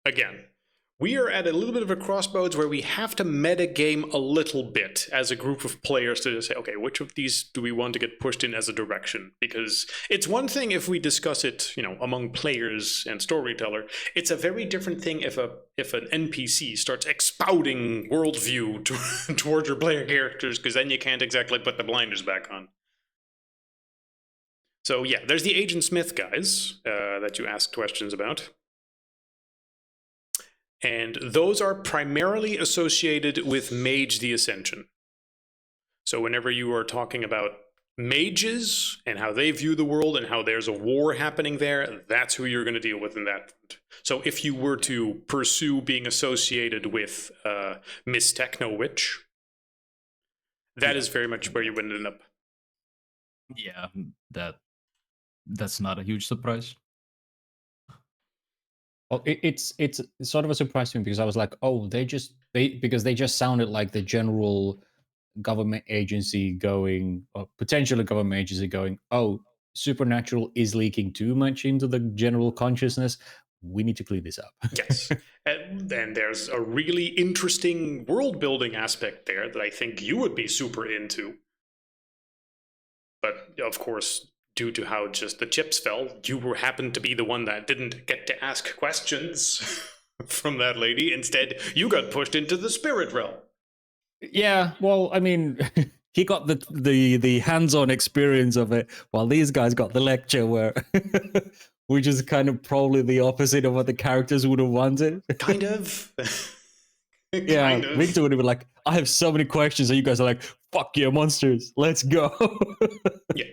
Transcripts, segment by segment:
again, we are at a little bit of a crossroads where we have to metagame a little bit as a group of players to just say, okay, which of these do we want to get pushed in as a direction? Because it's one thing if we discuss it, among players and storyteller. It's a very different thing if an NPC starts expounding worldview towards your player characters, because then you can't exactly put the blinders back on. So yeah, there's the Agent Smith guys that you asked questions about. And those are primarily associated with Mage the Ascension. So whenever you are talking about mages and how they view the world and how there's a war happening there, that's who you're going to deal with in that. So if you were to pursue being associated with Miss Techno Witch, that is very much where you would end up. Yeah, that's not a huge surprise. Well, it's sort of a surprise to me because I was like, oh, because they just sounded like the general government agency going, or potentially government agency going, oh, supernatural is leaking too much into the general consciousness. We need to clean this up. Yes. And there's a really interesting world building aspect there that I think you would be super into. But of course, due to how just the chips fell, you happened to be the one that didn't get to ask questions from that lady. Instead, you got pushed into the spirit realm. Yeah, well, I mean, he got the hands-on experience of it, while these guys got the lecture, where which is kind of probably the opposite of what the characters would have wanted. Kind of. Yeah, kind of. Victor would have been like, I have so many questions, and you guys are like, fuck yeah, monsters, let's go. Yeah.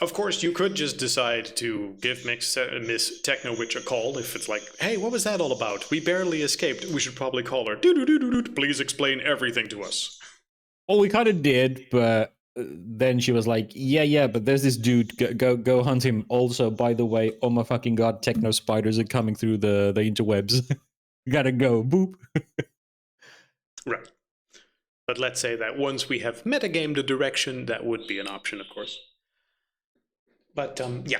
Of course, you could just decide to give Miss Techno Witch a call if it's like, hey, what was that all about? We barely escaped. We should probably call her. Please explain everything to us. Well, we kind of did, but then she was like, yeah, but there's this dude, go hunt him. Also, by the way, oh my fucking god, techno spiders are coming through the interwebs. Gotta go, boop. Right. But let's say that once we have metagamed a direction, that would be an option, of course. But, yeah.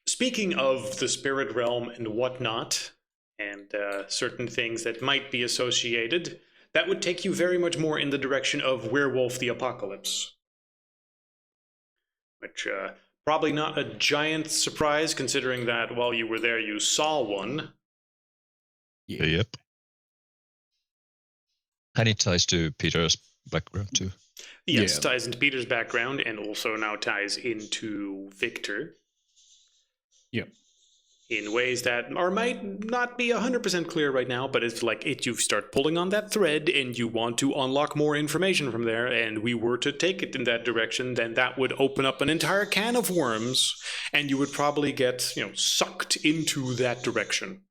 Speaking of the spirit realm and whatnot, and certain things that might be associated, that would take you very much more in the direction of Werewolf the Apocalypse. Which, probably not a giant surprise, considering that while you were there, you saw one. Yeah. Yep. And it ties to Peter's background, too. Yes, ties into Peter's background, and also now ties into Victor. Yep. In ways that might not be 100% clear right now, but it's like you start pulling on that thread and you want to unlock more information from there, and we were to take it in that direction, then that would open up an entire can of worms, and you would probably get, sucked into that direction.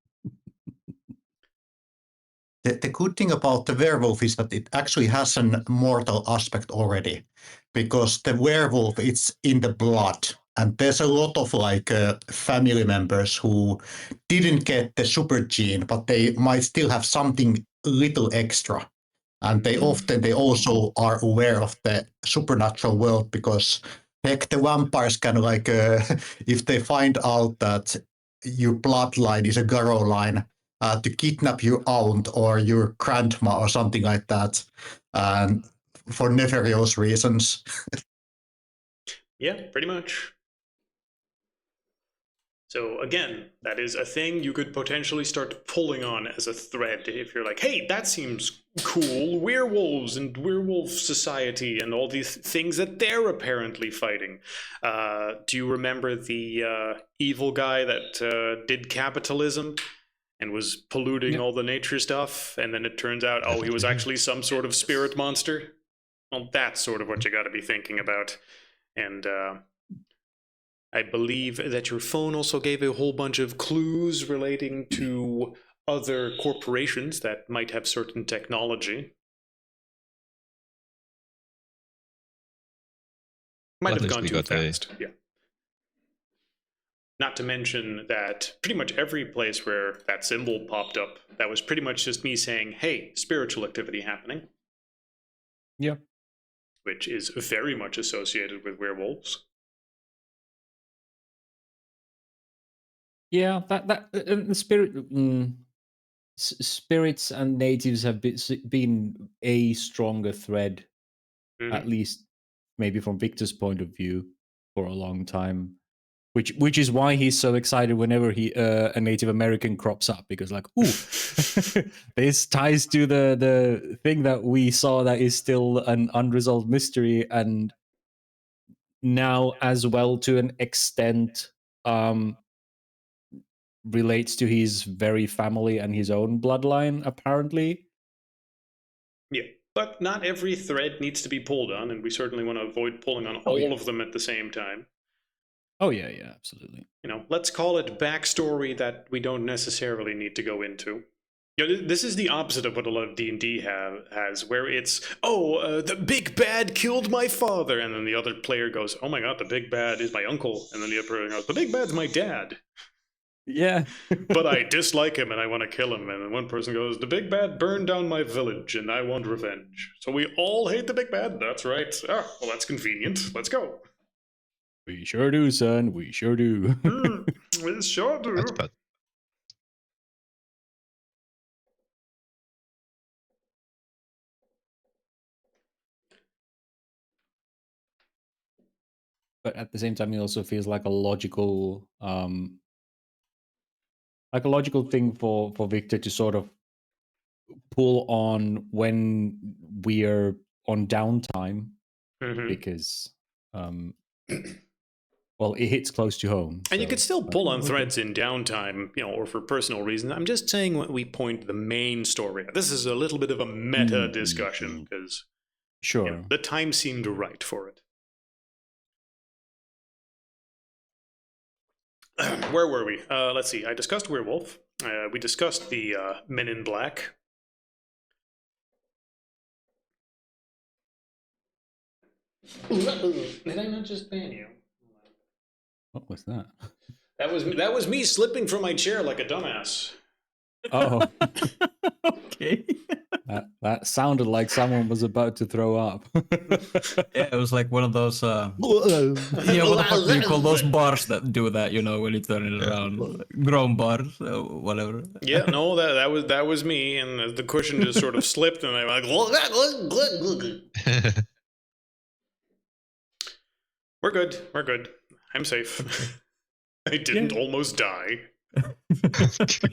The good thing about the werewolf is that it actually has an mortal aspect already, because the werewolf, it's in the blood. And there's a lot of family members who didn't get the super gene, but they might still have something little extra. And they also are aware of the supernatural world, because heck, the vampires can if they find out that your bloodline is a Garo line, to kidnap your aunt or your grandma or something like that, and for nefarious reasons. Yeah, pretty much. So again, that is a thing you could potentially start pulling on as a thread if you're like, hey, that seems cool, werewolves and werewolf society and all these things that they're apparently fighting. Do you remember the evil guy that did capitalism and was polluting all the nature stuff, and then it turns out, oh, he was actually some sort of spirit monster? Well, that's sort of what you got to be thinking about. And I believe that your phone also gave a whole bunch of clues relating to other corporations that might have certain technology. Might have gone too fast. Yeah. Not to mention that pretty much every place where that symbol popped up, that was pretty much just me saying, hey, spiritual activity happening. Yeah. Which is very much associated with werewolves. Yeah, that the spirit spirits and natives have been a stronger thread, at Mhm. least maybe from Victor's point of view, for a long time. Which is why he's so excited whenever a Native American crops up, because like, ooh, this ties to the thing that we saw that is still an unresolved mystery, and now as well to an extent relates to his very family and his own bloodline, apparently. Yeah, but not every thread needs to be pulled on, and we certainly want to avoid pulling on Oh, all yeah. of them at the same time. Oh yeah, yeah, absolutely. You know, let's call it backstory that we don't necessarily need to go into. You know, this is the opposite of what a lot of D&D has, where it's, the big bad killed my father, and then the other player goes, oh my god, the big bad is my uncle, and then the other player goes, the big bad's my dad. Yeah. But I dislike him and I want to kill him. And then one person goes, the big bad burned down my village and I want revenge. So we all hate the big bad? That's right. Ah, well, that's convenient. Let's go. We sure do, son. We sure do. We sure do. That's bad. But at the same time, it also feels like a logical thing for Victor to sort of pull on when we're on downtime, Mhm. because well, it hits close to home. And you so, could still pull on okay. threads in downtime, you know, or for personal reasons. I'm just saying what we point the main story at. This is a little bit of a meta discussion because Sure. the time seemed right for it. Where were we? Let's see. I discussed werewolf. We discussed the Men in Black. Did I not just ban you? What was that? That was me slipping from my chair like a dumbass. Oh, Okay. that sounded like someone was about to throw up. Yeah, it was like one of those. Yeah, what the fuck do you call those bars that do that? You know, when you turn it around, grown bars, whatever. Yeah, no, that was me, and the cushion just sort of slipped, and I'm like, we're good, we're good. I'm safe. I didn't almost die.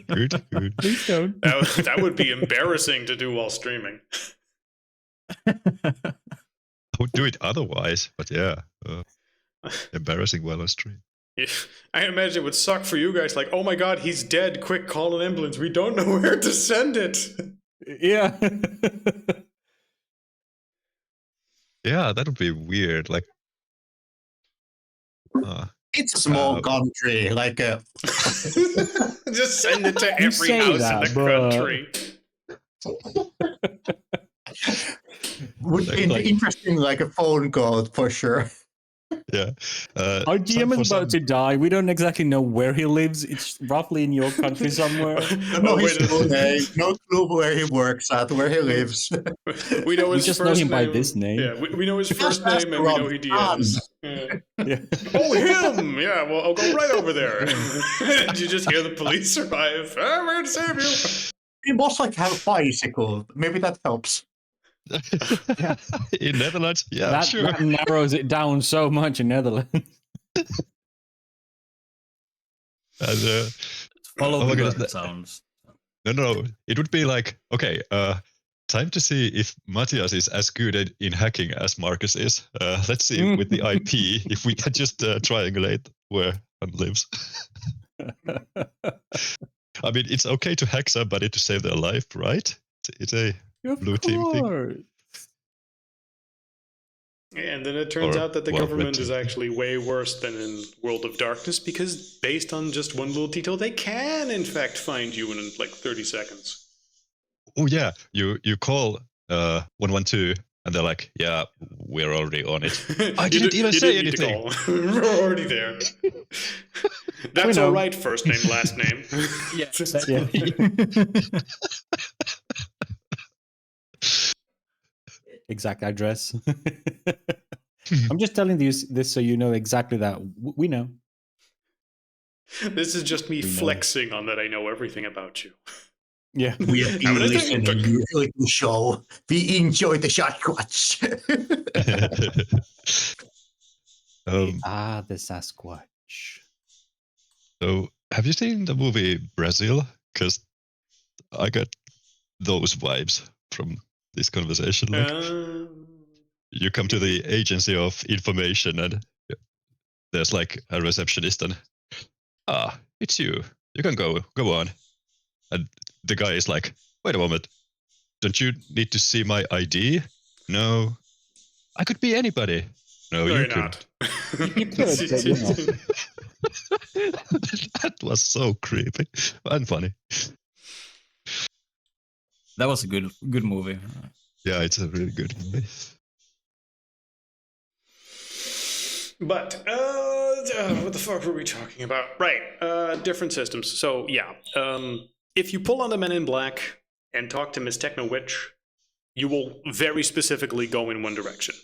Good, good. Please don't. That would be embarrassing to do while streaming. I would do it otherwise, but yeah. Embarrassing while on stream. I imagine it would suck for you guys, like, oh my god, he's dead, quick, call an ambulance, we don't know where to send it. Yeah. Yeah, that would be weird. Like, It's a small country, like just send it to You every say house that, in the but- country. would be Like- interesting, like a phone call for sure. yeah. Our GM is about to die. We don't exactly know where he lives. It's roughly in your country somewhere. No, wait, his full name, no clue where he works at, where he lives. we know We his just first know him name. by this name. Yeah, we know his Just first ask name and we around know he DMs. Yeah. Yeah. Oh, him! Yeah, well, I'll go right over there. Did you just hear the police arrive? I'm here to save you. He must like have a bicycle. Maybe that helps. In Netherlands, yeah, that, sure. that narrows it down so much in Netherlands. And, Follow Oh my the goodness, gun sounds. no. It would be like, okay, time to see if Matthias is as good in hacking as Marcus is. Let's see with the IP if we can just triangulate where one lives. I mean, it's okay to hack somebody to save their life, right? It's a Of blue team thing. course. And then it turns Or, out that the well, government red is team. actually way worse than in World of Darkness because based on just one little detail, they can in fact find you in like 30 seconds. Oh yeah, you call 112 and they're like, yeah, we're already on it. I didn't even say anything. We're already there. That's know. all right. First name, last name. Yeah, exactly. Exact address. I'm just telling you this so you know exactly that. We know. This is just me We know. flexing on that I know everything about you. Yeah. We are I mean, I think- listening to the show. We enjoy the Sasquatch. The Sasquatch. So, have you seen the movie Brazil? Because I got those vibes from this conversation. Like, you come to the agency of information and there's like a receptionist and it's you. You can go on. And the guy is like, wait a moment, don't you need to see my ID? No, I could be anybody. No, you you're could. not. You could, but you know. That was so creepy and funny. That was a good movie. Yeah, it's a really good movie. But what the fuck were we talking about? Right, different systems. So yeah, if you pull on the Men in Black and talk to Miss Techno Witch, you will very specifically go in one direction.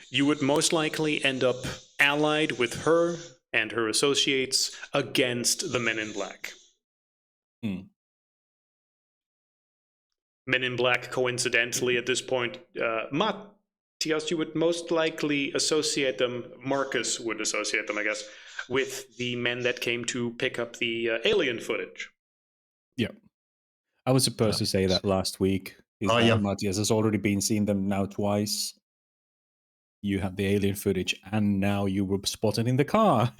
You would most likely end up allied with her and her associates against the Men in Black. Men in Black, coincidentally, at this point, Matthias, you would most likely associate them, Marcus would associate them, I guess, with the men that came to pick up the alien footage. Yeah. I was supposed to say that last week. Matthias has already been seeing them now twice. You have the alien footage, and now you were spotted in the car,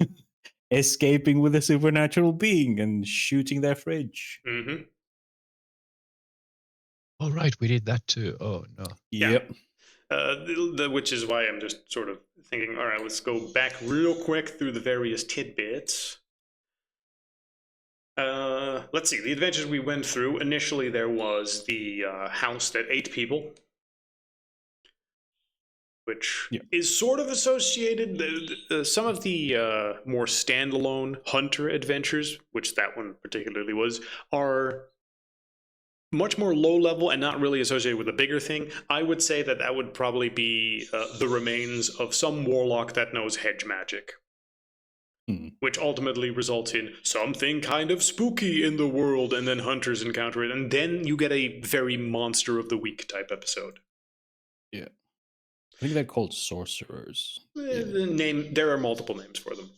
escaping with a supernatural being and shooting their fridge. Mm-hmm. All right, we did that too. Oh no. Yep. Which is why I'm just sort of thinking, all right, let's go back real quick through the various tidbits. Let's see, the adventures we went through. Initially, there was the house that ate people, which is sort of associated. Some of the more standalone hunter adventures, which that one particularly was, are much more low level and not really associated with a bigger thing. I would say that that would probably be the remains of some warlock that knows hedge magic. Which ultimately results in something kind of spooky in the world, and then hunters encounter it, and then you get a very monster of the week type episode. Yeah. I think they're called sorcerers. There are multiple names for them.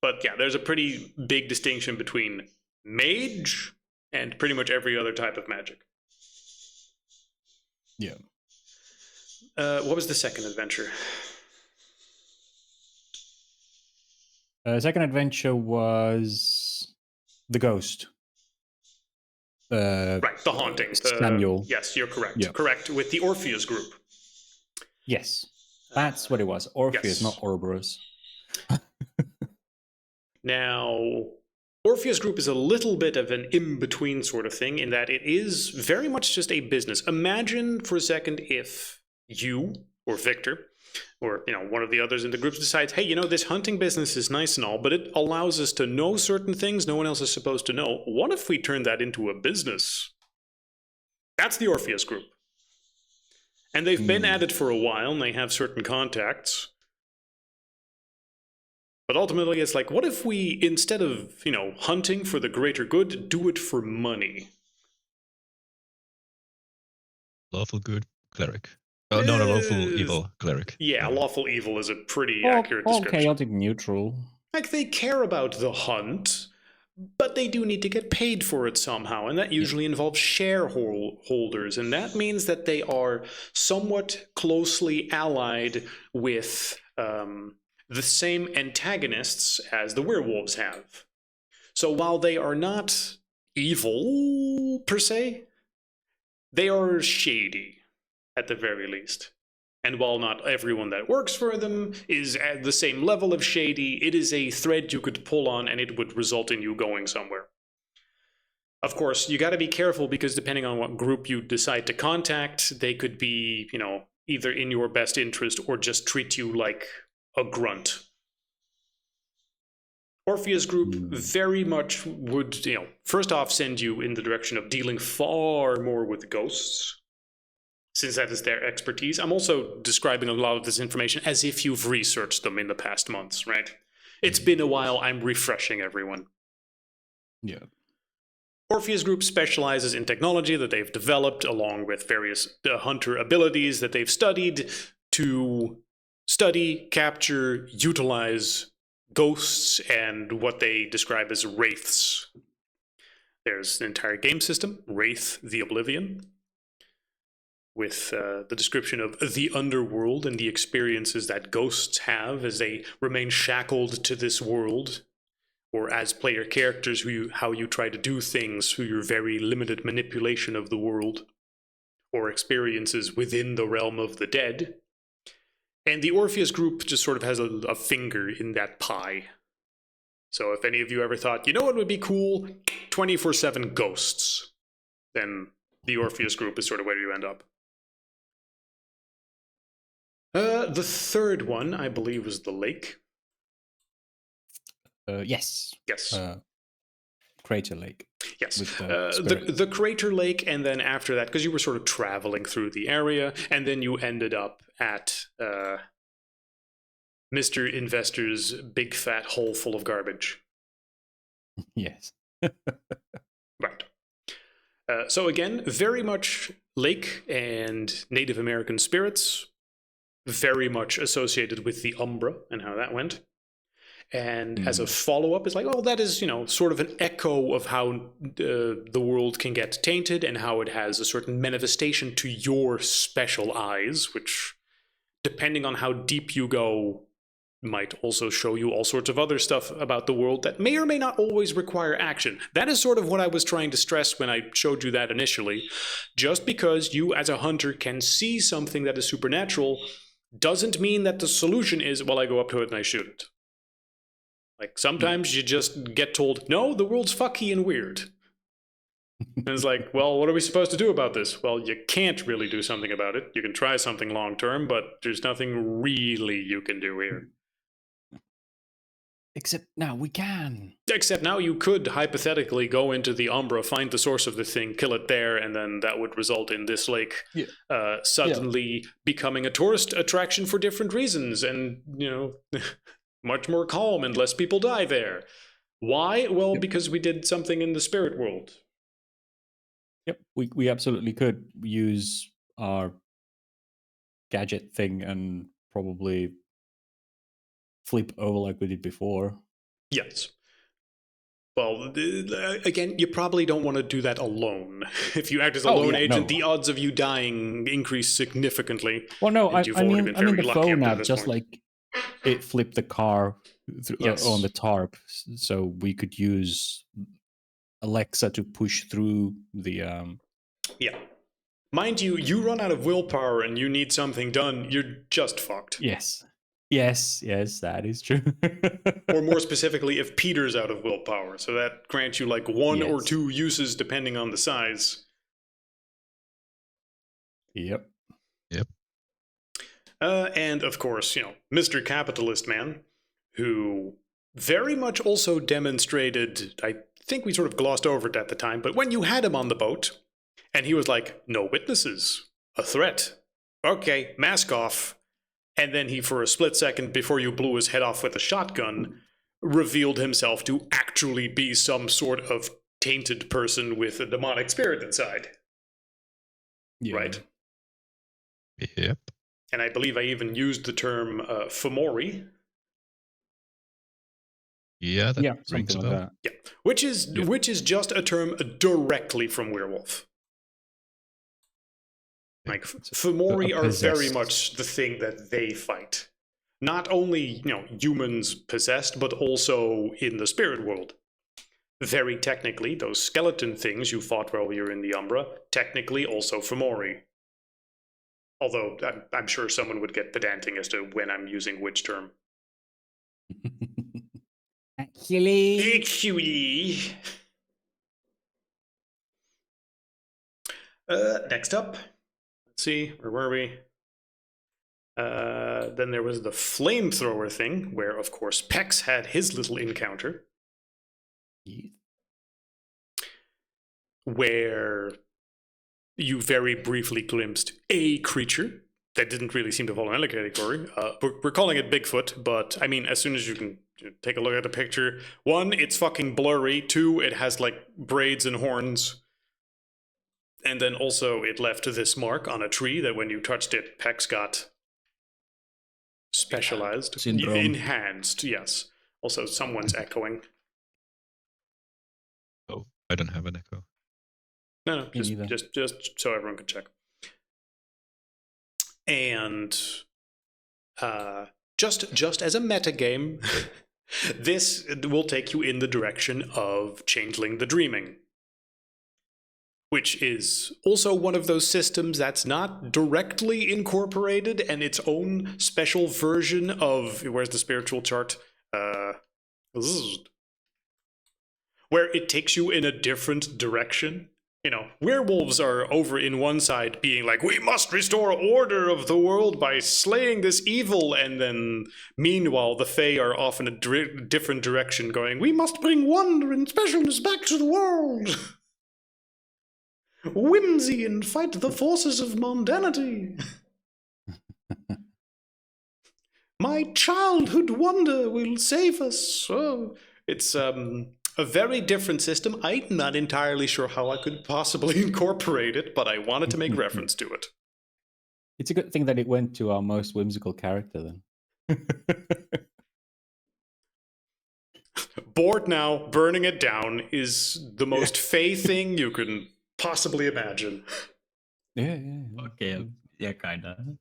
But yeah, there's a pretty big distinction between mage and pretty much every other type of magic. Yeah. What was the second adventure? Second adventure was the ghost. Right, the haunting. Samuel. Yes, you're correct. Yeah. Correct, with the Orpheus group. Yes, that's what it was. Orpheus, yes. not Ouroboros. Now, Orpheus Group is a little bit of an in-between sort of thing in that it is very much just a business. Imagine for a second if you or Victor or one of the others in the group decides, hey, this hunting business is nice and all, but it allows us to know certain things no one else is supposed to know. What if we turn that into a business? That's the Orpheus Group. And they've been at it for a while, and they have certain contacts. But ultimately, it's like, what if we, instead of, hunting for the greater good, do it for money? Lawful good cleric. Oh, no, lawful evil cleric. Yeah, lawful evil is a pretty accurate description. Chaotic neutral. Like, they care about the hunt, but they do need to get paid for it somehow, and that usually involves shareholders, and that means that they are somewhat closely allied with the same antagonists as the werewolves have. So while they are not evil, per se, they are shady, at the very least. And while not everyone that works for them is at the same level of shady, it is a thread you could pull on and it would result in you going somewhere. Of course, you gotta be careful because depending on what group you decide to contact, they could be, either in your best interest or just treat you like a grunt. Orpheus Group very much would, first off send you in the direction of dealing far more with ghosts, since that is their expertise. I'm also describing a lot of this information as if you've researched them in the past months, right? It's been a while. I'm refreshing everyone. Yeah. Orpheus Group specializes in technology that they've developed along with various hunter abilities that they've studied to study, capture, utilize ghosts and what they describe as wraiths. There's an entire game system, Wraith the Oblivion, with the description of the underworld and the experiences that ghosts have as they remain shackled to this world, or as player characters, how you try to do things through your very limited manipulation of the world, or experiences within the realm of the dead. And the Orpheus Group just sort of has a finger in that pie. So if any of you ever thought, you know what would be cool? 24/7 ghosts. Then the Orpheus Group is sort of where you end up. The third one, I believe, was the lake. Yes. Yes. Crater Lake. Yes. With The Crater Lake, and then after that, because you were sort of traveling through the area, and then you ended up at Mr. Investor's big fat hole full of garbage. Yes. Right. So again, very much lake and Native American spirits, very much associated with the Umbra and how that went. And as a follow-up, it's like, oh, that is, sort of an echo of how the world can get tainted and how it has a certain manifestation to your special eyes, which, depending on how deep you go, might also show you all sorts of other stuff about the world that may or may not always require action. That is sort of what I was trying to stress when I showed you that initially. Just because you, as a hunter, can see something that is supernatural doesn't mean that the solution is, well, I go up to it and I shoot it. Like, sometimes you just get told, no, the world's fucky and weird. And it's like, well, what are we supposed to do about this? Well, you can't really do something about it. You can try something long-term, but there's nothing really you can do here. Except now we can. Except now you could hypothetically go into the Umbra, find the source of the thing, kill it there, and then that would result in this lake suddenly becoming a tourist attraction for different reasons, and, much more calm and less people die there. Why? Well, because we did something in the spirit world. Yep, we absolutely could use our gadget thing and probably flip over like we did before. Yes. Well, again, you probably don't want to do that alone. If you act as a lone agent, the odds of you dying increase significantly. Well, no, I mean the phone app, just like it flipped the car on the tarp, so we could use Alexa to push through the... Yeah. Mind you, you run out of willpower and you need something done, you're just fucked. Yes, that is true. Or more specifically, if Peter's out of willpower. So that grants you like one or two uses depending on the size. Yep. And of course, Mr. Capitalist Man, who very much also demonstrated, I think we sort of glossed over it at the time, but when you had him on the boat, and he was like, no witnesses, a threat. Okay, mask off. And then he, for a split second before you blew his head off with a shotgun, revealed himself to actually be some sort of tainted person with a demonic spirit inside. Yeah. Right? Yep. And I believe I even used the term Fomori. Yeah, that rings a bell. like that. Yeah, which is just a term directly from Werewolf. Like, Fomori are very much the thing that they fight. Not only, humans possessed, but also in the spirit world. Very technically, those skeleton things you fought while you were in the Umbra, technically also Fomori. Although, I'm sure someone would get pedantic as to when I'm using which term. Actually. Next up. Let's see, where were we? Then there was the flamethrower thing, where, of course, Pex had his little encounter. Yeah. Where you very briefly glimpsed a creature that didn't really seem to fall in any category. We're calling it Bigfoot, but I mean, as soon as you can take a look at the picture. 1, it's fucking blurry. 2, it has like braids and horns. And then also it left this mark on a tree that when you touched it, Pex got specialized. Syndrome. Enhanced, yes. Also, someone's echoing. Oh, I don't have an echo. No, Me neither. just so everyone can check. And just as a metagame, this will take you in the direction of Changeling the Dreaming, which is also one of those systems that's not directly incorporated and its own special version of, where's the spiritual chart? Where it takes you in a different direction. You know, werewolves are over in one side being like, we must restore order of the world by slaying this evil, and then meanwhile the Fae are off in a different direction going, we must bring wonder and specialness back to the world. Whimsy and fight the forces of mundanity. My childhood wonder will save us. Oh, it's a very different system. I'm not entirely sure how I could possibly incorporate it, but I wanted to make reference to it. It's a good thing that it went to our most whimsical character then. Bored now, burning it down is the most Fae thing you can possibly imagine. Yeah. Okay, yeah, kinda.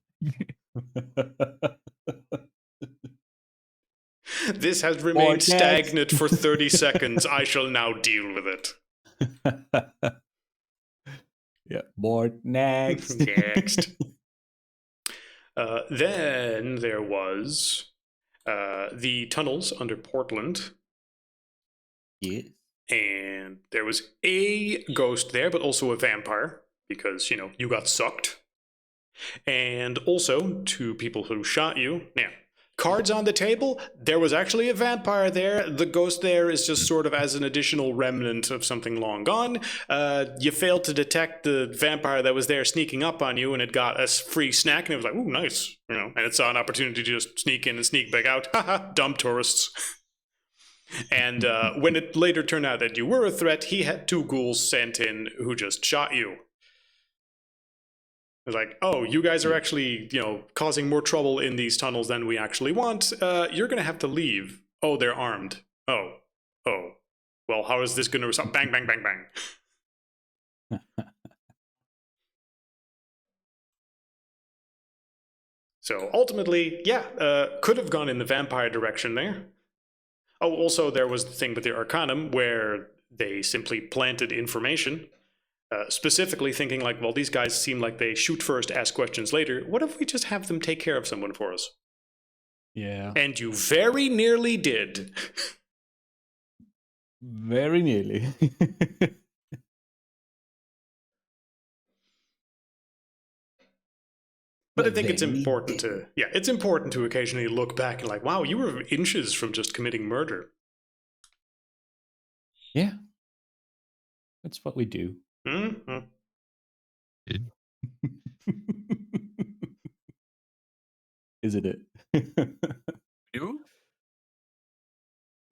This has remained stagnant for 30 seconds. I shall now deal with it. Yeah, bored. Next. Next. Then there was the tunnels under Portland. Yes. And there was a ghost there, but also a vampire, because, you know, you got sucked. And also 2 people who shot you. Now, cards on the table, there was actually a vampire there. The ghost there is just sort of as an additional remnant of something long gone. You failed to detect the vampire that was there sneaking up on you, and it got a free snack, and it was like, ooh, nice. You know, and it saw an opportunity to just sneak in and sneak back out. Haha, dumb tourists. And when it later turned out that you were a threat, he had 2 ghouls sent in who just shot you. It was like, oh, you guys are actually, you know, causing more trouble in these tunnels than we actually want. You're going to have to leave. Oh, they're armed. Oh. Well, how is this going to resolve? Bang, bang, bang, bang. So ultimately, yeah, could have gone in the vampire direction there. Oh, also there was the thing with the Arcanum where they simply planted information. Specifically thinking like, well, these guys seem like they shoot first, ask questions later. What if we just have them take care of someone for us? Yeah. And you very nearly did. Very nearly. But I think it's important to, it's important to occasionally look back and like, wow, you were inches from just committing murder. Yeah. That's what we do. Mm-hmm. Isn't it? You?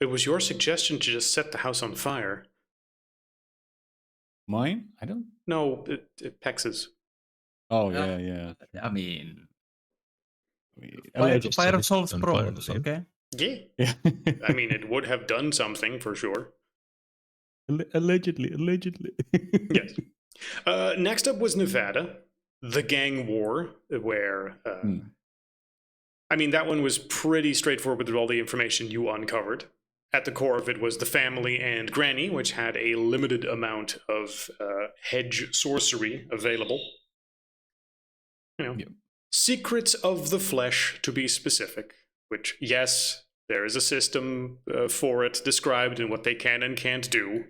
It was your suggestion to just set the house on fire. Mine? I don't. No, Pex's. Oh, yeah. I mean, I fire, just fire said it solves on problems, fire, okay? Yeah. Yeah. I mean, it would have done something for sure. Allegedly. Yes. Next up was Nevada, the gang war, where, I mean, that one was pretty straightforward with all the information you uncovered. At the core of it was the family and Granny, which had a limited amount of hedge sorcery available. You know, secrets of the flesh, to be specific, which, yes, there is a system for it described in what they can and can't do.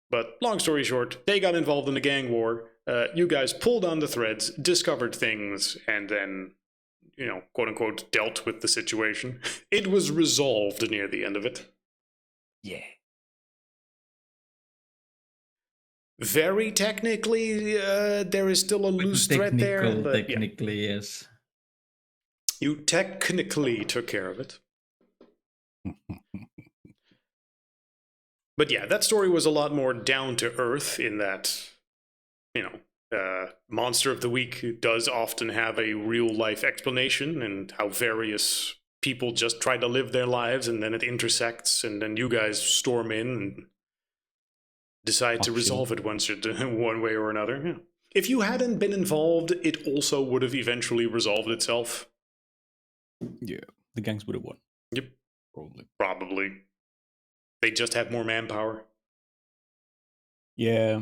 But long story short, they got involved in the gang war. You guys pulled on the threads, discovered things, and then, you know, quote unquote, dealt with the situation. It was resolved near the end of it. Yeah. Very technically, there is still a loose thread there. But technically, yes. you technically took care of it. But yeah, that story was a lot more down to earth in that, Monster of the Week does often have a real life explanation and how various people just try to live their lives, and then it intersects, and then you guys storm in and decide to resolve it one way or another. Yeah. If you hadn't been involved, it also would have eventually resolved itself. Yeah, the gangs would have won. Yep. Probably. They just have more manpower. Yeah.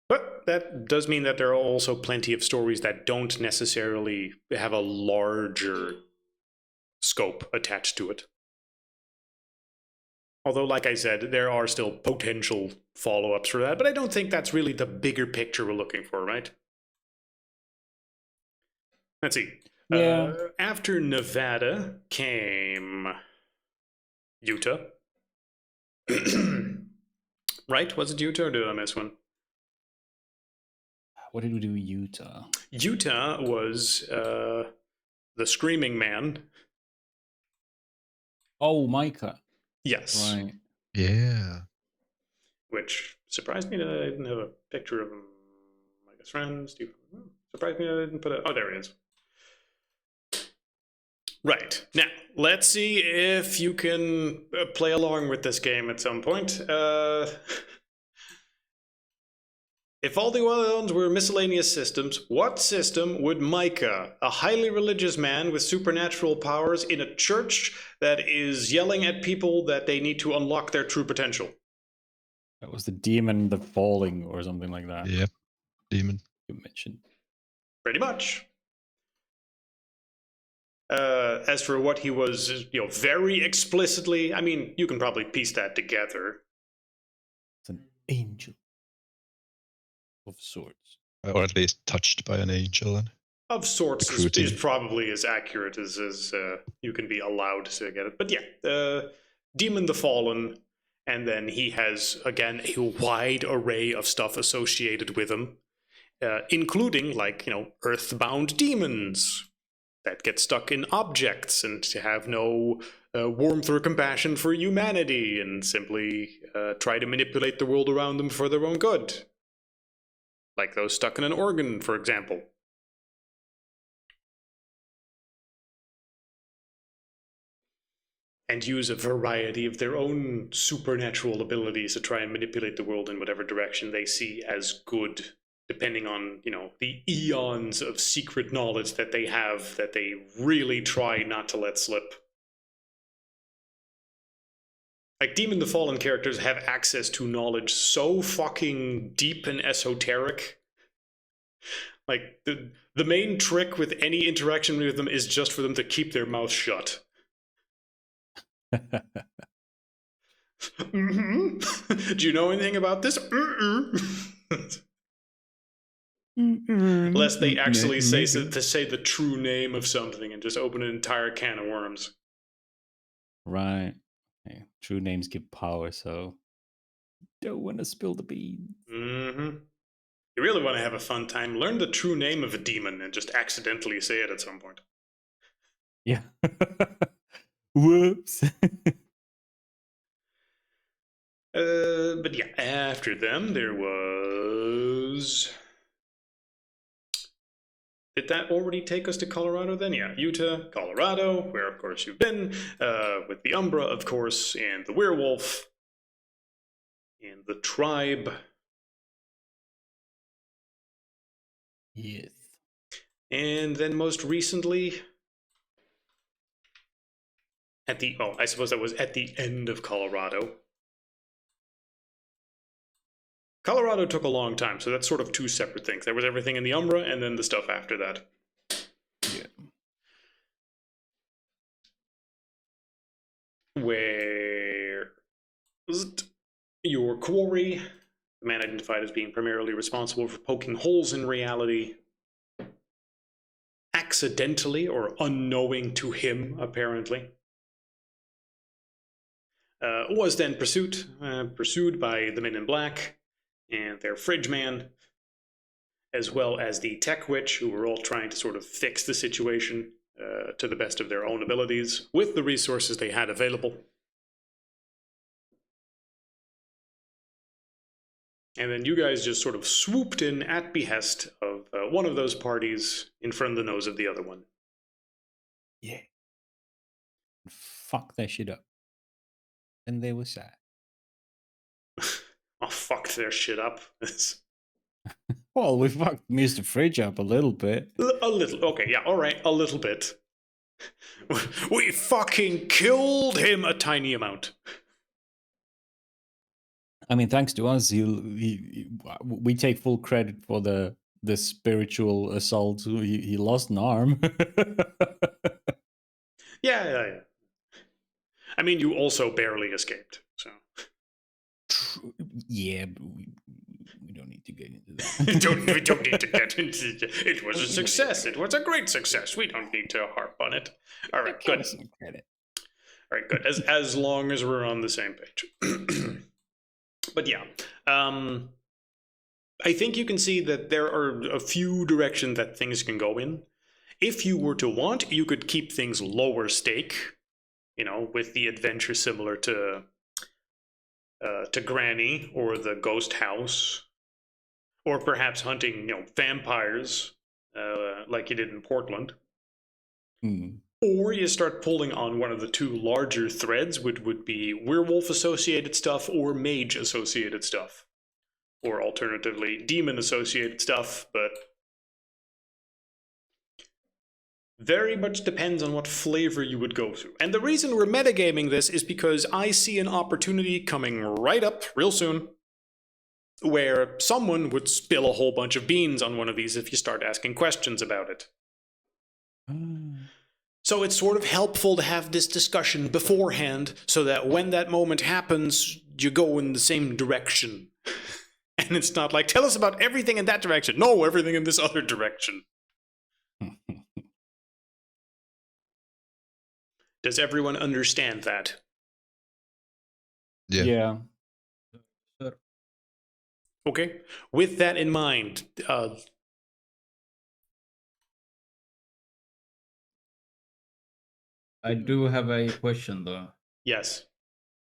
But that does mean that there are also plenty of stories that don't necessarily have a larger scope attached to it. Although, like I said, there are still potential follow-ups for that, but I don't think that's really the bigger picture we're looking for, right? Let's see. Yeah. After Nevada came Utah. Right? Was it Utah or did I miss one? What did we do in Utah? Utah was the Screaming Man. Oh, Micah. Yes. Right. Yeah. Which surprised me that I didn't have a picture of him. Micah's friend, Steve. Surprised me that I didn't put it. Oh, there he is. Right. Now, let's see if you can play along with this game at some point. If all the other ones were miscellaneous systems, what system would Micah, a highly religious man with supernatural powers in a church that is yelling at people that they need to unlock their true potential? That was the demon, the falling, or something like that. Yep. Demon. You mentioned. Pretty much. As for what he was, very explicitly, I mean, you can probably piece that together. It's an angel of sorts. Or at least touched by an angel. And of sorts recruiting. is probably as accurate as you can be allowed to get it. But yeah, Demon the Fallen, and then he has, again, a wide array of stuff associated with him, including, earthbound demons that get stuck in objects and to have no warmth or compassion for humanity and simply try to manipulate the world around them for their own good. Like those stuck in an organ, for example. And use a variety of their own supernatural abilities to try and manipulate the world in whatever direction they see as good, depending on, the eons of secret knowledge that they have that they really try not to let slip. Like, Demon the Fallen characters have access to knowledge so fucking deep and esoteric. Like, the main trick with any interaction with them is just for them to keep their mouth shut. Mm-hmm. Do you know anything about this? Unless they actually say the true name of something and just open an entire can of worms. Right. Okay. True names give power, so don't want to spill the beans. Mm-hmm. You really want to have a fun time, learn the true name of a demon and just accidentally say it at some point. Yeah. Whoops. But yeah, after them, there was... Did that already take us to Colorado then? Yeah, Utah, Colorado, where of course you've been, with the Umbra, of course, and the werewolf, and the tribe. Yes. And then most recently, I suppose that was at the end of Colorado. Colorado took a long time, so that's sort of two separate things. There was everything in the Umbra, and then the stuff after that. Yeah. Where your quarry, the man identified as being primarily responsible for poking holes in reality, accidentally or unknowing to him, apparently, was then pursued by the Men in Black and their fridge man, as well as the tech witch, who were all trying to sort of fix the situation, to the best of their own abilities with the resources they had available. And then you guys just sort of swooped in at behest of one of those parties in front of the nose of the other one. Yeah. Fuck that shit up. And they were sad. Oh, fucked their shit up. Well, we fucked Mr. Fridge up a little bit. A little. Okay, yeah, all right, a little bit. We fucking killed him a tiny amount. I mean, thanks to us, we take full credit for the spiritual assault. He lost an arm. Yeah. I mean, you also barely escaped, so. Yeah, but we don't need to get into that. we don't need to get into it. It was a success. It was a great success. We don't need to harp on it. All right, good. All right, good. As long as we're on the same page. But yeah, I think you can see that there are a few directions that things can go in. If you were to want, you could keep things lower stake, with the adventure similar to Granny or the Ghost House, or perhaps hunting, vampires, like you did in Portland. Or you start pulling on one of the two larger threads, which would be werewolf-associated stuff or mage-associated stuff. Or alternatively, demon-associated stuff, but very much depends on what flavor you would go through. And the reason we're metagaming this is because I see an opportunity coming right up real soon where someone would spill a whole bunch of beans on one of these if you start asking questions about it. So it's sort of helpful to have this discussion beforehand so that when that moment happens, you go in the same direction. And it's not like, tell us about everything in that direction. No, everything in this other direction. Does everyone understand that? Yeah. Okay. With that in mind, I do have a question though. yes.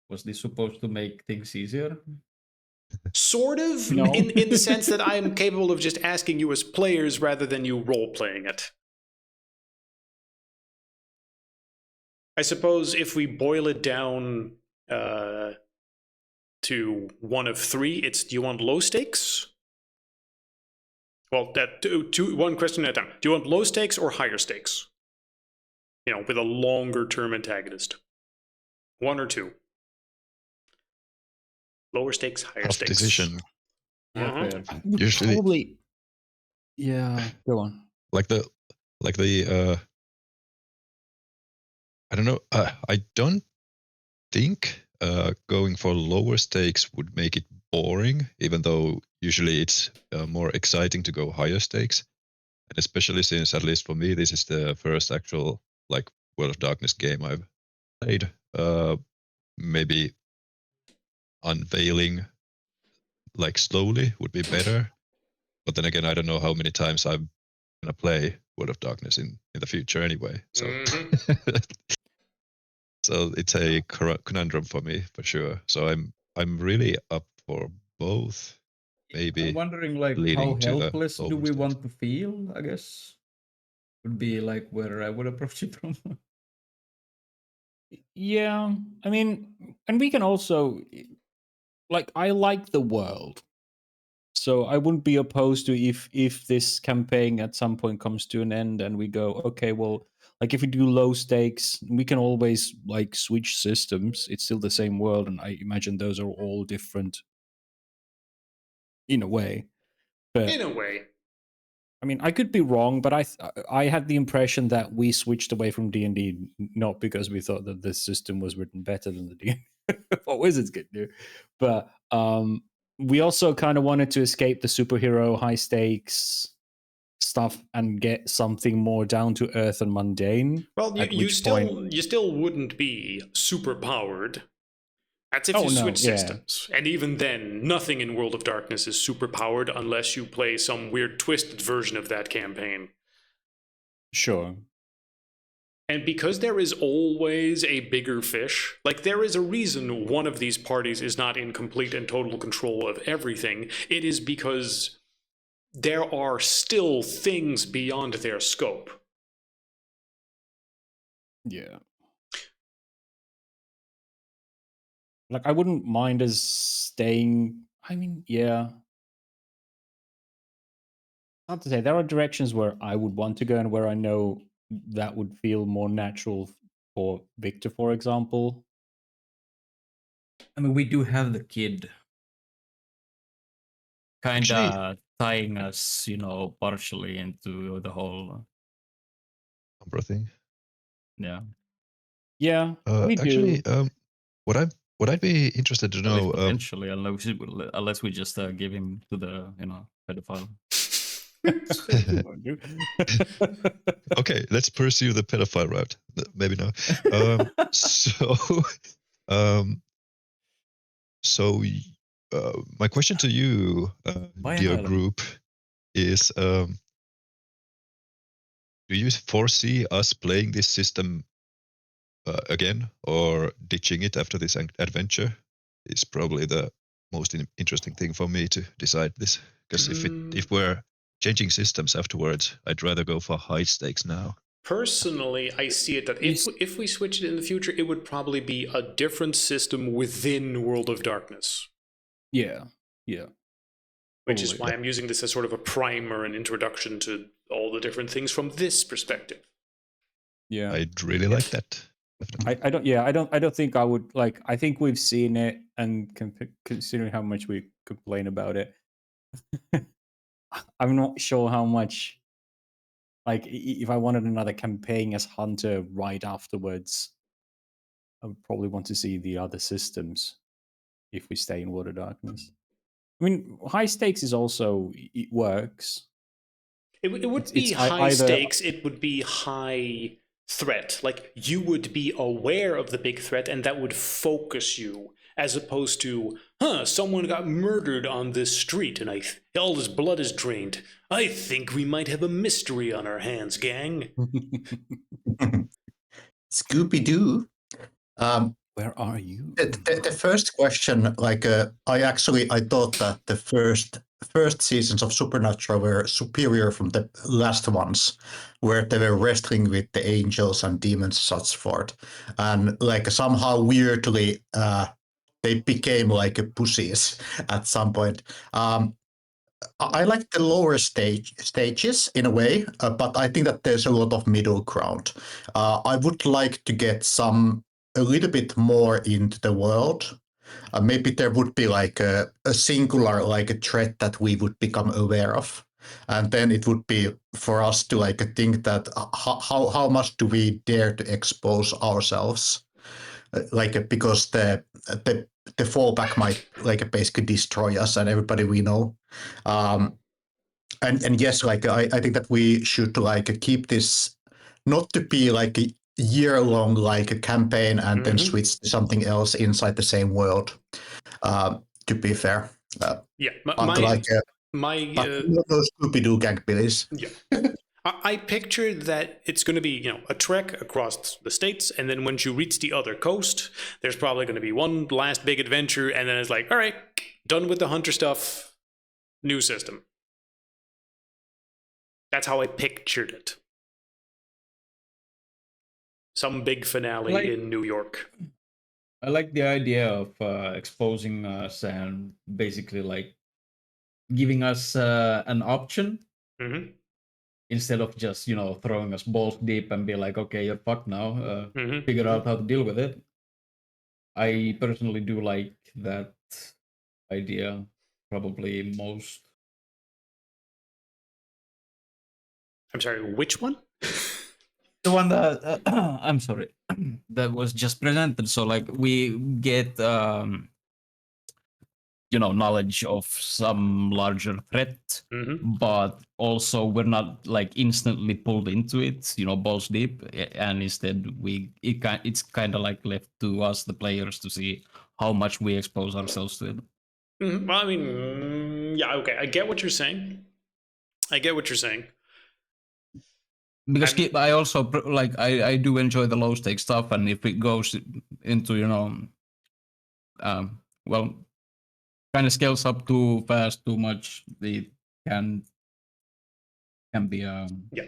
Was this supposed to make things easier? Sort of, No. in the sense that I am capable of just asking you as players rather than you role-playing it. I suppose if we boil it down to one of three, it's, do you want low stakes? Well, one question at a time. Do you want low stakes or higher stakes? With a longer term antagonist. One or two. Lower stakes, higher Tough stakes. decision. Yeah, Usually, Probably. Yeah. Go on. like the I don't know. I don't think going for lower stakes would make it boring, even though usually it's more exciting to go higher stakes. And especially since, at least for me, this is the first actual World of Darkness game I've played. Maybe unveiling slowly would be better. But then again, I don't know how many times I'm gonna play World of Darkness in the future anyway. So so it's a conundrum for me for sure. So I'm really up for both. Maybe I'm wondering leading how to the helpless do lower we stakes. want to feel, I guess. Would be where I would approach it from. Yeah. I mean, and we can also, I like the world. So I wouldn't be opposed to if this campaign at some point comes to an end and we go, okay, well, if we do low stakes, we can always switch systems. It's still the same world, and I imagine those are all different in a way. But In a way. I mean, I could be wrong, but I had the impression that we switched away from D&D not because we thought that the system was written better than the D&D what Wizards could do, but we also kind of wanted to escape the superhero high stakes stuff and get something more down to earth and mundane. Well, you still wouldn't be super powered. That's if you switch systems. And even then, nothing in World of Darkness is super powered unless you play some weird twisted version of that campaign. Sure. And because there is always a bigger fish, like there is a reason one of these parties is not in complete and total control of everything. It is because there are still things beyond their scope. Yeah. Like, I wouldn't mind us staying. I mean, yeah. Hard to say. There are directions where I would want to go and where I know that would feel more natural for Victor, for example. I mean, we do have the kid kind Actually- of tying us, partially into the whole. Umbra thing. Yeah. Yeah, we Actually, do. what I'd be interested to At least know. potentially, unless we just give him to the pedophile. Okay, let's pursue the pedophile route. Maybe no. So, um, so my question to you, Buy an dear island. group, is: do you foresee us playing this system again, or ditching it after this adventure? Is probably the most interesting thing for me to decide this. Because if we're changing systems afterwards, I'd rather go for high stakes now. Personally, I see it that if we switch it in the future, it would probably be a different system within World of Darkness. Yeah. Which is Totally. why I'm using this as sort of a primer and introduction to all the different things from this perspective. Yeah. I'd really like that. I don't think I would like. I think we've seen it, and considering how much we complain about it, I'm not sure how much. Like, if I wanted another campaign as Hunter right afterwards, I would probably want to see the other systems if we stay in Water Darkness. I mean, high stakes is also, it works. It would be It's high either stakes, it would be high threat. Like, you would be aware of the big threat, and that would focus you, as opposed to, someone got murdered on this street, and all his blood is drained. I think we might have a mystery on our hands, gang. Scooby-Doo. Where are you? The first question, like I thought that the first seasons of Supernatural were superior from the last ones, where they were wrestling with the angels and demons, such forth, and like somehow weirdly, they became like pussies at some point. I like the lower stages in a way, but I think that there's a lot of middle ground. I would like to get a little bit more into the world. Maybe there would be like a singular like a threat that we would become aware of, and then it would be for us to like think that how much do we dare to expose ourselves, because the fallback might like basically destroy us and everybody we know. Um, and yes, like I think that we should like keep this not to be like a year-long like a campaign and then switch to something else inside the same world. To be fair, Yeah, but those Scooby-Doo gang billies. Yeah. I pictured that it's going to be, a trek across the states, and then once you reach the other coast, there's probably going to be one last big adventure, and then it's like, all right, done with the hunter stuff, new system. That's how I pictured it. Some big finale in New York. I like the idea of exposing us and basically like giving us an option Mm-hmm. instead of just throwing us balls deep and be like, okay, you're fucked now. Mm-hmm. Figure out how to deal with it. I personally do like that idea probably most. I'm sorry, which one? The one that I'm sorry, that was just presented. So like we get knowledge of some larger threat, Mm-hmm. but also we're not like instantly pulled into it, balls deep, and instead it's kind of like left to us, the players, to see how much we expose ourselves to it. Mm-hmm. Well, I mean, yeah, okay, I get what you're saying. Because I'm- I also like I do enjoy the low stake stuff, and if it goes into well, kind of scales up too fast, too much, it can be Yeah.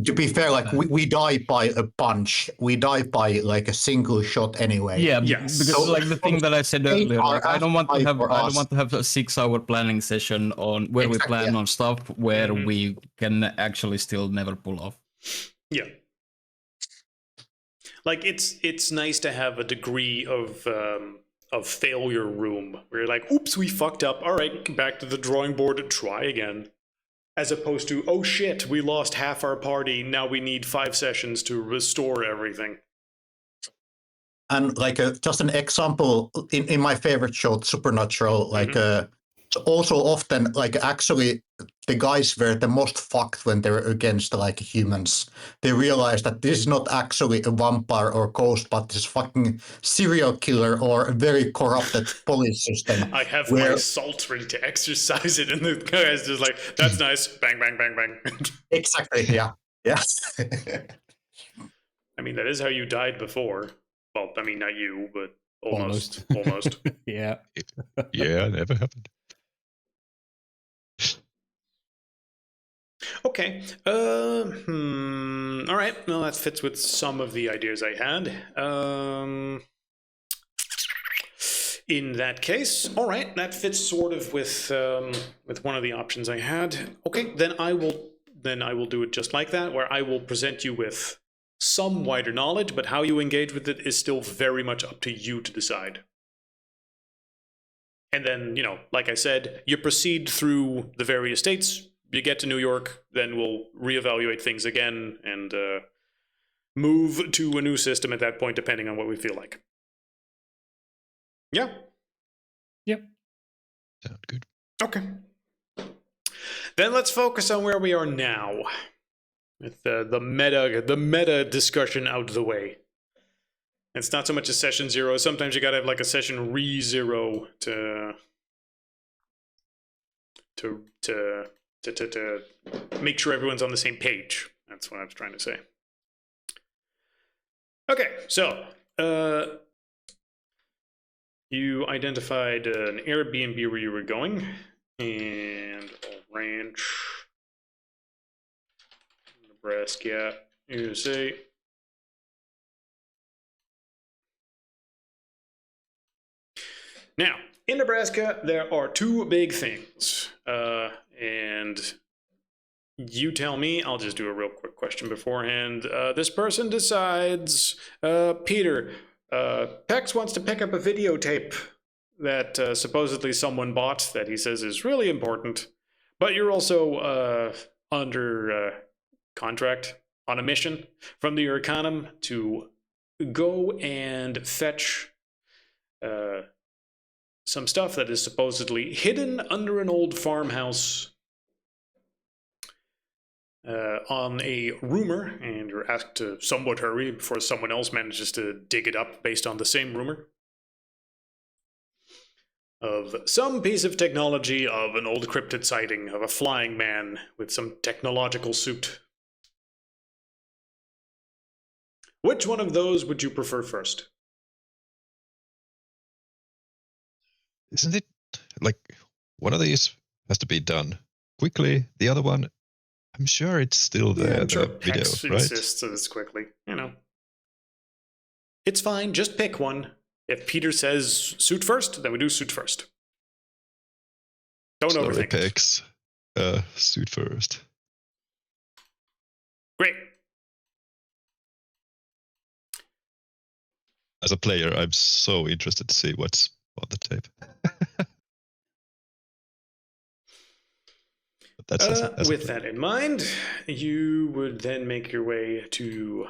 To be fair, like we die by a bunch. We die by like a single shot anyway. Yeah, Yes. because So- like the thing that I said earlier, are like I don't want to high have for us. a 6-hour planning session on where we Exactly, plan on stuff where Mhm. we can actually still never pull off. Yeah. Like it's nice to have a degree of failure room where you're like, oops, we fucked up. All right, back to the drawing board and try again. As opposed to, oh shit, we lost half our party. Now we need 5 sessions to restore everything. And like just an example in my favorite show, Supernatural, like also often like actually the guys were the most fucked when they were against like humans. They realized that this is not actually a vampire or ghost, but this fucking serial killer or a very corrupted police system. I have where my salt ready to exercise it, and the guy's just like, that's nice. Bang, bang, bang, bang. exactly, yeah, yeah. I mean, that is how you died before. Well, I mean, not you, but almost. Almost. Yeah. Yeah, never happened. Okay. All right. Well, that fits with some of the ideas I had. In that case, all right, that fits sort of with one of the options I had. Okay, then I will do it just like that, where I will present you with some wider knowledge, but how you engage with it is still very much up to you to decide. And then, like I said, you proceed through the various states. You get to New York, then we'll reevaluate things again and move to a new system at that point, depending on what we feel like. Yeah. Yep. Sound good. Okay. Then let's focus on where we are now, with the meta discussion out of the way. It's not so much a session 0. Sometimes you gotta have like a session re-0 to make sure everyone's on the same page. That's what I was trying to say. Okay, so you identified an Airbnb where you were going, and a ranch, Nebraska, USA. Now, in Nebraska, there are 2 big things, and you tell me. I'll just do a real quick question beforehand. This person decides, Peter, Pex wants to pick up a videotape that supposedly someone bought that he says is really important, but you're also under contract on a mission from the Arcanum to go and fetch some stuff that is supposedly hidden under an old farmhouse on a rumor, and you're asked to somewhat hurry before someone else manages to dig it up based on the same rumor of some piece of technology of an old cryptid sighting of a flying man with some technological suit. Which one of those would you prefer first? Isn't it like one of these has to be done quickly? The other one, I'm sure it's still there. I'm sure the video, Pex right? insists that it's quickly. It's fine. Just pick one. If Peter says suit first, then we do suit first. Don't Sorry, overthink it. Pex. Suit first. Great. As a player, I'm so interested to see what's on the tape. But that's as With that in mind, you would then make your way to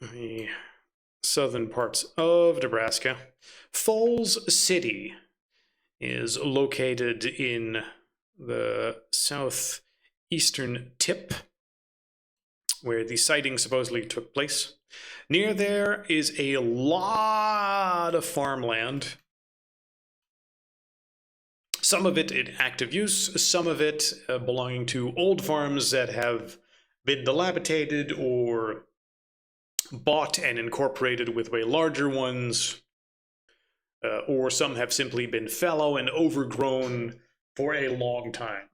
the southern parts of Nebraska. Falls City is located in the southeastern tip where the sighting supposedly took place. Near there is a lot of farmland. some of it in active use, some of it belonging to old farms that have been dilapidated or bought and incorporated with way larger ones, or some have simply been fallow and overgrown for a long time.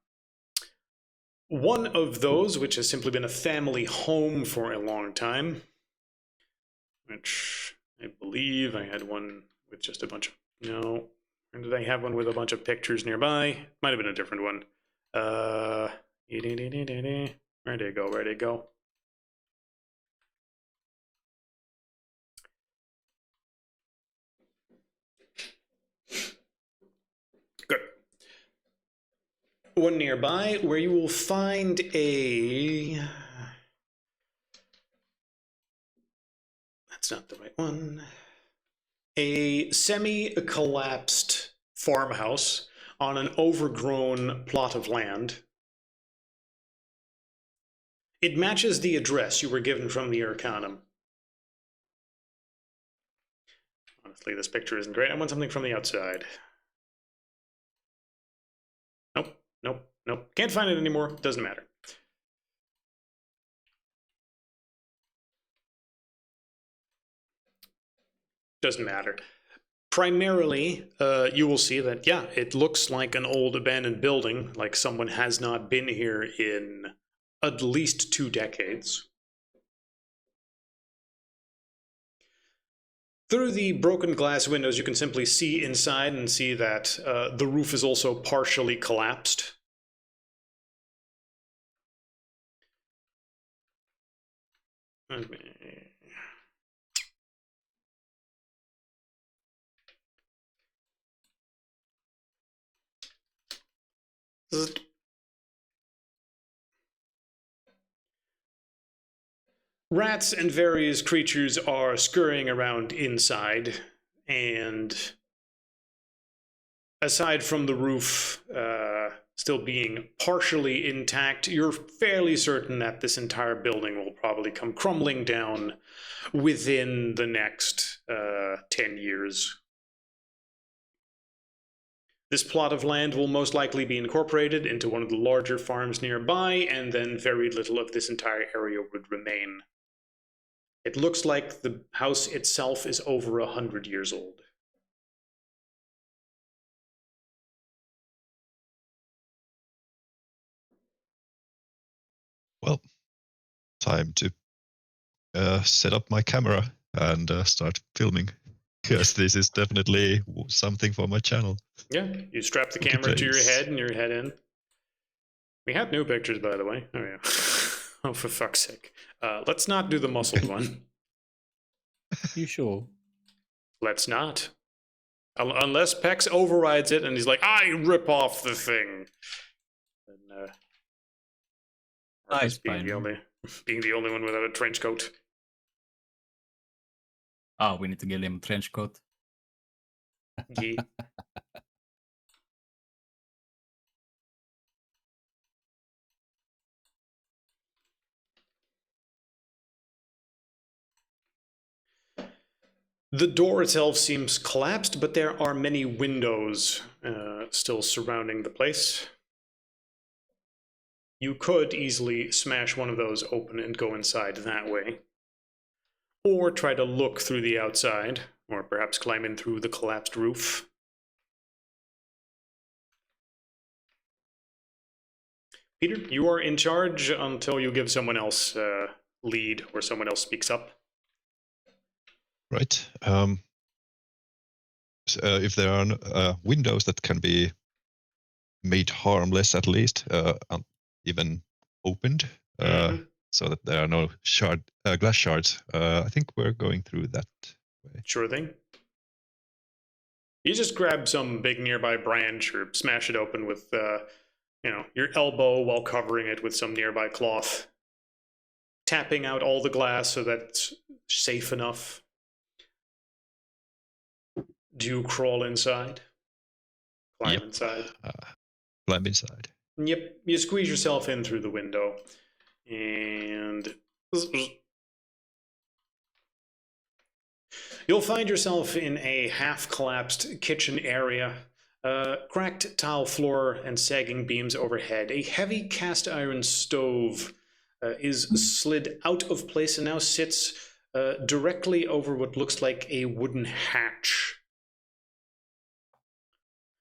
One of those, which has simply been a family home for a long time, which I believe I had one with just a bunch of, no, or did I have one with a bunch of pictures nearby? Might have been a different one. Where'd it go? Where'd it go? Good. One nearby where you will find a... That's not the right one. A semi-collapsed farmhouse on an overgrown plot of land. It matches the address you were given from the Arcanum. Honestly, this picture isn't great. I want something from the outside. Nope, nope, nope. Can't find it anymore. Doesn't matter. Doesn't matter. Primarily, you will see that, yeah, it looks like an old abandoned building, like someone has not been here in at least 2 decades. Through the broken glass windows, you can simply see inside and see that the roof is also partially collapsed. Rats and various creatures are scurrying around inside, and aside from the roof still being partially intact, you're fairly certain that this entire building will probably come crumbling down within the next 10 years. This plot of land will most likely be incorporated into one of the larger farms nearby, and then very little of this entire area would remain. It looks like the house itself is over 100 years old. Well, time to set up my camera and start filming. Because this is definitely something for my channel. Yeah, you strap the camera to your head and you're head in. We have new pictures, by the way. Oh, yeah. Oh, for fuck's sake. Let's not do the muscled one. You sure? Let's not. Unless Pex overrides it and he's like, I rip off the thing. And, Nice, being the only one without a trench coat. Oh, we need to get him a trench coat. Yeah. The door itself seems collapsed, but there are many windows still surrounding the place. You could easily smash one of those open and go inside that way. Or try to look through the outside, or perhaps climb in through the collapsed roof. Peter, you are in charge until you give someone else lead or someone else speaks up. Right. So, if there are windows that can be made harmless, at least, even opened, so that there are no glass shards, I think we're going through that way. Sure thing. You just grab some big nearby branch or smash it open with, your elbow while covering it with some nearby cloth. Tapping out all the glass so that it's safe enough. Do you crawl inside? Climb inside? Climb inside. Yep, you squeeze yourself in through the window. And you'll find yourself in a half-collapsed kitchen area. Cracked tile floor and sagging beams overhead. A heavy cast iron stove is slid out of place and now sits directly over what looks like a wooden hatch.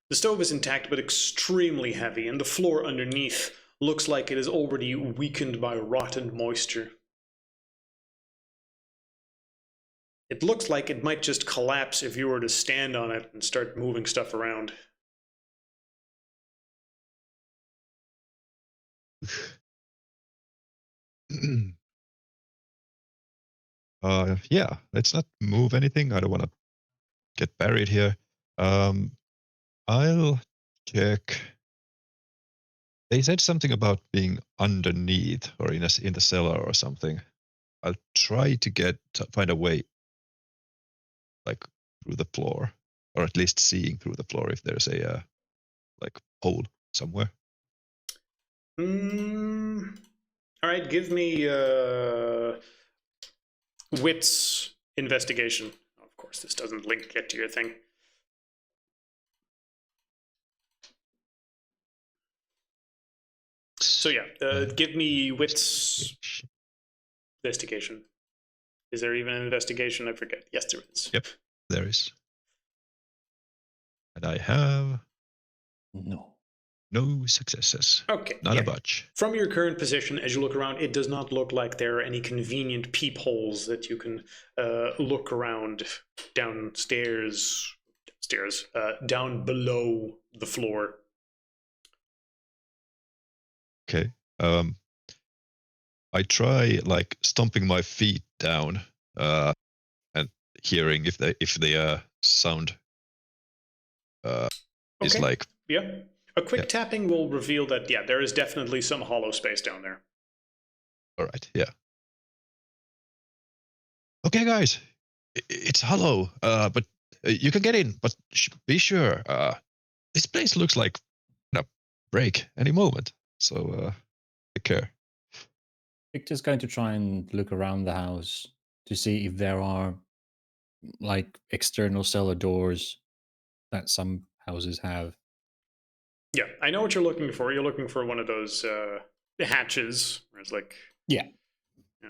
The stove is intact but extremely heavy, and the floor underneath looks like it is already weakened by rot and moisture. It looks like it might just collapse if you were to stand on it and start moving stuff around. Yeah, let's not move anything. I don't want to get buried here. I'll check. They said something about being underneath or in the cellar or something. I'll try to find a way, like through the floor, or at least seeing through the floor if there's a like hole somewhere. All right, give me wits investigation. Of course, this doesn't link yet to your thing. So yeah, give me wits investigation. Is there even an investigation? I forget. Yes, there is. Yep, there is. And I have no successes. Okay. Not a bunch. From your current position, as you look around, it does not look like there are any convenient peepholes that you can look around downstairs, down below the floor. Okay. I try like stomping my feet down and hearing if the sound is Okay. like. Yeah. A quick tapping will reveal that, yeah, there is definitely some hollow space down there. All right, yeah. Okay, guys, it's hollow, but you can get in, but be sure, this place looks like a break any moment, so take care. Victor's going to try and look around the house to see if there are like external cellar doors that some houses have. Yeah, I know what you're looking for. You're looking for one of those hatches, where it's like... Yeah. You know,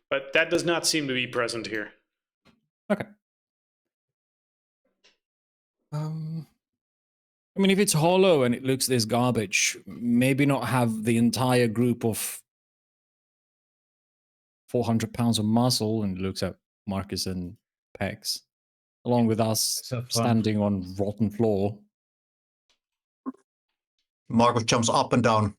but that does not seem to be present here. Okay. I mean, if it's hollow and it looks this garbage, maybe not have the entire group of 400 pounds of muscle, and looks at Marcus and Pex, along with us have fun. standing on rotten floor. Marcus jumps up and down.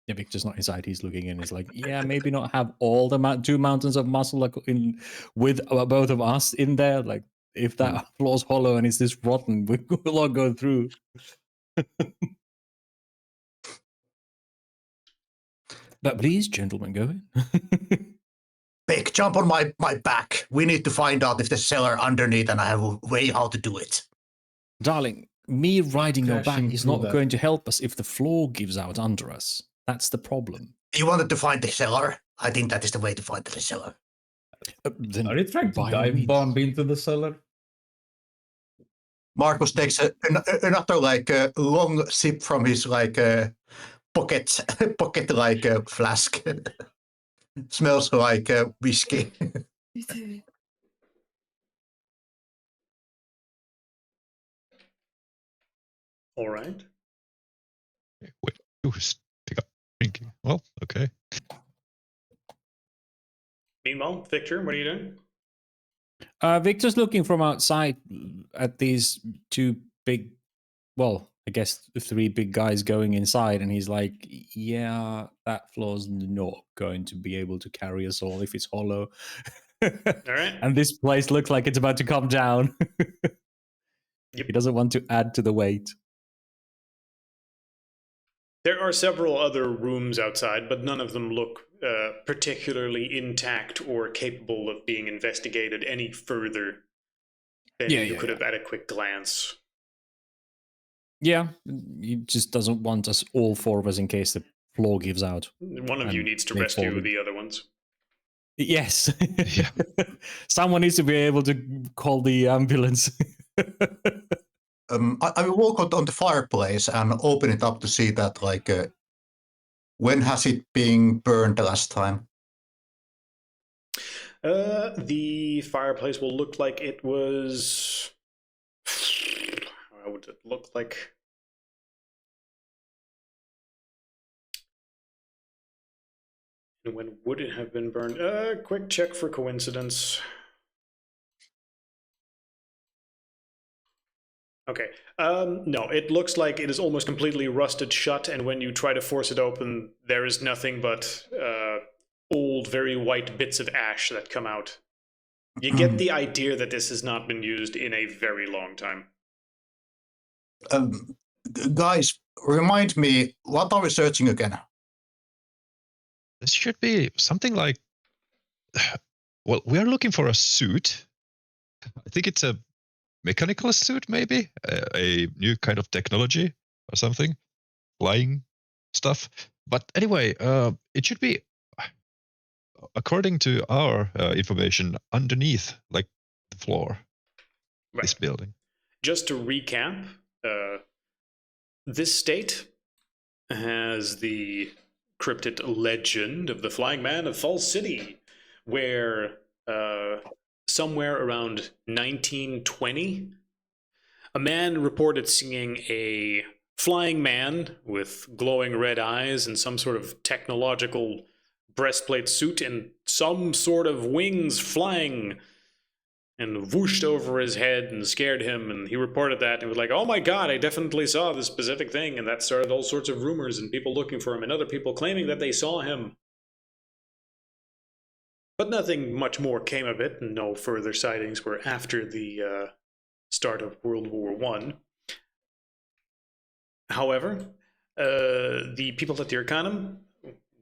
Yeah, Victor's not inside. He's looking in. He's like, yeah, maybe not have all the 2 mountains of muscle like in with both of us in there. Like, if that floor's hollow and it's this rotten, we'll all go through. But please, gentlemen, go in. Big, jump on my back. We need to find out if there's cellar underneath, and I have a way how to do it. Darling, me riding your back Crashing is through not that. going to help us if the floor gives out under us. That's the problem. You wanted to find the cellar? I think that is the way to find the cellar. Then Are you trying to by all dive means. bomb into the cellar? Marcus takes another like long sip from his like pocket like flask. Smells like whiskey. All right. Wait, just pick up drinking. Well, okay. Meanwhile, Victor, what are you doing? Victor's looking from outside at these two big, well, I guess 3 big guys going inside, and he's like, yeah, that floor's not going to be able to carry us all if it's hollow. All right. And this place looks like it's about to come down. Yep. He doesn't want to add to the weight. There are several other rooms outside, but none of them look particularly intact or capable of being investigated any further than you could have at a quick glance. Yeah, he just doesn't want us, all 4 of us, in case the floor gives out. One of you And needs to they rescue fall. the other ones. Yes. Yeah. Someone needs to be able to call the ambulance. I will walk out on the fireplace and open it up to see that, like, when has it been burned the last time? The fireplace will look like it was. How would it look like? And when would it have been burned? Quick check for coincidence. Okay. No, it looks like it is almost completely rusted shut, and when you try to force it open, there is nothing but old, very white bits of ash that come out. You get the idea that this has not been used in a very long time. Guys, remind me, what are we searching again? This should be something like. Well, we are looking for a suit. I think it's a mechanical suit, maybe a new kind of technology or something, flying stuff. But anyway, it should be, according to our information, underneath, like the floor, this building. Just to recap, this state has the cryptid legend of the Flying Man of Falls City, where somewhere around 1920, a man reported seeing a flying man with glowing red eyes and some sort of technological breastplate suit and some sort of wings flying and whooshed over his head and scared him, and he reported that and was like, oh my god, I definitely saw this specific thing, and that started all sorts of rumors and people looking for him and other people claiming that they saw him. But nothing much more came of it, and no further sightings were after the start of World War I. However, the people at the Arcanum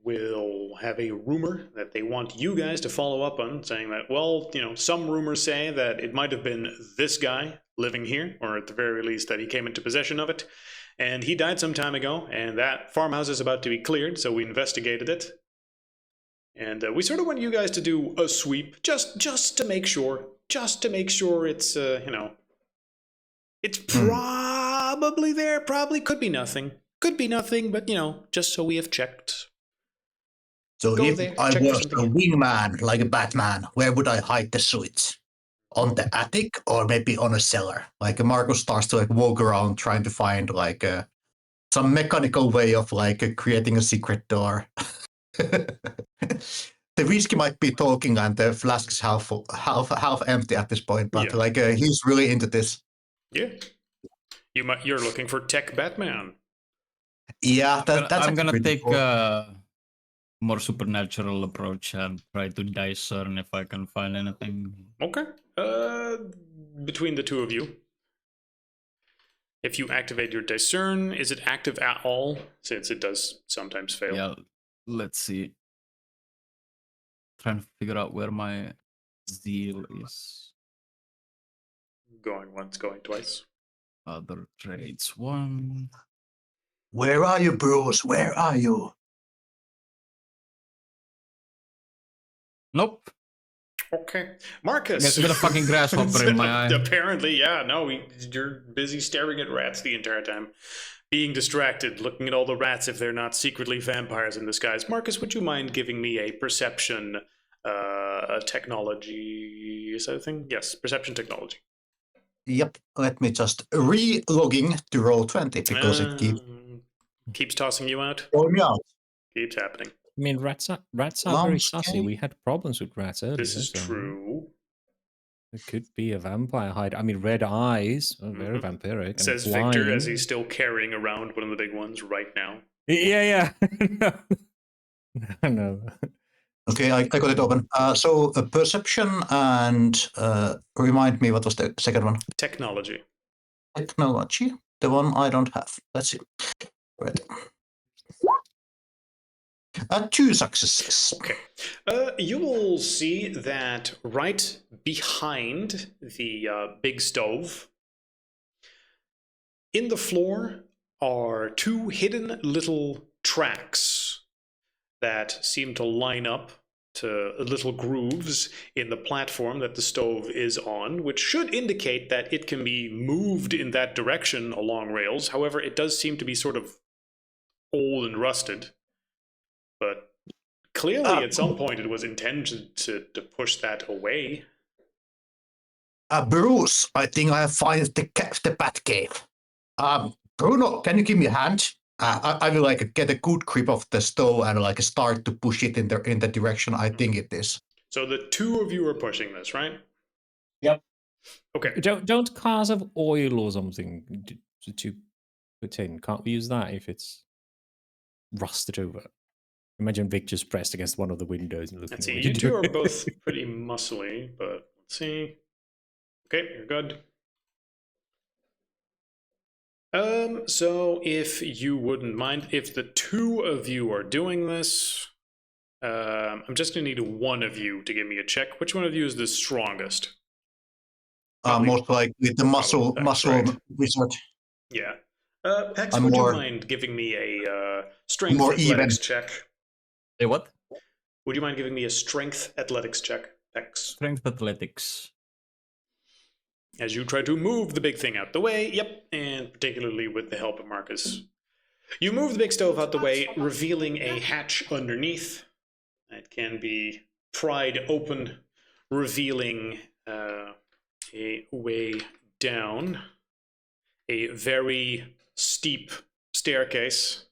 will have a rumor that they want you guys to follow up on, saying that, well, you know, some rumors say that it might have been this guy living here, or at the very least that he came into possession of it, and he died some time ago, and that farmhouse is about to be cleared, so we investigated it. And we sort of want you guys to do a sweep, just to make sure it's, you know, it's probably there, probably could be nothing, but, you know, just so we have checked. So Go if there, I check for was a something. wingman, like a Batman, where would I hide the suits? On the attic or maybe on a cellar? Like Marcus starts to like walk around trying to find like some mechanical way of like creating a secret door. The whiskey might be talking and the flask is half empty at this point, but Yeah. like he's really into this. Yeah. You're looking for Tech Batman. Yeah, that's I'm gonna pretty take cool. a more supernatural approach and try to discern if I can find anything. Okay. Between the two of you, if you activate your discern, is it active at all? Since it does sometimes fail. Yeah, let's see. Trying to figure out where my zeal is. Going once, going twice. Other traits, 1. Where are you, Bruce? Where are you? Nope. Okay. Marcus. Got a fucking grasshopper in my eye. Apparently, yeah. No, you're busy staring at rats the entire time. Being distracted, looking at all the rats if they're not secretly vampires in disguise. Marcus, would you mind giving me a perception technology sort of thing? Yes, perception technology. Yep, let me just re-logging to Roll20 because it keeps tossing you out. throwing me out. Keeps happening. I mean, rats are very sassy. We had problems with rats earlier. This is so true. It could be a vampire hide. I mean, red eyes, very vampiric. And Says flying. Victor as he's still carrying around one of the big ones right now. Yeah. No. Okay, I got it open. So perception and remind me what was the second one? Technology. Technology, the one I don't have. Let's see. Right. 2 successes. Okay. You will see that right behind the big stove, in the floor are 2 hidden little tracks that seem to line up to little grooves in the platform that the stove is on, which should indicate that it can be moved in that direction along rails. However, it does seem to be sort of old and rusted. But clearly, at some point, it was intended to push that away. Bruce, I think I have found the bat cave. Bruno, can you give me a hand? I will like get a good grip of the stove and like start to push it in the direction I think it is. So the two of you are pushing this, right? Yep. Okay. Don't cars have oil or something to put in? Can't we use that if it's rusted over? Imagine Vic just pressed against one of the windows and looking. Let's see. You two are both pretty muscly, but let's see. Okay, you're good. So if you wouldn't mind, if the two of you are doing this, I'm just gonna need one of you to give me a check. Which one of you is the strongest? Most likely the muscle right. wizard. Yeah. Pex, I'm would more- you mind giving me a strength more athletics even. check? Hey, what? Would you mind giving me a strength athletics check, Pex? Strength athletics. As you try to move the big thing out the way, yep, and particularly with the help of Marcus. You move the big stove out the way, revealing a hatch underneath. It can be pried open, revealing a way down. A very steep staircase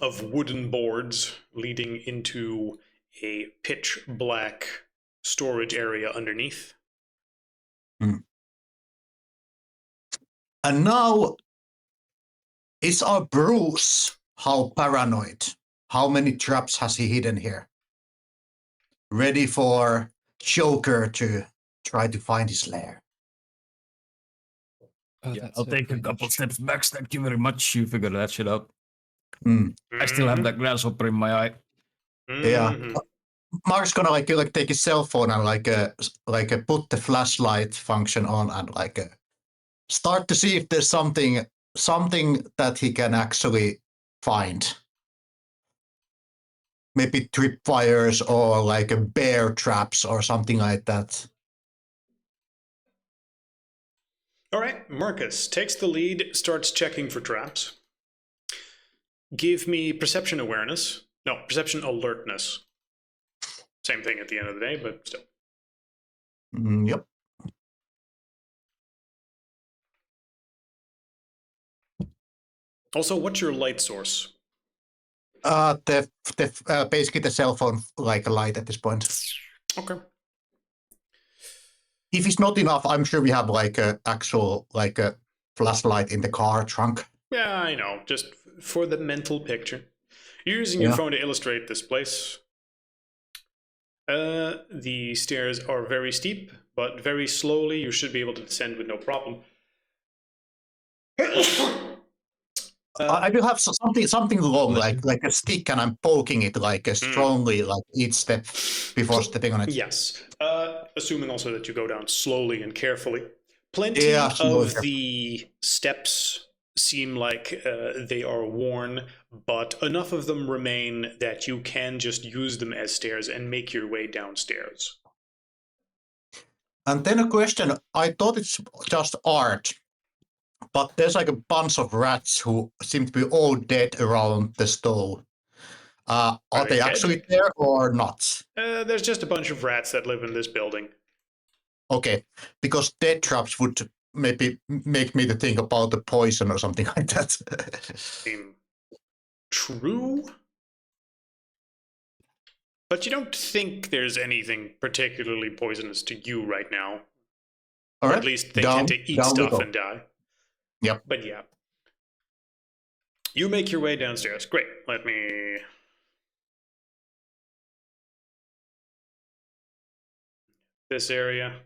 of wooden boards leading into a pitch black storage area underneath. And now it's our Bruce. How paranoid. How many traps has he hidden here? Ready for Joker to try to find his lair. Yeah, I'll take a couple steps back. Thank you very much. You figured that shit out. Mm. I still have that grasshopper in my eye. Yeah. Mark's gonna like take his cell phone and put the flashlight function on and start to see if there's something that he can actually find. Maybe tripwires or like a bear traps or something like that. All right, Marcus takes the lead, starts checking for traps. Give me perception awareness. No, perception alertness. Same thing at the end of the day, but still. Yep. Also, what's your light source? Basically the cell phone like a light at this point. Okay. If it's not enough, I'm sure we have like a actual like a flashlight in the car trunk. Yeah, I know. Just for the mental picture. You're using your phone to illustrate this place. The stairs are very steep, but very slowly. You should be able to descend with no problem. I do have something long, like a stick, and I'm poking it strongly, like each step before stepping on it. Yes. Assuming also that you go down slowly and carefully. Plenty Yeah, of the steps seem like they are worn, but enough of them remain that you can just use them as stairs and make your way downstairs. And then a question, I thought it's just art, but there's like a bunch of rats who seem to be all dead around the stove. Are they actually there or not? There's just a bunch of rats that live in this building. Okay, because dead traps would maybe make me to think about the poison or something like that. True. But you don't think there's anything particularly poisonous to you right now. All right. At least they tend to eat stuff and die. Yep. But yeah. You make your way downstairs. Great. Let me... This area.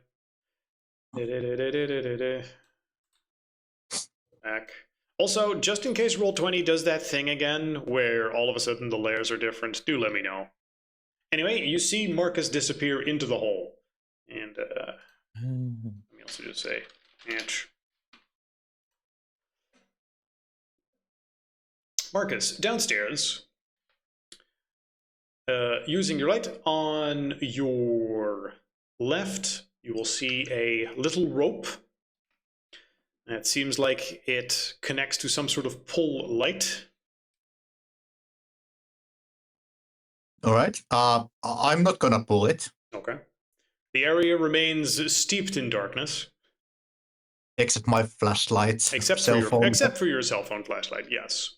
Back. Also, just in case Roll20 does that thing again, where all of a sudden the layers are different, do let me know. Anyway, you see Marcus disappear into the hole. And, let me also just say, match. Marcus, downstairs, using your light, on your left, you will see a little rope. It seems like it connects to some sort of pull light. All right. I'm not gonna pull it, Okay. The area remains steeped in darkness. except my flashlight, Except cell phone. except for your cell phone flashlight, yes.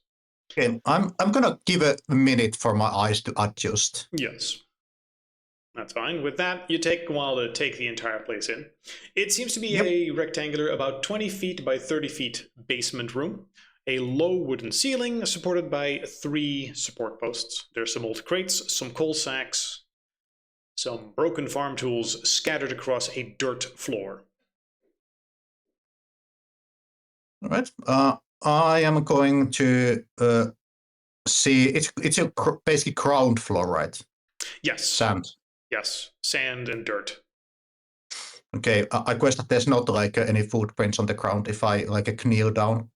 Okay, I'm gonna give a minute for my eyes to adjust. Yes. That's fine. With that, you take a while to take the entire place in. It seems to be a rectangular, about 20 feet by 30 feet basement room. A low wooden ceiling supported by 3 support posts. There's some old crates, some coal sacks, some broken farm tools scattered across a dirt floor. All right. I am going to see. It's a basically ground floor, right? Yes. Sand. Yes. Sand and dirt. Okay. I guess that there's not like any footprints on the ground if I like kneel down.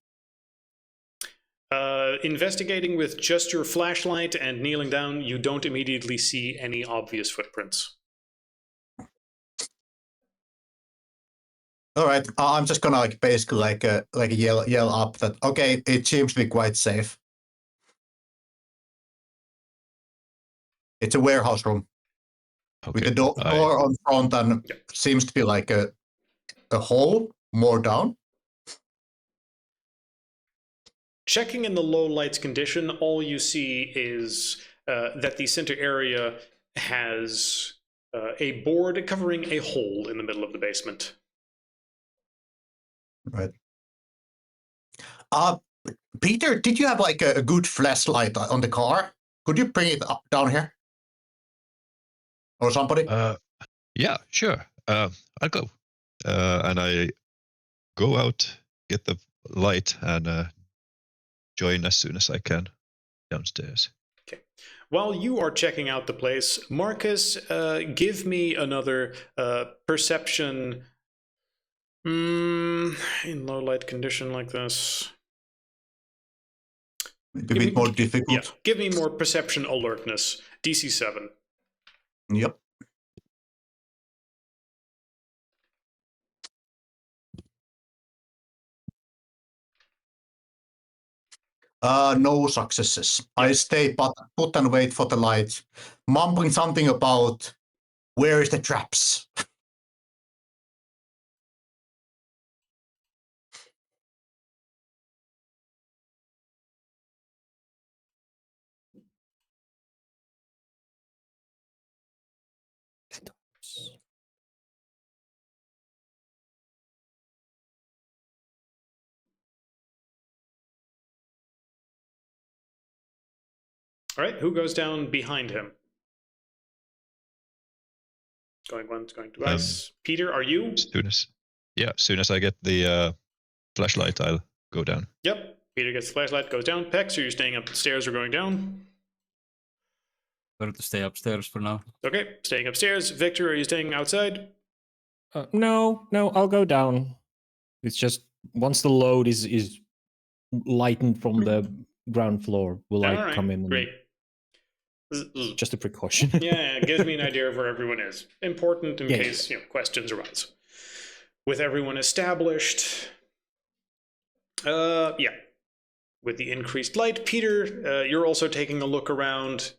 Investigating with just your flashlight and kneeling down, you don't immediately see any obvious footprints. All right. I'm just gonna like basically like yell up that okay, it seems to be quite safe. It's a warehouse room Okay. with the door on front and Yeah. seems to be like a hole more down. Checking in the low lights condition, all you see is that the center area has a board covering a hole in the middle of the basement. Right. Peter, did you have like a good flashlight on the car? Could you bring it up down here? Or somebody? Yeah, sure. I'll go. And I go out, get the light, and join as soon as I can downstairs. Okay. While you are checking out the place, Marcus, give me another perception in low light condition like this. Maybe a bit more difficult. Yeah, give me more perception alertness. DC 7. Yep. No successes. Yeah. I stay put and wait for the light, mumbling something about where is the traps. All right, who goes down behind him? Going once, going twice. Peter, are you? Soon as I get the flashlight, I'll go down. Yep. Peter gets the flashlight, goes down. Pex, are you staying up the stairs or going down? Better to stay upstairs for now. Okay, staying upstairs. Victor, are you staying outside? No, I'll go down. It's just once the load is lightened from the ground floor, will All I right, come in? And great. just a precaution. Yeah, it gives me an idea of where everyone is. Important in Yeah, case questions arise. With everyone established, yeah. With the increased light, Peter, you're also taking a look around.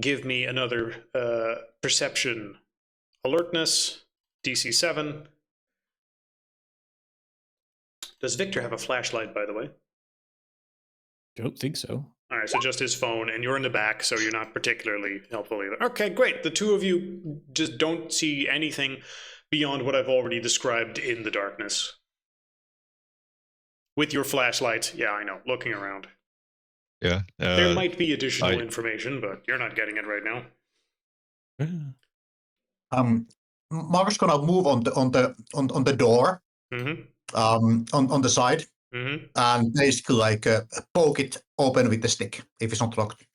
Give me another perception alertness, DC 7. Does Victor have a flashlight, by the way? Don't think so. All right, so just his phone, and you're in the back, so you're not particularly helpful either. Okay, great. The two of you just don't see anything beyond what I've already described in the darkness. With your flashlight, yeah, I know, looking around. Yeah. There might be additional information, but you're not getting it right now. Mark's gonna move on the door, on the side, and basically like poke it open with the stick if it's not locked.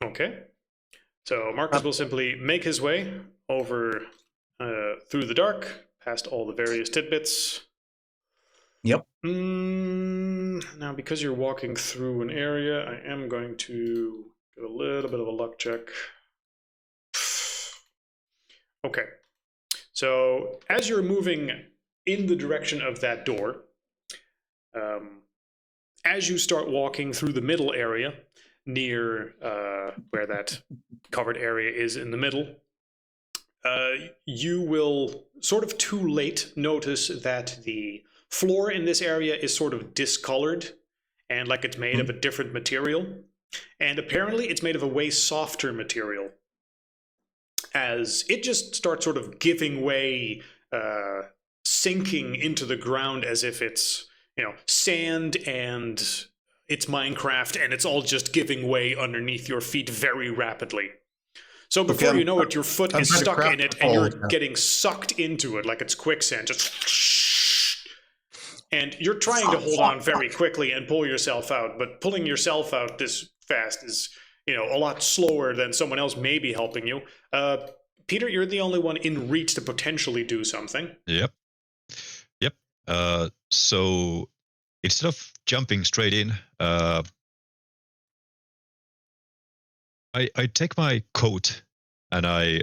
Okay. So Marcus will simply make his way over through the dark, past all the various tidbits. Yep. Now, because you're walking through an area, I am going to give a little bit of a luck check. Okay. So as you're moving in the direction of that door, as you start walking through the middle area, near where that covered area is in the middle, you will sort of too late notice that the floor in this area is sort of discolored and like it's made of a different material. And apparently it's made of a way softer material, as it just starts sort of giving way, sinking into the ground as if it's, sand and it's Minecraft and it's all just giving way underneath your feet very rapidly. So before you know it, your foot is stuck in it and you're getting sucked into it like it's quicksand. Just, and you're trying to hold on very quickly and pull yourself out, but pulling yourself out this fast is, a lot slower than someone else may be helping you. Peter, you're the only one in reach to potentially do something. Yep. So instead of jumping straight in, I take my coat and I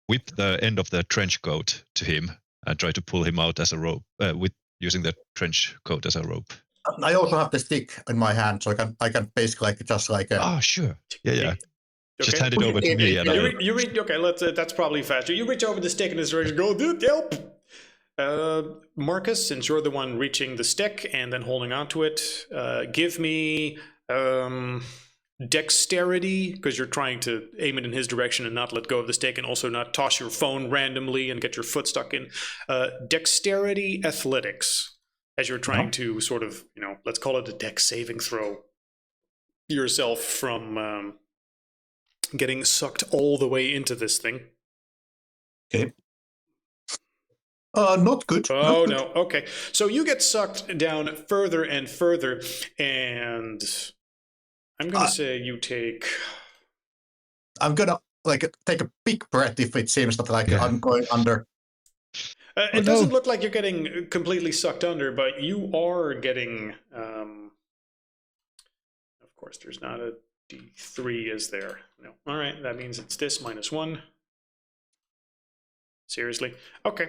whip the end of the trench coat to him and try to pull him out as a rope, with using the trench coat as a rope. I also have the stick in my hand, so I can basically just like. Oh, sure. Yeah. Just Okay. hand it over to me. And you reach. Okay, that's probably faster. You reach over the stick in his direction. Go, dude, help! Marcus, since you're the one reaching the stick and then holding onto it, give me dexterity, because you're trying to aim it in his direction and not let go of the stick and also not toss your phone randomly and get your foot stuck in. Dexterity athletics, as you're trying to sort of, let's call it a dex saving throw yourself from getting sucked all the way into this thing. Okay. Not good. Oh, not good. no. Okay. So you get sucked down further and further, and I'm going to say you take... I'm going to take a big breath if it seems that I'm going under. It doesn't look like you're getting completely sucked under, but you are getting... of course, there's not a D3, is there? No. All right. That means it's this -1. Seriously? Okay.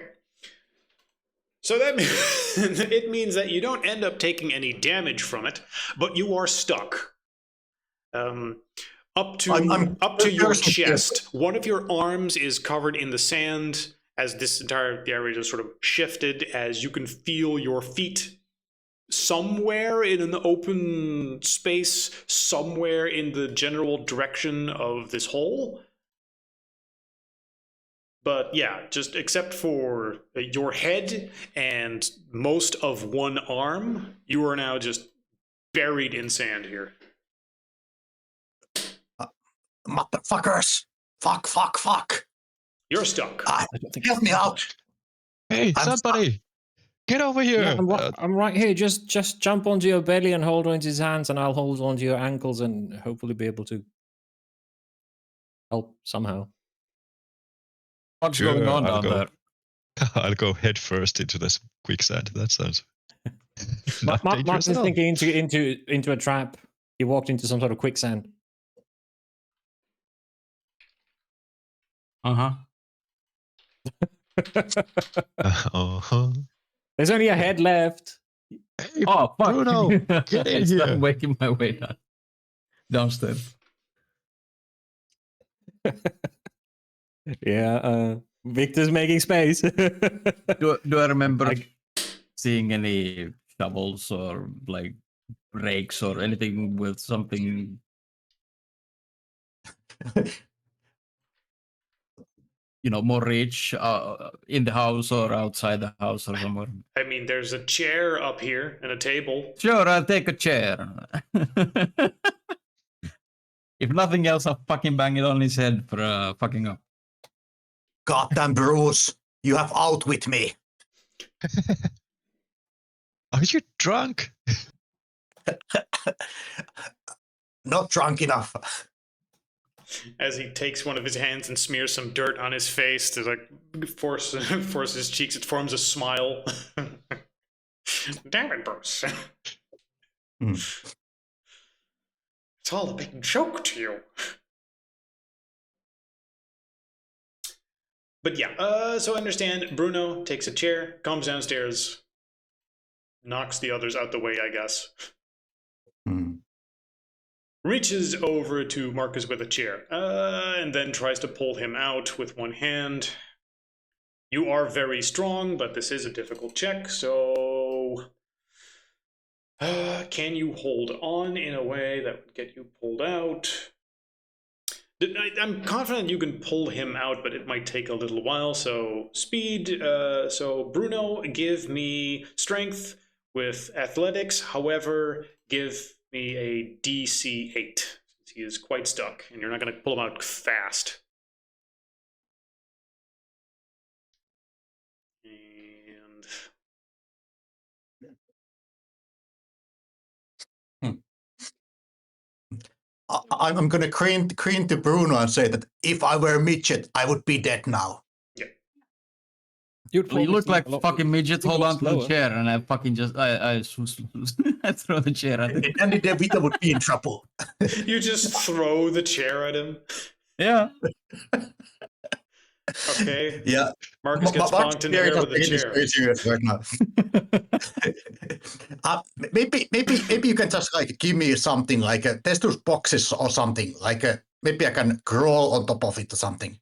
So that it means that you don't end up taking any damage from it, but you are stuck. Up to your chest. One of your arms is covered in the sand, as this entire area just sort of shifted, as you can feel your feet somewhere in an open space, somewhere in the general direction of this hole. But yeah, just except for your head and most of one arm, you are now just buried in sand here. Motherfuckers! Fuck! You're stuck. Help me out! Hey, somebody! Get over here! Yeah, I'm right here. Just jump onto your belly and hold onto his hands, and I'll hold onto your ankles and hopefully be able to help somehow. What's going on down there? I'll go head first into this quicksand. That sounds. Martin's thinking into a trap. He walked into some sort of quicksand. There's only a head left. Hey, oh, fuck. Bruno, get in here. I'm making my way downstairs. Yeah, Victor's making space. Do I remember seeing any shovels or like rakes or anything with something? More reach in the house or outside the house or somewhere. I mean, there's a chair up here and a table. Sure, I'll take a chair. If nothing else, I'll fucking bang it on his head for fucking up. Goddamn Bruce, you have out with me. Are you drunk? Not drunk enough. as he takes one of his hands and smears some dirt on his face to like force his cheeks. It forms a smile. Damn it, Bruce. Mm. It's all a big joke to you. But yeah, so I understand Bruno takes a chair, comes downstairs, knocks the others out the way, I guess. Mm. Reaches over to Marcus with a chair, and then tries to pull him out with one hand. You are very strong, but this is a difficult check, so... can you hold on in a way that would get you pulled out? I'm confident you can pull him out, but it might take a little while, so speed. So Bruno, give me strength with athletics. However, give me a DC 8, since he is quite stuck, and you're not going to pull him out fast. And... I'm going to crane to Bruno and say that if I were a midget, I would be dead now. yeah. You'd You probably look think like a lot- fucking midget. think a Hold lot on to the slower. chair, and I fucking just I throw the chair at him. Danny DeVito would be in trouble. You just throw the chair at him. Yeah. Okay. Yeah. Marcus gets bonked in the hair with a chair. Very serious right now. Maybe you can just like give me something like a Testus boxes or something like a. Maybe I can crawl on top of it or something.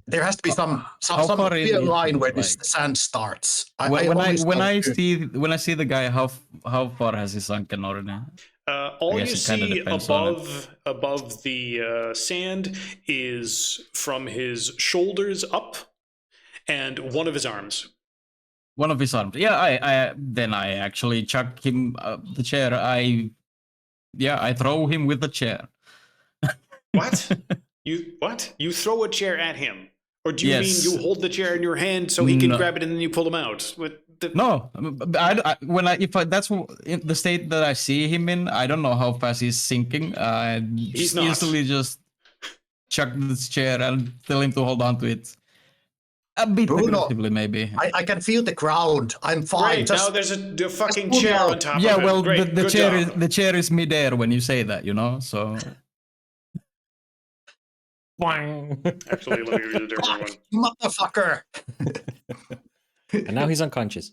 There has to be some How far in clear is line it, where this like- sand starts. When I always see the guy, how far has he sunken already? All I you guess it kinda see depends on above the sand is from his shoulders up and one of his arms. One of his arms. Yeah, I actually chuck him the chair. I throw him with the chair. What? You throw a chair at him? Or do you Yes. mean you hold the chair in your hand so he can No. grab it and then you pull him out? No, that's the state that I see him in. I don't know how fast he's sinking. He's Just not. easily just chuck this chair and tell him to hold on to it. A bit Bruno, aggressively, maybe. I can feel the ground. I'm fine. Right, Just now there's a fucking pull chair out. on top Yeah, of him. well, Great, the good chair job. is the chair is midair when you say that, you know. So Actually, let me read a different one. motherfucker. And now he's unconscious.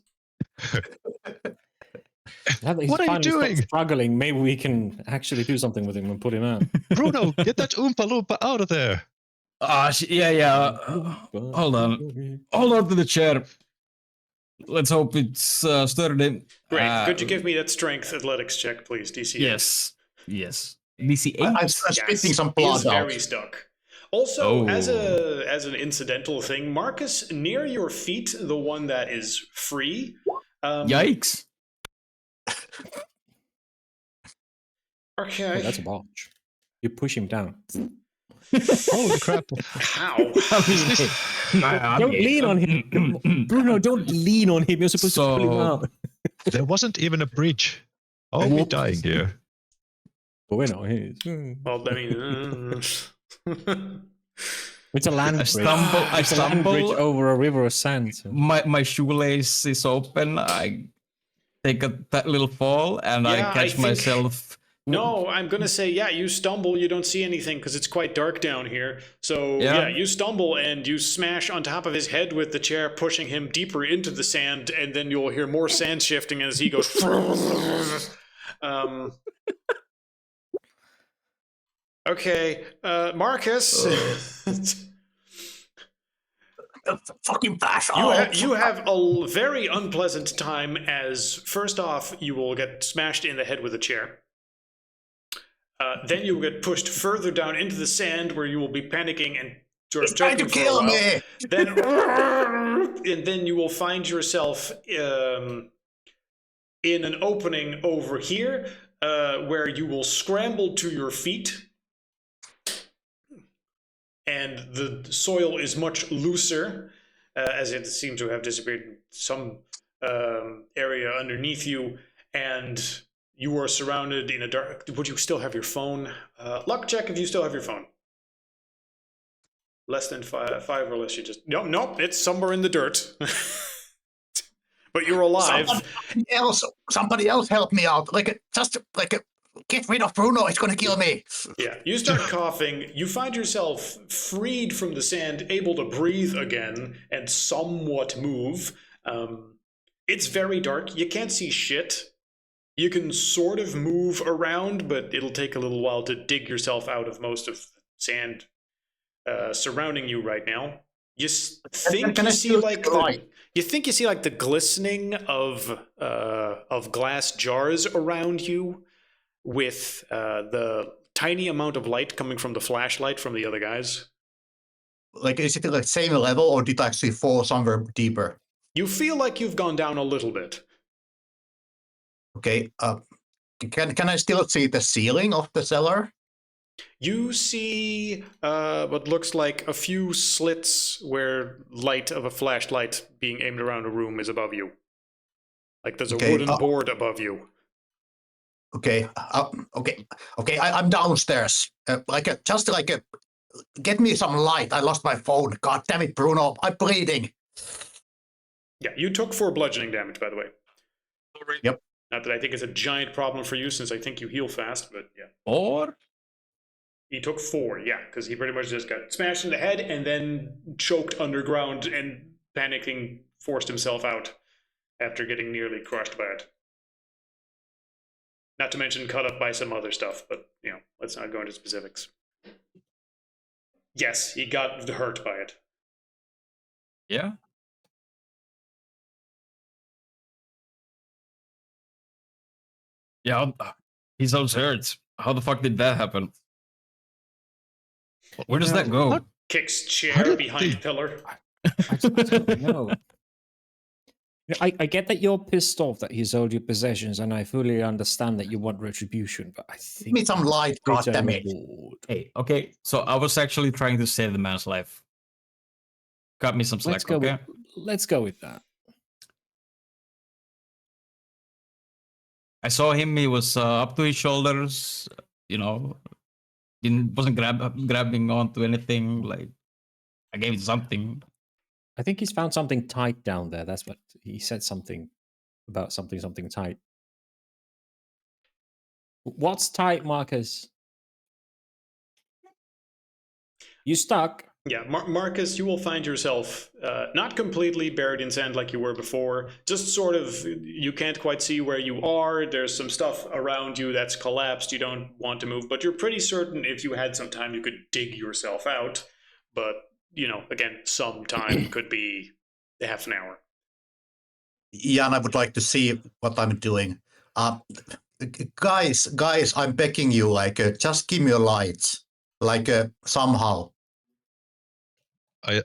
Now that he's What are you finally stopped doing? struggling, maybe we can actually do something with him and put him out. Bruno, get that Oompa Loompa out of there. yeah. Hold on to the chair. Let's hope it's sturdy. Great. Could you give me that strength athletics check, please, DC? Yes. DC 8. I'm spitting some He blood is very out. stuck. Also, as Oh. an incidental thing, Marcus, near your feet, the one that is free. Yikes. Okay. Oh, that's a botch. You push him down. Holy crap. How? Don't lean on him. Bruno, don't lean on him. You're supposed to pull him So- out. There wasn't even a bridge. I'll be dying here. But we're not here. Well, I mean, It's a land bridge. I It's a land bridge stumble. over a river of sand. So. My shoelace is open. I take that little fall and Yeah, I catch think- myself. no, I'm gonna say, yeah, you stumble, you don't see anything because it's quite dark down here. So, yeah, you stumble and you smash on top of his head with the chair, pushing him deeper into the sand, and then you'll hear more sand shifting as he goes. Okay, Marcus. Fucking bash off. You have a very unpleasant time as, first off, you will get smashed in the head with a chair. Then you will get pushed further down into the sand where you will be panicking and sort of Trying to joking for a kill while. me. Then you will find yourself in an opening over here where you will scramble to your feet. And the soil is much looser, as it seems to have disappeared in some area underneath you. And You are surrounded in a dark. Would you still have your phone? Luck check if you still have your phone. Less than five or less. You just nope. It's somewhere in the dirt. But you're alive. Somebody else help me out. Get rid of Bruno. It's gonna kill me. Yeah, you start coughing. You find yourself freed from the sand, able to breathe again and somewhat move. It's very dark. You can't see shit. You can sort of move around, but it'll take a little while to dig yourself out of most of the sand surrounding you right now. You think you see like the glistening of glass jars around you, with the tiny amount of light coming from the flashlight from the other guys. Like, is it like same level, or did I actually fall somewhere deeper? You feel like you've gone down a little bit. Okay. Can I still see the ceiling of the cellar? You see what looks like a few slits where light of a flashlight being aimed around a room is above you. Like there's a wooden board above you. Okay. Okay. I'm downstairs. Get me some light. I lost my phone. God damn it, Bruno. I'm bleeding. Yeah, you took 4 bludgeoning damage, by the way. Yep. Not that I think it's a giant problem for you, since I think you heal fast, but yeah. 4? He took 4, yeah, because he pretty much just got smashed in the head and then choked underground and panicking forced himself out after getting nearly crushed by it. Not to mention cut up by some other stuff, but, let's not go into specifics. Yes, he got hurt by it. Yeah. Yeah, he's also hurt. How the fuck did that happen? Where does that go? Kicks chair behind pillar. I don't know. I get that you're pissed off that he sold your possessions, and I fully understand that you want retribution, but I think... Give me some light, goddammit. Hey, okay, so I was actually trying to save the man's life. Cut me some slack, okay? Let's go with that. I saw him, he was up to his shoulders, wasn't grabbing onto anything, like, I gave it something. I think he's found something tight down there. That's what he said, something about something tight. What's tight, Marcus? You stuck? Yeah, Marcus, you will find yourself not completely buried in sand like you were before. Just sort of, you can't quite see where you are. There's some stuff around you that's collapsed. You don't want to move, but you're pretty certain if you had some time, you could dig yourself out. But, again, some time could be half an hour. Yeah, and I would like to see what I'm doing. Guys, I'm begging you, just give me a light, somehow.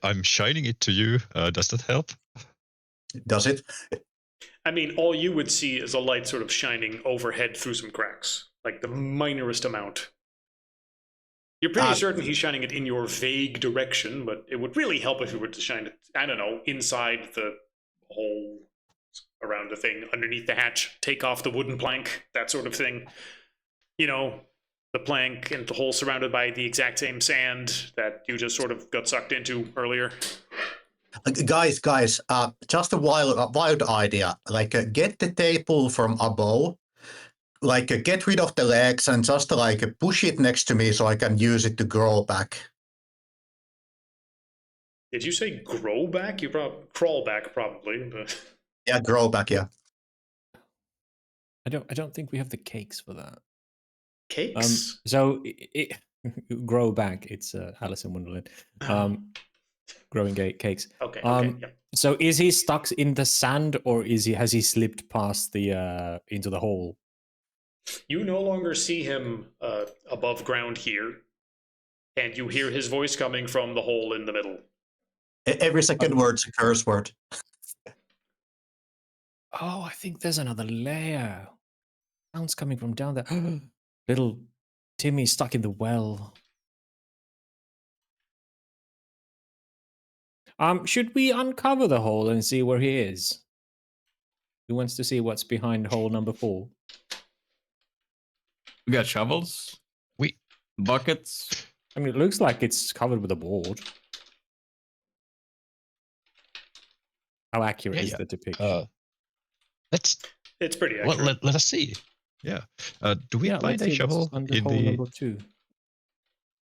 I'm shining it to you. Does that help? Does it? I mean, all you would see is a light sort of shining overhead through some cracks, like the minorest amount. You're pretty certain he's shining it in your vague direction, but it would really help if you were to shine it, I don't know, inside the hole around the thing, underneath the hatch, take off the wooden plank, that sort of thing. The plank and the hole surrounded by the exact same sand that you just sort of got sucked into earlier. Guys, just a wild idea. Get the table from above, get rid of the legs and just push it next to me so I can use it to grow back. Did you say grow back? You crawl back probably, but yeah, grow back. Yeah. I don't think we have the cakes for that. Cakes? So grow back. It's Alice in Wonderland. Growing cakes. Okay. Yeah. So is he stuck in the sand, or has he slipped past the into the hole? You no longer see him above ground here, and you hear his voice coming from the hole in the middle. Every second word's a curse word. Oh, I think there's another layer. Sounds coming from down there. Little Timmy stuck in the well. Should we uncover the hole and see where he is? Who wants to see what's behind hole number 4? We got shovels, We buckets. I mean, it looks like it's covered with a board. How accurate is yeah. the depiction? Let's It's pretty well accurate. let us see. Yeah. Do we yeah, find let's a see what's shovel under in hole number 2.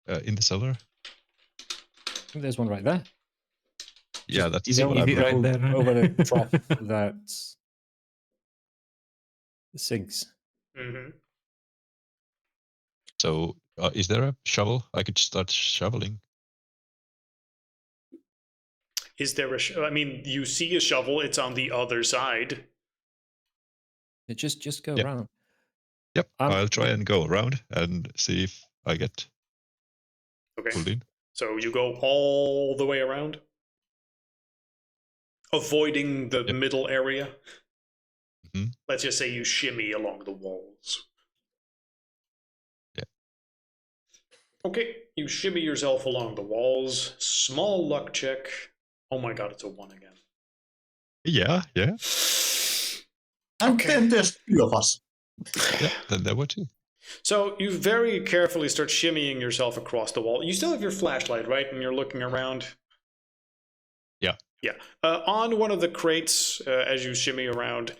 the cellar? I think there's one right there. Yeah, that's is it- what is I'm it right Go there? over the trough that sinks. Hmm. So, is there a shovel? I could start shoveling. Is there I mean, you see a shovel. It's on the other side. Yeah, just go Yep. around. Yep, I'll try and go around and see if I get Okay. pulled in. So you go all the way around, avoiding the Yep. middle area. Mhm. Let's just say you shimmy along the walls. Yeah. Okay, you shimmy yourself along the walls. Small luck check. Oh my god, it's a 1 again. Yeah. And Okay. then there's 2 of us. Yeah, then there were 2. So you very carefully start shimmying yourself across the wall. You still have your flashlight, right? And you're looking around. Yeah. Yeah. On one of the crates, as you shimmy around,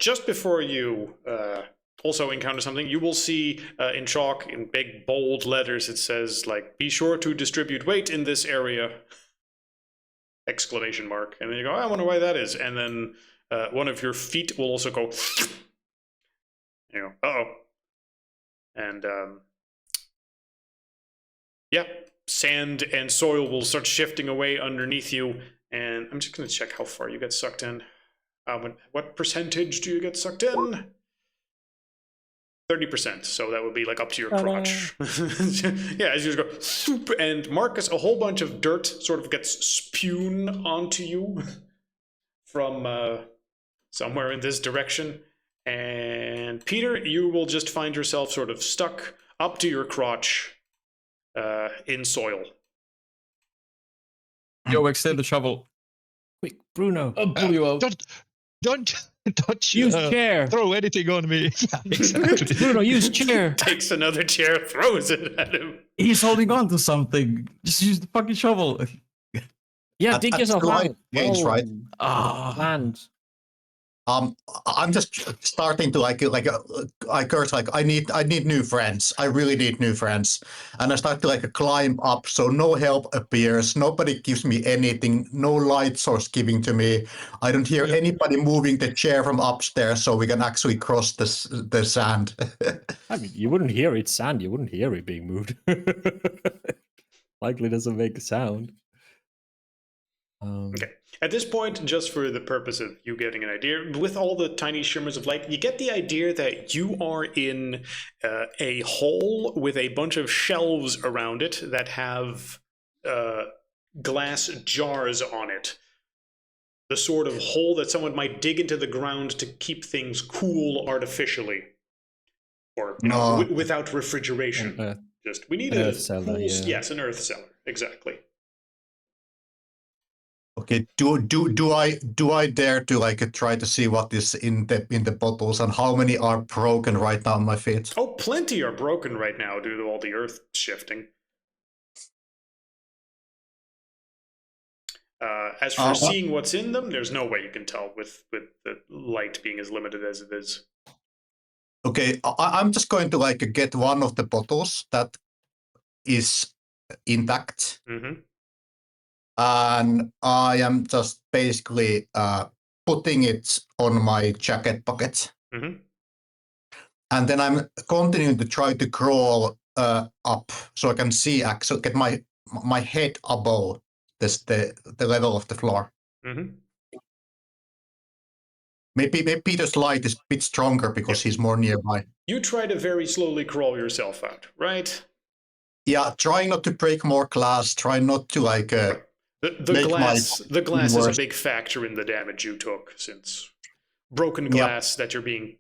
just before you also encounter something, you will see in chalk, in big bold letters, it says, like, be sure to distribute weight in this area! Exclamation mark. And then you go, I wonder why that is. And then one of your feet will also go, you know, uh-oh. And yeah, sand and soil will start shifting away underneath you. And I'm just going to check how far you get sucked in. What percentage do you get sucked in? 30%. So that would be like up to your crotch. Yeah, as you just go, and Marcus, a whole bunch of dirt sort of gets spewn onto you from somewhere in this direction. And Peter, you will just find yourself sort of stuck up to your crotch in soil. Yo, extend the shovel. Quick, Bruno, I'll pull you out. Don't use chair. throw anything on me. Yeah, exactly. Bruno, use chair. Takes another chair, throws it at him. He's holding on to something. Just use the fucking shovel. Yeah, At- dig at yourself the right out. age, right? Ah, Land. I'm just starting to I curse like I need new friends. I really need new friends, and I start to climb up. So no help appears. Nobody gives me anything. No light source giving to me. I don't hear anybody moving the chair from upstairs, so we can actually cross the sand. I mean, you wouldn't hear it sand. You wouldn't hear it being moved. Likely doesn't make a sound. Okay. At this point, just for the purpose of you getting an idea, with all the tiny shimmers of light, you get the idea that you are in a hole with a bunch of shelves around it that have glass jars on it. The sort of hole that someone might dig into the ground to keep things cool artificially. Or, you know, without refrigeration. Just, we need an a earth cellar, cool, yeah. yes, an earth cellar, exactly. Okay, do I dare to try to see what is in the bottles and how many are broken right now on my feet? Oh, plenty are broken right now due to all the earth shifting. As for seeing what's in them, there's no way you can tell with the light being as limited as it is. Okay, I'm just going to get one of the bottles that is intact. Mm-hmm. And I am just basically putting it on my jacket pocket. Mm-hmm. And then I'm continuing to try to crawl up so I can see, actually get my head above the level of the floor. Mm-hmm. Maybe Peter's light is a bit stronger because he's more nearby. You try to very slowly crawl yourself out, right? Yeah, trying not to break more glass, try not to the glass is a worse. big factor in the damage you took, since broken glass that you're being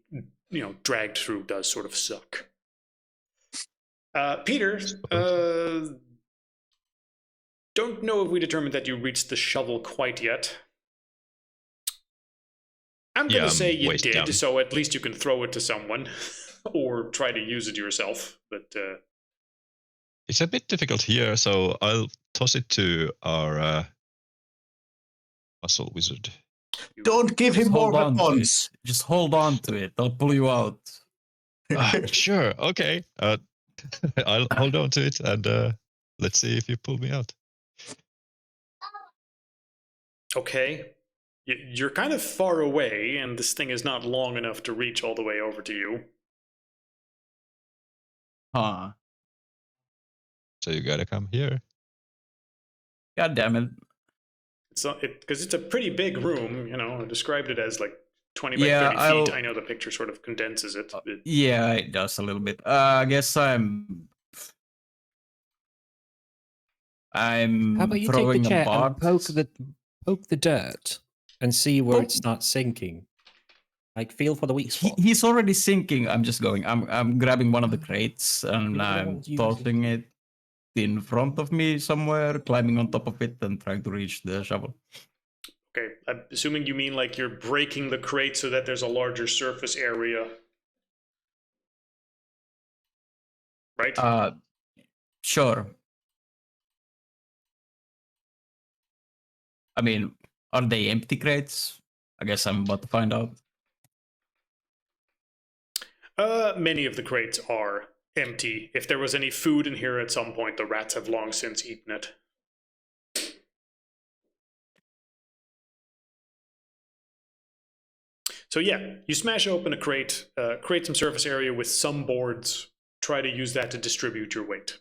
dragged through does sort of suck. Peter, don't know if we determined that you reached the shovel quite yet. I'm going to say you did, so at least you can throw it to someone. or try to use it yourself. But It's a bit difficult here, so I'll toss it to our muscle wizard. Don't give him Just more hold on to it. weapons. Just hold on to it. I'll pull you out. Sure, okay. I'll hold on to it and let's see if you pull me out. okay, you're kind of far away, and this thing is not long enough to reach all the way over to you. Huh. So you gotta come here. God damn it. So because it's a pretty big room, you know. I described it as like 20 by Yeah, 30 feet. I know the picture sort of condenses it. Yeah, it does a little bit. I guess I'm How about you take throwing the chair a and box. poke the dirt and see where Poke- it starts sinking? Like, feel for the weak spot. He's already sinking. I'm just going. I'm grabbing one of the crates and Yeah, I'm well, you- tossing it in front of me somewhere, climbing on top of it and trying to reach the shovel. Okay, I'm assuming you mean like you're breaking the crate so that there's a larger surface area. Right? Sure. I mean, are they empty crates? I guess I'm about to find out. Many of the crates are empty. If there was any food in here at some point, the rats have long since eaten it. So yeah, you smash open a crate, create some surface area with some boards, try to use that to distribute your weight.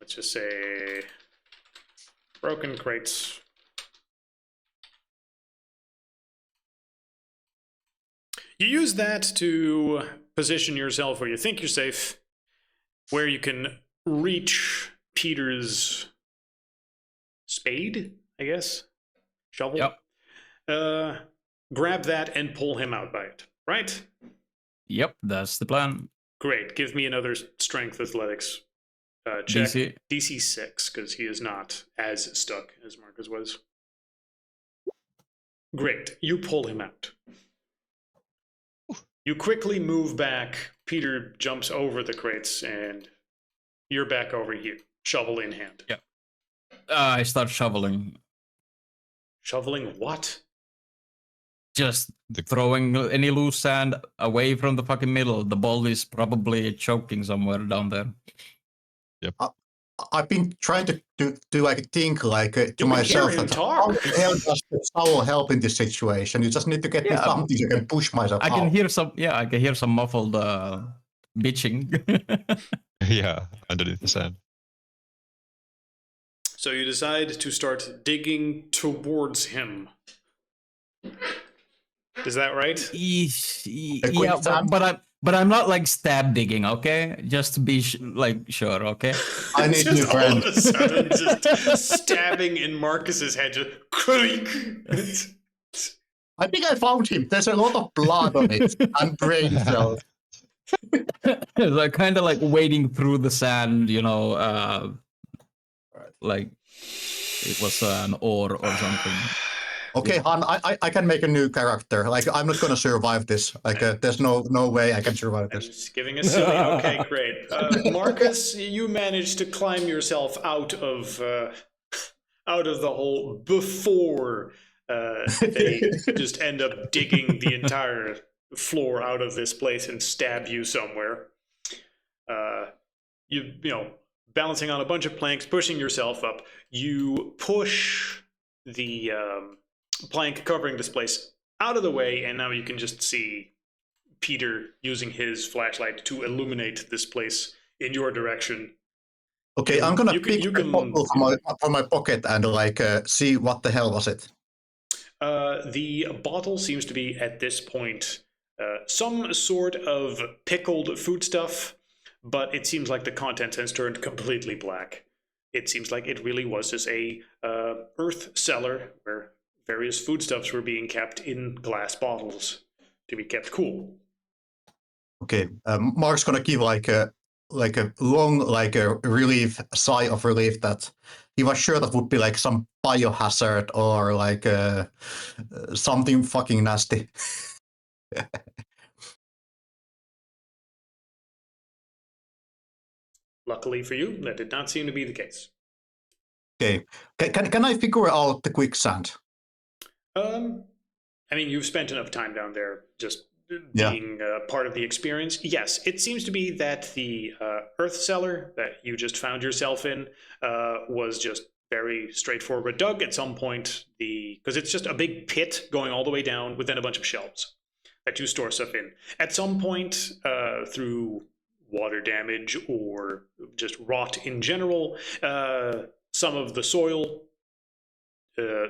Let's just say broken crates. You use that to position yourself where you think you're safe, where you can reach Peter's spade, I guess? Shovel? Yep. Grab that and pull him out by it, right? Yep, that's the plan. Great. Give me another strength athletics check. DC. DC 6, because he is not as stuck as Marcus was. Great. You pull him out. You quickly move back. Peter jumps over the crates, and you're back over here, shovel in hand. Yeah. I start shoveling. Shoveling what? Just throwing any loose sand away from the fucking middle. The ball is probably choking somewhere down there. I've been trying to do like think like to You can myself hear him that talk. how the hell does the shovel help in this situation? You just need to get me Yeah. something so I can push myself I can out. hear some. Yeah, I can hear some muffled bitching. Yeah, underneath the sand. So you decide to start digging towards him. Is that right? Yeah, but I'm not like stab digging, okay? Just to be sure, okay? I need Just new all friends. of a sudden, just stabbing in Marcus's head, just creak. I think I found him. There's a lot of blood on it and brain cells. Like kind of like wading through the sand, you know, like it was an oar or something. Okay, Han, I can make a new character. Like, I'm not gonna survive this. Like, there's no way I can survive I'm this. just giving a silly. Okay, great. Marcus, you managed to climb yourself out of the hole before they just end up digging the entire floor out of this place and stab you somewhere. You know, balancing on a bunch of planks, pushing yourself up. You push the plank covering this place out of the way, and now you can just see Peter using his flashlight to illuminate this place in your direction. Okay, I'm gonna you pick a bottle from my pocket and like see what the hell was it. The bottle seems to be at this point some sort of pickled foodstuff, but it seems like the contents has turned completely black. It seems like it really was just a earth cellar where various foodstuffs were being kept in glass bottles to be kept cool. Okay, Mark's gonna give like a long relief sigh of relief that he was sure that would be like some biohazard or like something fucking nasty. Luckily for you, that did not seem to be the case. Okay. Can I figure out the quicksand? I mean, you've spent enough time down there just Yeah. being part of the experience. Yes, it seems to be that the earth cellar that you just found yourself in was just very straightforward dug at some point, because it's just a big pit going all the way down with then a bunch of shelves that you store stuff in. At some point, through water damage or just rot in general, some of the soil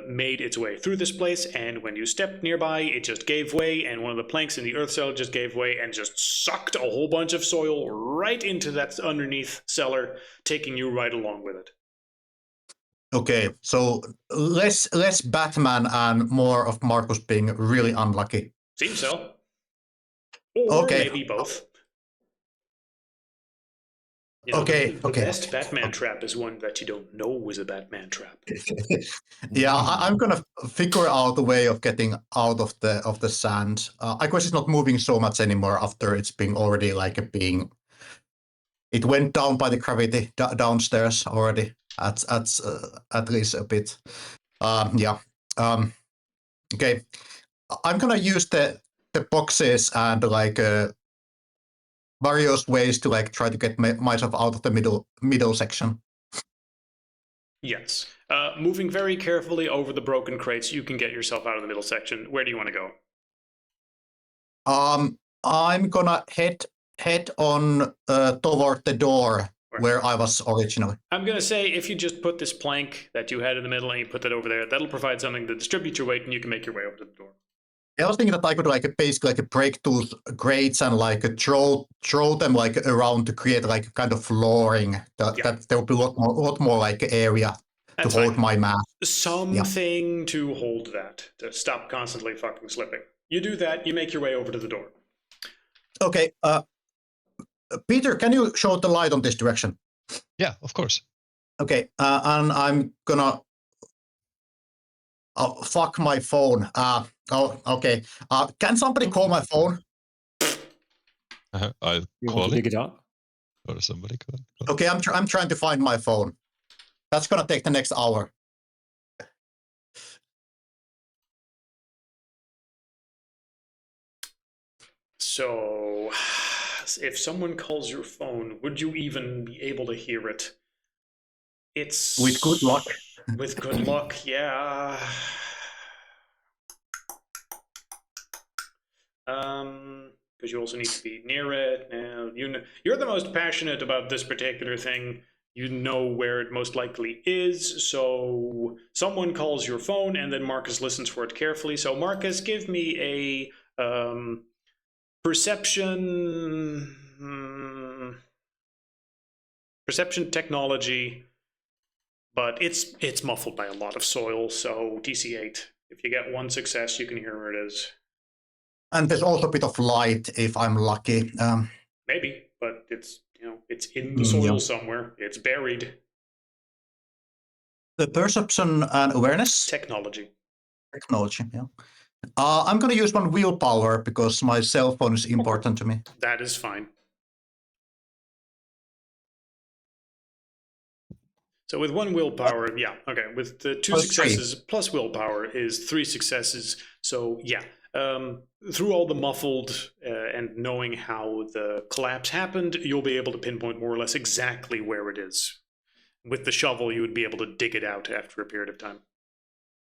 made its way through this place, and when you stepped nearby, it just gave way, and one of the planks in the earth cellar just gave way and just sucked a whole bunch of soil right into that underneath cellar, taking you right along with it. Okay, so less Batman and more of Marcus being really unlucky. Seems so. Or Okay. maybe both. You know, Okay, the okay. best Batman trap is one that you don't know was a Batman trap. Yeah, I'm gonna figure out a way of getting out of the sand. I guess it's not moving so much anymore after it's being already like being. It went down by the gravity downstairs already. At least a bit. Yeah. Okay. I'm gonna use the boxes and like various ways to like try to get myself out of the middle section. Yes. Moving very carefully over the broken crates, you can get yourself out of the middle section. Where do you want to go? I'm gonna head on toward the door where I was originally. I'm going to say if you just put this plank that you had in the middle and you put that over there, that'll provide something to distribute your weight and you can make your way over to the door. I was thinking that I could like basically like break those grates and like throw them like around to create like kind of flooring that there will be a lot more like area That's to hold fine. my mass. Something to hold that, to stop constantly fucking slipping. You do that, you make your way over to the door. Okay, Peter, can you show the light on this direction? Yeah, of course. Okay, and I'm gonna fuck my phone. Okay. Can somebody call my phone? I'll You want call to it, pick it up? or somebody call. Okay, I'm trying to find my phone. That's gonna take the next hour. So, if someone calls your phone, would you even be able to hear it? It's With good luck. With good luck, yeah. Because you also need to be near it. Now, you're the most passionate about this particular thing. You know where it most likely is. So someone calls your phone, and then Marcus listens for it carefully. So Marcus, give me a perception technology, but it's muffled by a lot of soil. So DC8. If you get one success, you can hear where it is. And there's also a bit of light if I'm lucky. Maybe, but it's it's in the soil Yeah. somewhere. It's buried. The perception and awareness Technology. Yeah. I'm gonna use one willpower because my cell phone is important to me. That is fine. So with one willpower, yeah, okay. With the two successes plus willpower is 3 successes. So yeah, through all the muffled and knowing how the collapse happened, you'll be able to pinpoint more or less exactly where it is. With the shovel, you would be able to dig it out after a period of time.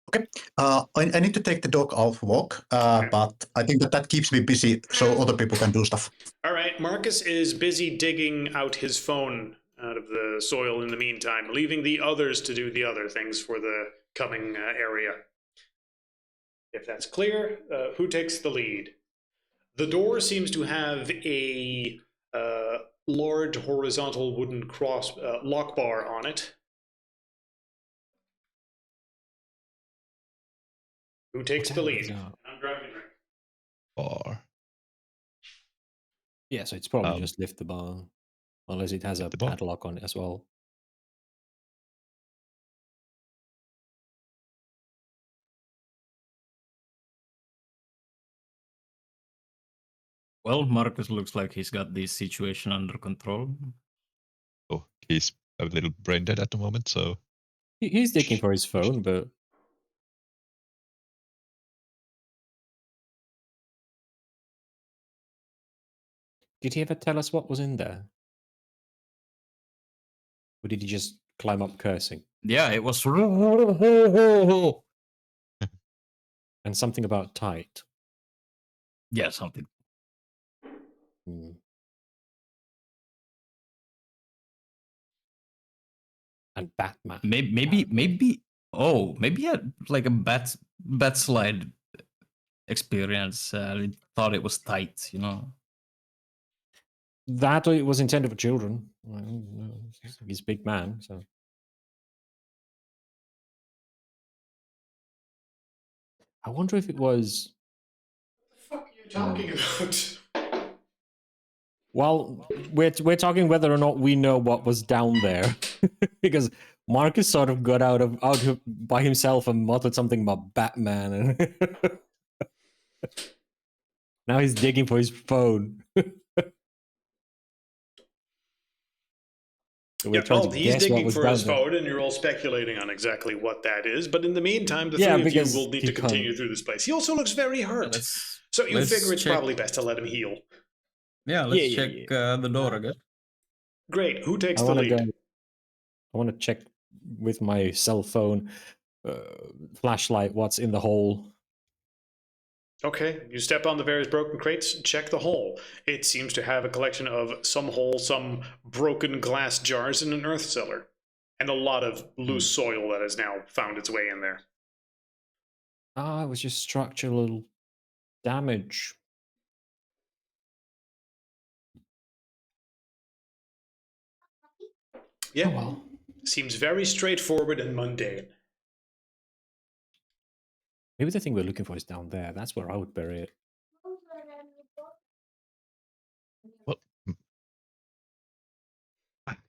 Okay. I need to take the dog out walk, but I think that keeps me busy so other people can do stuff. All right, Marcus is busy digging out his phone out of the soil in the meantime, leaving the others to do the other things for the coming area. If that's clear, who takes the lead? The door seems to have a large horizontal wooden cross lock bar on it. Who takes the lead? I'm driving right. Or Yeah, so it's probably just lift the bar, unless it has a the bar. padlock on it as well. Well, Marcus looks like he's got this situation under control. Oh, he's a little brain dead at the moment, so He's digging for his phone, but did he ever tell us what was in there? Or did he just climb up cursing? Yeah, it was. And something about tight. Yeah, something. Hmm. And Batman. Maybe. Oh, maybe he had like a bat slide experience. He thought it was tight, you know. That it was intended for children. Well, he's a big man, so. I wonder if it was. What are you talking about? Well, we're talking whether or not we know what was down there, because Marcus sort of got out by himself and muttered something about Batman, and now he's digging for his phone. So we're trying to he's guess what digging was for down his there. phone, and you're all speculating on exactly what that is. But in the meantime, the Yeah, three of you because will need he to can't. continue through this place. He also looks very hurt. Let's So you let's figure it's check- probably best to let him heal. let's Yeah, check the door again. Great. Who takes I the want to lead? go. I want to check with my cell phone flashlight what's in the hole. Okay, you step on the various broken crates, check the hole. It seems to have a collection of some broken glass jars in an earth cellar, and a lot of loose soil that has now found its way in there. Ah, it was just structural damage. Yeah, Oh well. seems very straightforward and mundane. Maybe the thing we're looking for is down there. That's where I would bury it. well,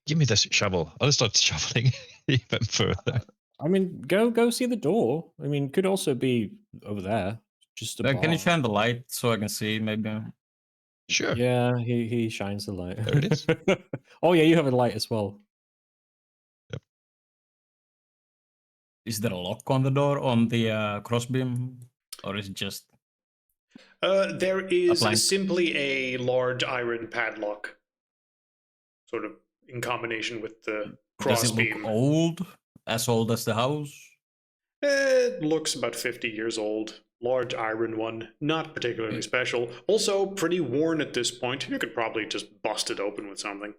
give me this shovel. I'll start shoveling even further. I mean, go see the door. I mean, could also be over there. Just a Can you bar. shine the light so I can see? Maybe. Sure. Yeah, he shines the light. There it is. Oh yeah, you have a light as well. Is there a lock on the door on the crossbeam, or is it just? There is plank. simply a large iron padlock, sort of in combination with the Does it look crossbeam. old? As old as the house? It looks about 50 years old. Large iron one, not particularly special. Also pretty worn at this point. You could probably just bust it open with something.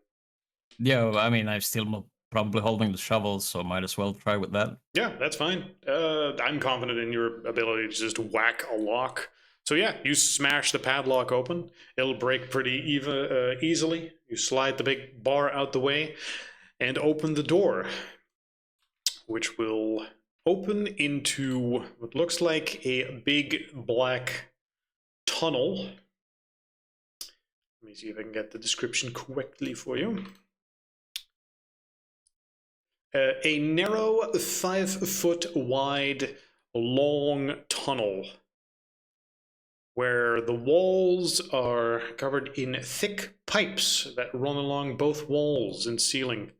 Yeah, I mean, I'm still probably holding the shovel, so might as well try with that. Yeah, that's fine. I'm confident in your ability to just whack a lock. So yeah, you smash the padlock open. It'll break pretty easily. You slide the big bar out the way and open the door, which will open into what looks like a big black tunnel. Let me see if I can get the description correctly for you. A narrow, 5-foot wide, long tunnel where the walls are covered in thick pipes that run along both walls and ceiling,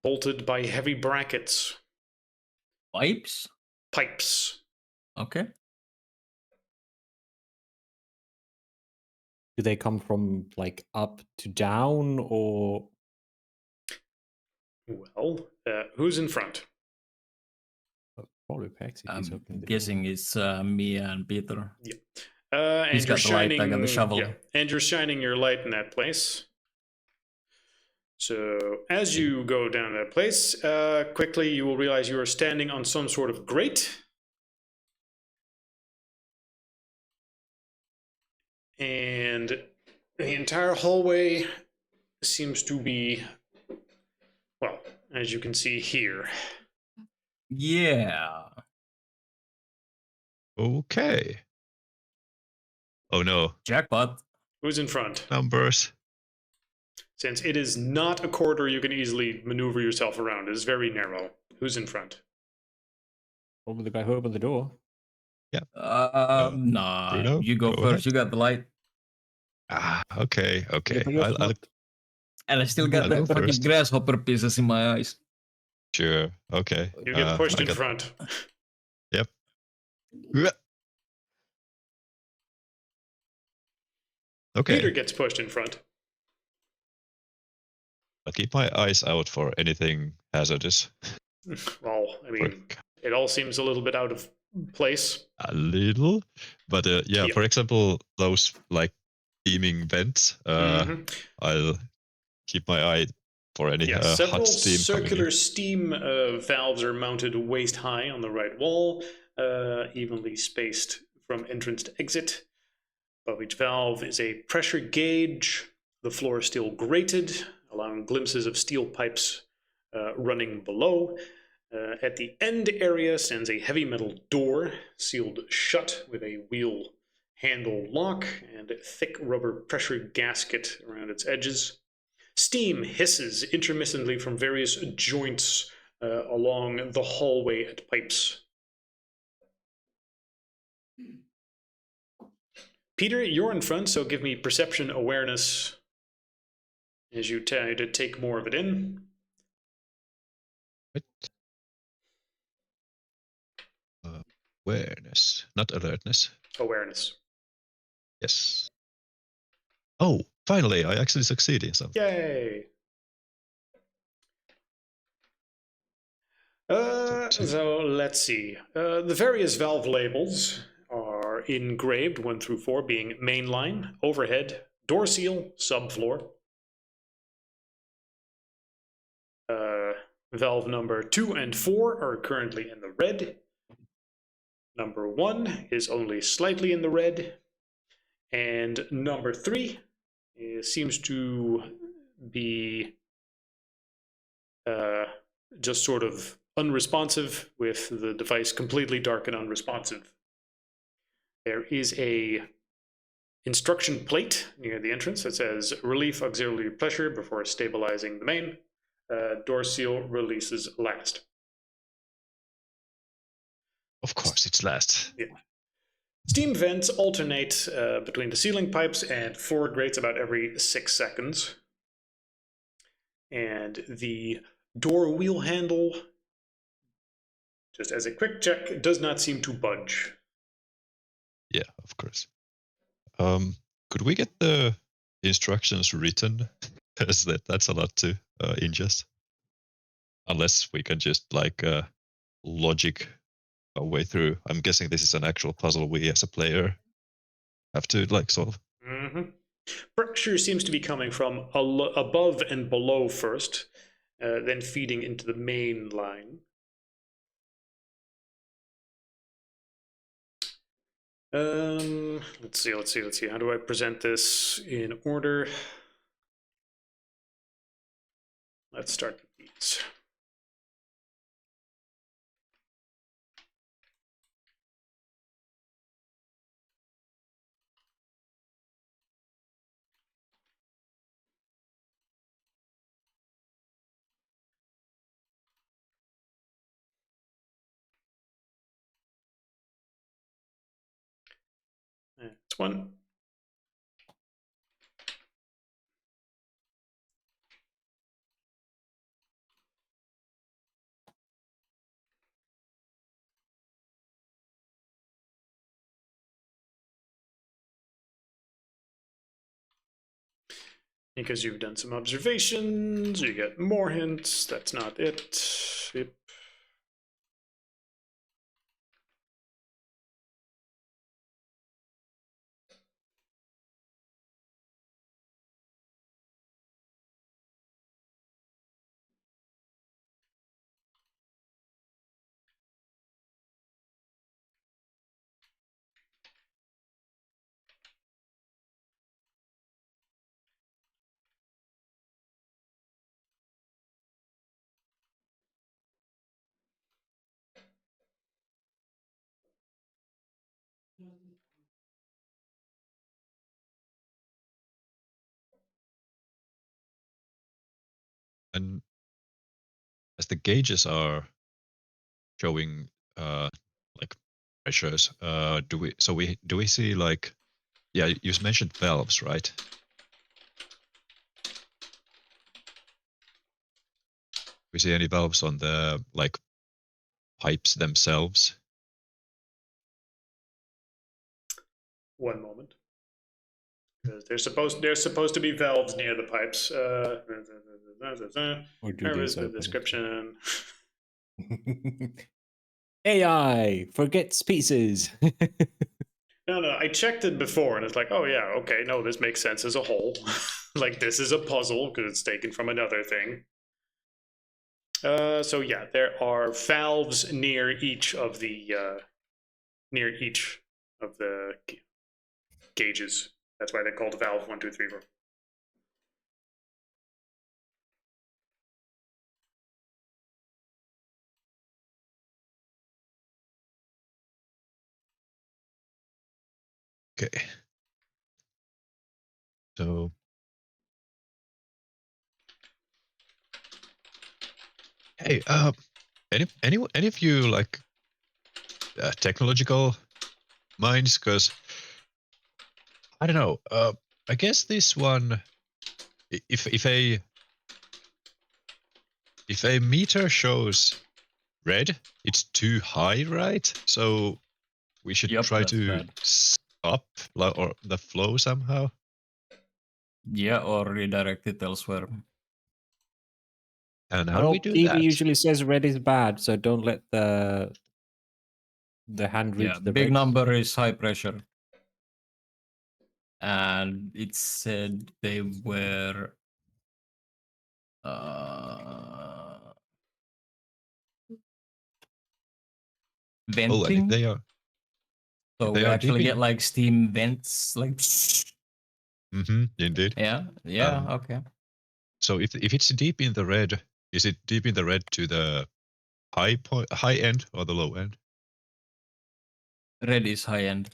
bolted by heavy brackets. Pipes? Pipes. Okay. Do they come from like up to down or? Well, who's in front? Probably Pex if he's I'm opening the guessing it's me and Peter. And He's you're got the light, shining. I got the shovel. Yeah, and you're shining your light in that place. So as you go down that place, quickly you will realize you are standing on some sort of grate. And the entire hallway seems to be, well, as you can see here. Yeah. Okay. Oh no, Jackpot. Who's in front? numbers. Since it is not a corridor you can easily maneuver yourself around, it is very narrow. Who's in front? Probably the guy who opened the door. Nah, Bruno, you go go first. ahead. You got the light. Okay. Yeah, but you're I'll smart. And I still got I'll the go fucking first. grasshopper pieces in my eyes. Sure. Okay. You get pushed I in got- front. Yep. Okay. Peter gets pushed in front. I'll keep my eyes out for anything hazardous. Well, I mean, it all seems a little bit out of place. A little, but yeah. Yeah. For example, those like beaming vents. Mhm. I'll keep my eye for any Yeah, hot several steam coming circular in. steam valves are mounted waist high on the right wall, evenly spaced from entrance to exit. Above each valve is a pressure gauge. The floor is steel grated, allowing glimpses of steel pipes running below. At the end area stands a heavy metal door, sealed shut with a wheel handle lock and a thick rubber pressure gasket around its edges. Steam hisses intermittently from various joints along the hallway at pipes. Peter, you're in front, so give me perception awareness as you try to take more of it in. Awareness, not alertness. Awareness. Yes. Oh, finally, I actually succeeded in something. Yay! So let's see. The various valve labels are engraved 1 through 4, being mainline, overhead, door seal, subfloor. Valve number 2 and 4 are currently in the red. Number 1 is only slightly in the red. And number 3 seems to be just sort of unresponsive, with the device completely dark and unresponsive. There is a instruction plate near the entrance that says relief auxiliary pressure before stabilizing the main. Door seal releases last. Of course, it's last. Yeah. Steam vents alternate between the ceiling pipes and forward grates about every 6 seconds. And the door wheel handle, just as a quick check, does not seem to budge. Yeah, of course. Could we get the instructions written? Because that's a lot to ingest. Unless we can just like logic our way through. I'm guessing this is an actual puzzle we as a player have to like solve. Mm-hmm. Pressure seems to be coming from above and below first, then feeding into the main line. Let's see. How do I present this in order? Let's start with these. That's one. Because you've done some observations, you get more hints. That's not it. Yep. And as the gauges are showing like pressures, do we see like Yeah, you mentioned valves, right? We see any valves on the like pipes themselves? One moment. There's supposed to be valves near the pipes. Or do Where these is the open? description? AI forgets pieces. No, I checked it before, and it's like, oh yeah, okay, no, this makes sense as a whole. Like this is a puzzle because it's taken from another thing. So yeah, there are valves near each of the gauges. That's why they're called valve 1, 2, 3, 4. Okay. So hey, any of you like technological minds? Because I don't know. I guess this one, if a meter shows red, it's too high, right? So we should Yep, try that's to bad. stop or the flow somehow. Yeah, or redirect it elsewhere. And how do we do TV that? usually says red is bad, so don't let the hand reach Yeah, the big red. number is high pressure. And it said they were Oh, and if venting. they are So we deep actually in, get like steam vents, like indeed. yeah, okay. So if it's deep in the red, is it deep in the red to the high end or the low end? Red is high end,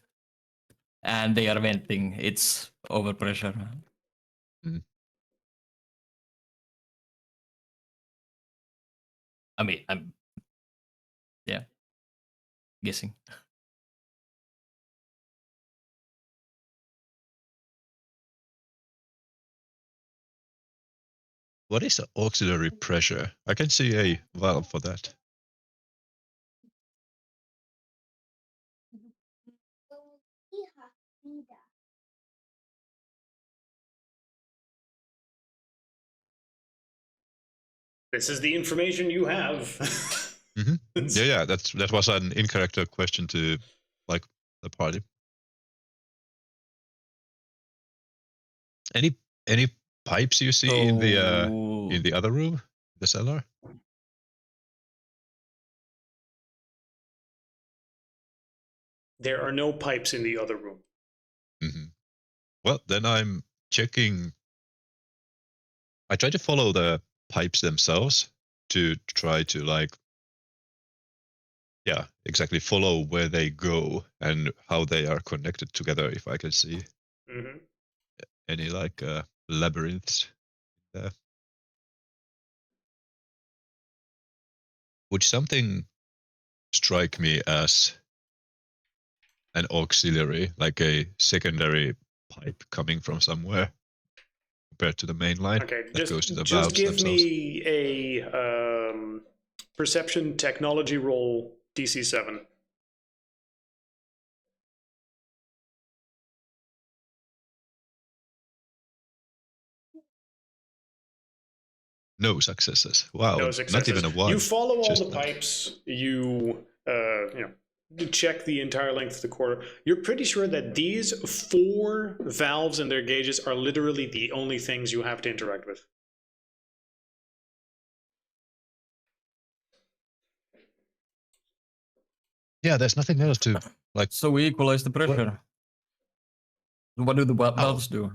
and they are venting. It's overpressure. Mm. I mean, I'm guessing. What is auxiliary pressure? I can see a valve for that. This is the information you have. Yeah, that was an incorrect question to like the party. Any pipes you see in the other room, the cellar? There are no pipes in the other room. Mm-hmm. Well, then I'm checking. I try to follow the pipes themselves to try to exactly follow where they go and how they are connected together. If I can see any labyrinths there. Would something strike me as an auxiliary, like a secondary pipe coming from somewhere compared to the main line Okay, that goes to the just valves give themselves? me a perception technology roll DC 7. No successes. Wow, No not successes. even a one. You follow all Just the pipes. You check the entire length of the corridor. You're pretty sure that these 4 valves and their gauges are literally the only things you have to interact with. yeah, there's nothing else to like. So we equalize the pressure. What do the Oh, valves do?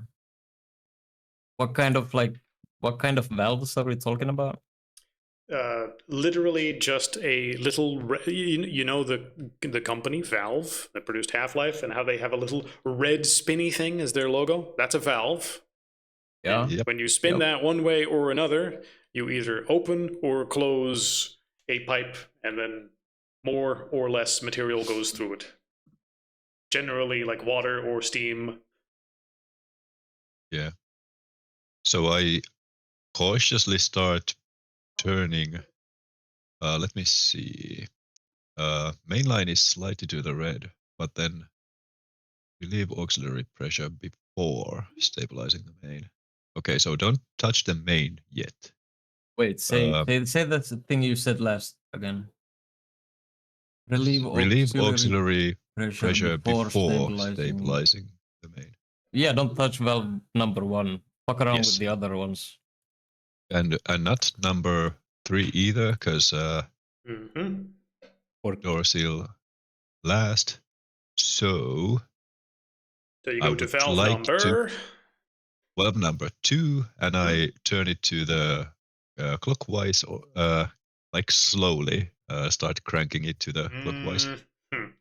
What kind of valves are we talking about? Literally just a little, the company Valve that produced Half-Life and how they have a little red spinny thing as their logo. That's a valve. Yeah. And when you spin that one way or another, you either open or close a pipe, and then more or less material goes through it. Generally, like water or steam Yeah. So I cautiously start turning. Let me see. Main line is slightly to the red, but then relieve auxiliary pressure before stabilizing the main. Okay, so don't touch the main yet. Wait, say that thing you said last again. Relieve Relieve auxiliary auxiliary pressure before stabilizing the main. Yeah, don't touch valve number 1. Fuck around Yes. with the other ones. And not number 3 either, because Mm-hmm. door seal last. So So you I go to would valve like number. valve number 2, and I turn it to the clockwise, or like slowly start cranking it to the clockwise. Mhm.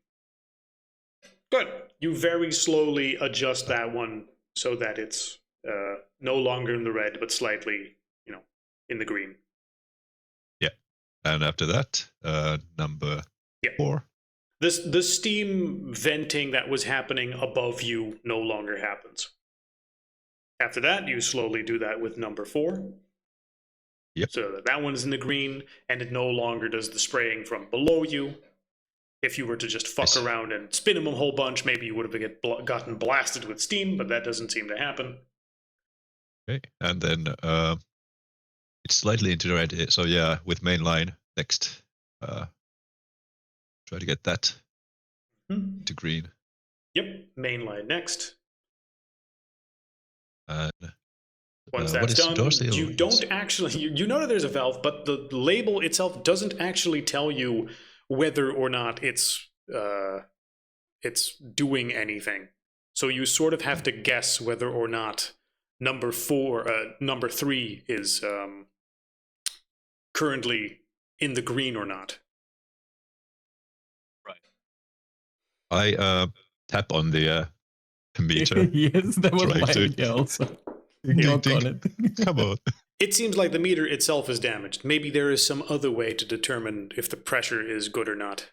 Good. You very slowly adjust that one so that it's no longer in the red, but slightly, in the green. Yeah. And after that, number Yeah. 4. The steam venting that was happening above you no longer happens. After that, you slowly do that with number 4. Yep. So that one's in the green, and it no longer does the spraying from below you. If you were to just fuck around and spin them a whole bunch, maybe you would have gotten blasted with steam, but that doesn't seem to happen. Okay. And then it's slightly into the red. So yeah, with main line next. Try to get that to green. Yep, main line next. And Once what that's is done, door seal? you don't actually, you know that there's a valve, but the label itself doesn't actually tell you whether or not it's doing anything. So you sort of have to guess whether or not number 3 is currently in the green or not. I tap on the meter. Yes, that was Trying my to- idea also. Ding, Knock ding. on it. Come on. It seems like the meter itself is damaged. Maybe there is some other way to determine if the pressure is good or not.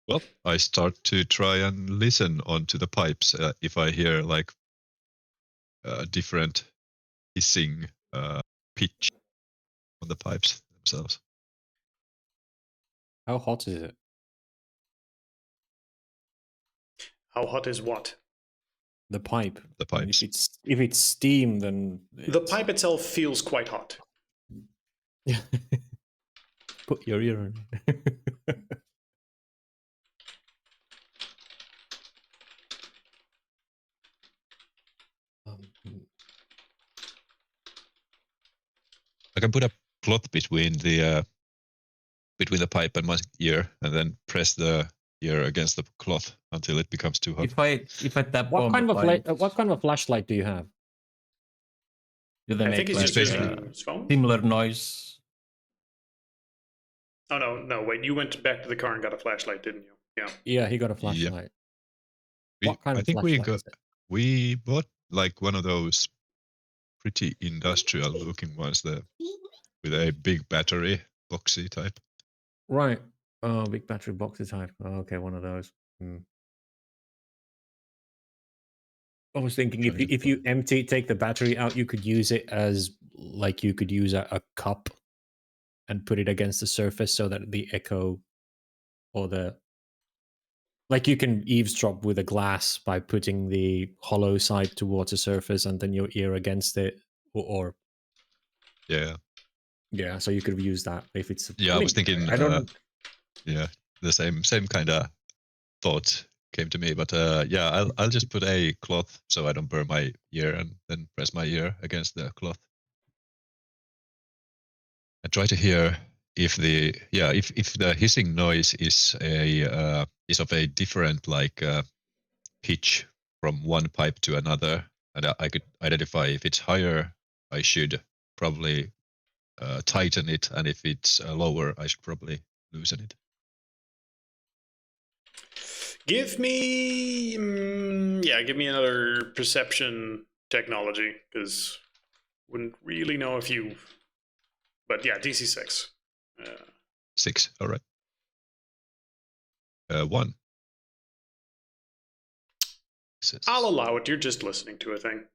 Well, I start to try and listen onto the pipes if I hear like different hissing pitch on the pipes themselves. How hot is it? How hot is what? The pipe. The I mean, pipes. if it's steam, then The pipe itself feels quite hot. Put your ear on it. I can put a cloth between the pipe and my ear, and then press the ear against the cloth until it becomes too hot. If I tap What on kind the of pipe, what kind of flashlight do you have? do they I make think he's like just basically- using his phone. similar noise? Oh, no, wait. You went back to the car and got a flashlight, didn't you? Yeah. Yeah, he got a flashlight. What kind I of think flashlight is it? we bought like one of those pretty industrial looking ones there with a big battery, boxy type. Right. Oh, big battery boxy type. Oh, okay, one of those. I was thinking if you take the battery out, you could use it as like you could use a cup and put it against the surface so that the echo or the like you can eavesdrop with a glass by putting the hollow side towards the surface and then your ear against it or Yeah. yeah, so you could use that if it's Yeah, I was thinking I don't yeah, the same kind of thought came to me, but yeah, I'll just put a cloth so I don't burn my ear, and then press my ear against the cloth. And try to hear if the if the hissing noise is of a different like pitch from one pipe to another, and I could identify if it's higher, I should probably tighten it, and if it's lower, I should probably loosen it. Give me another perception technology, because wouldn't really know if you. But yeah, DC 6. 6, all right. 1. Jesus. I'll allow it. You're just listening to a thing.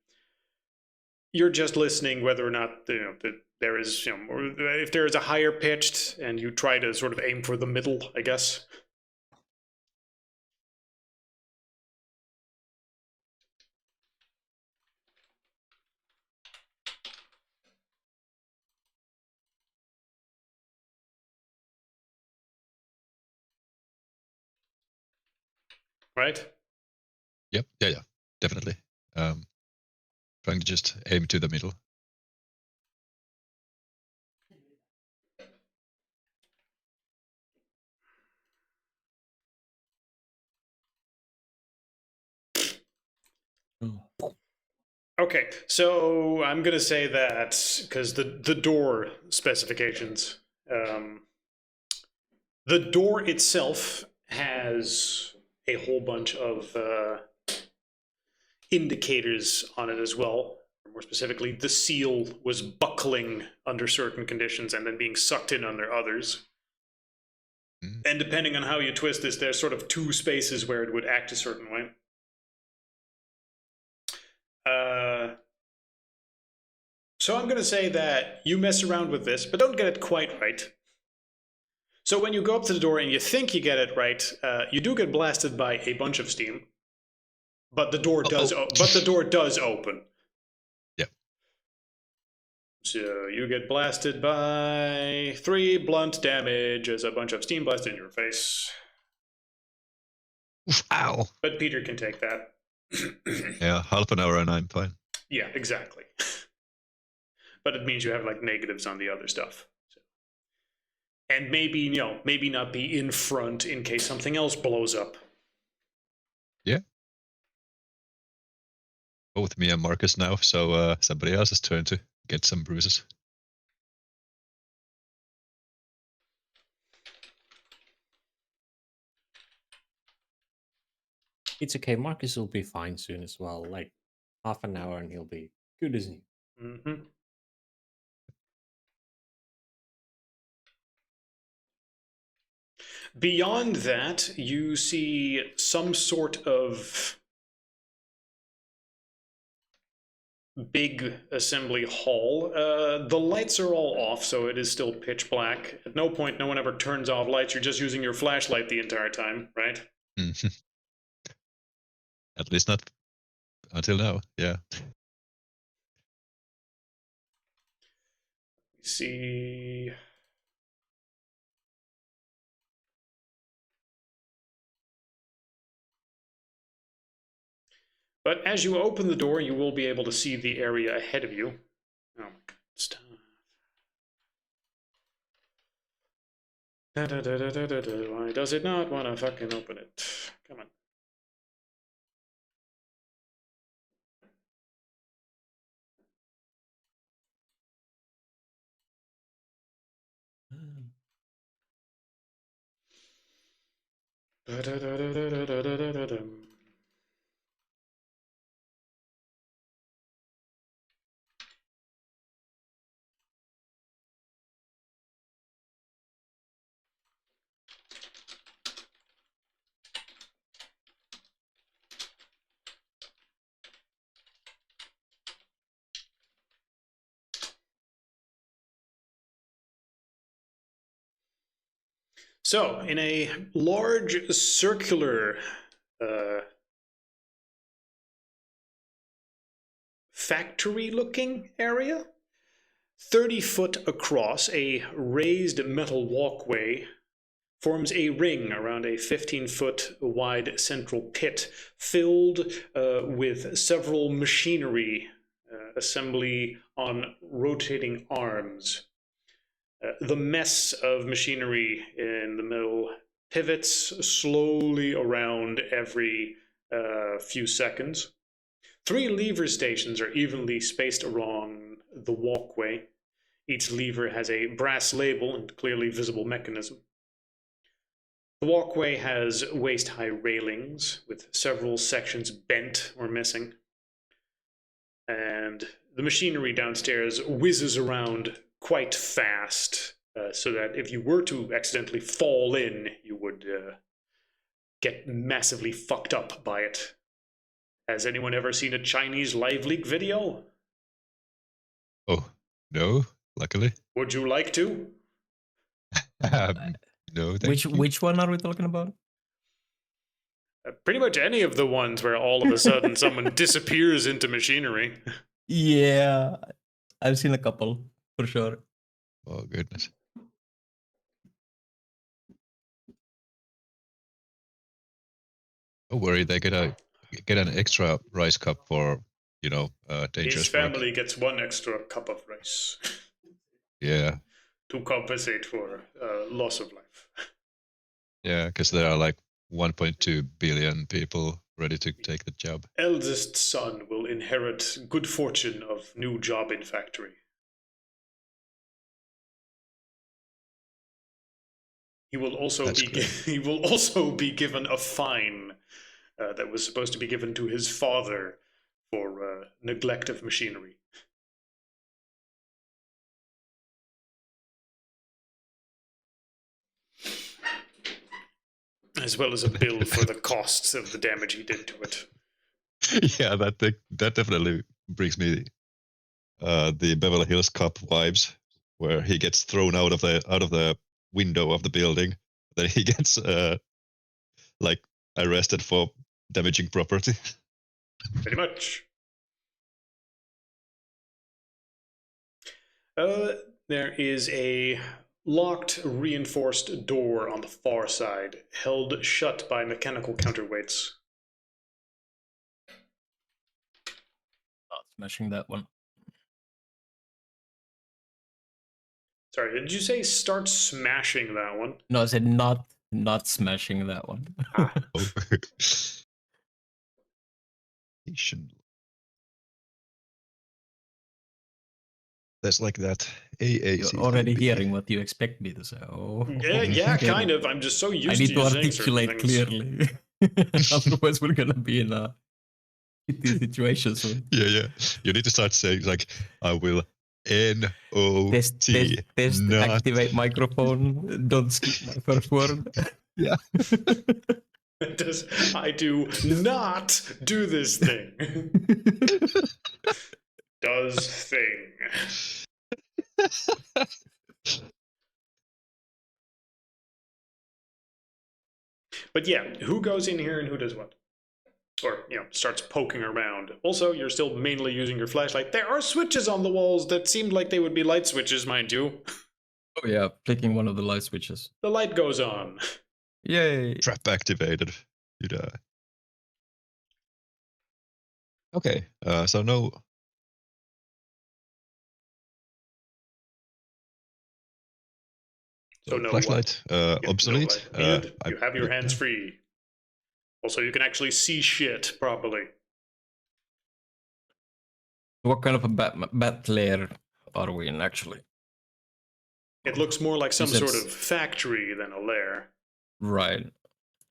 You're just listening whether or not that there is, or if there is a higher pitched, and you try to sort of aim for the middle, I guess. Right? Yep. Yeah. Definitely. Trying to just aim to the middle. Okay, so I'm gonna say that because the door specifications, the door itself has a whole bunch of indicators on it as well. More specifically, the seal was buckling under certain conditions and then being sucked in under others. And depending on how you twist this, there's sort of two spaces where it would act a certain way. So I'm going to say that you mess around with this, but don't get it quite right. So when you go up to the door and you think you get it right, you do get blasted by a bunch of steam, but the door does. But the door does open. Yep. So you get blasted by 3 blunt damage as a bunch of steam blasted in your face. Ow. But Peter can take that. Yeah, half an hour and I'm fine. Yeah, exactly. But it means you have like negatives on the other stuff. So. And maybe, maybe not be in front in case something else blows up. Yeah. Both me and Marcus now, so somebody else's turn to get some bruises. It's okay. Marcus will be fine soon as well. Like half an hour and he'll be good as new. Mm-hmm. Beyond that, you see some sort of big assembly hall. The lights are all off, so it is still pitch black. At no point, no one ever turns off lights. You're just using your flashlight the entire time, right? At least not until now, yeah. See. But as you open the door, you will be able to see the area ahead of you. Oh my god, stuff. Why does it not want to fucking open it? Come on. So, in a large circular factory-looking area, 30 foot across, a raised metal walkway forms a ring around a 15-foot wide central pit filled with several machinery assembly on rotating arms. The mess of machinery in the middle pivots slowly around every few seconds. 3 lever stations are evenly spaced along the walkway. Each lever has a brass label and clearly visible mechanism. The walkway has waist-high railings with several sections bent or missing. And the machinery downstairs whizzes around quite fast, so that if you were to accidentally fall in, you would get massively fucked up by it. Has anyone ever seen a Chinese live leak video? Oh, no, luckily. Would you like to? Um, no, thank you. Which one are we talking about? Pretty much any of the ones where all of a sudden someone disappears into machinery. Yeah, I've seen a couple for sure. Oh, goodness. Don't worry, they get an extra rice cup for, dangerous His work. family gets one extra cup of rice Yeah, to compensate for loss of life. yeah, because there are like 1.2 billion people ready to take the job. Eldest son will inherit good fortune of new job in factory. He will also That's be great. he will also be given a fine that was supposed to be given to his father for neglect of machinery. As well as a bill for the costs of the damage he did to it. Yeah, that definitely brings me the Beverly Hills Cop vibes, where he gets thrown out of the window of the building, then he gets like arrested for damaging property. Pretty much. There is a locked, reinforced door on the far side, held shut by mechanical counterweights. Not smashing that one. Sorry, did you say start smashing that one? No, I said not smashing that one. Ah. Oh. He should. There's like that AAC. You're already hearing what you expect me to say. Oh, Yeah, kind of. I'm just so I used need to to you saying certain articulate things. clearly. Otherwise, we're gonna be in a shitty situation soon. Yeah. You need to start saying like, I will NOT. Test, not. activate microphone. Don't skip my first word. Yeah. I do not do this thing. Does thing. But yeah, who goes in here and who does what? Or, starts poking around. Also, you're still mainly using your flashlight. There are switches on the walls that seemed like they would be light switches, mind you. Oh yeah, clicking one of the light switches. The light goes on. Yay! Trap activated. You die. Okay, so no. So no flashlight obsolete. No light needed. You have your hands free. Also, you can actually see shit properly. What kind of a bat lair are we in, actually? It looks more like some sort of factory than a lair. Right.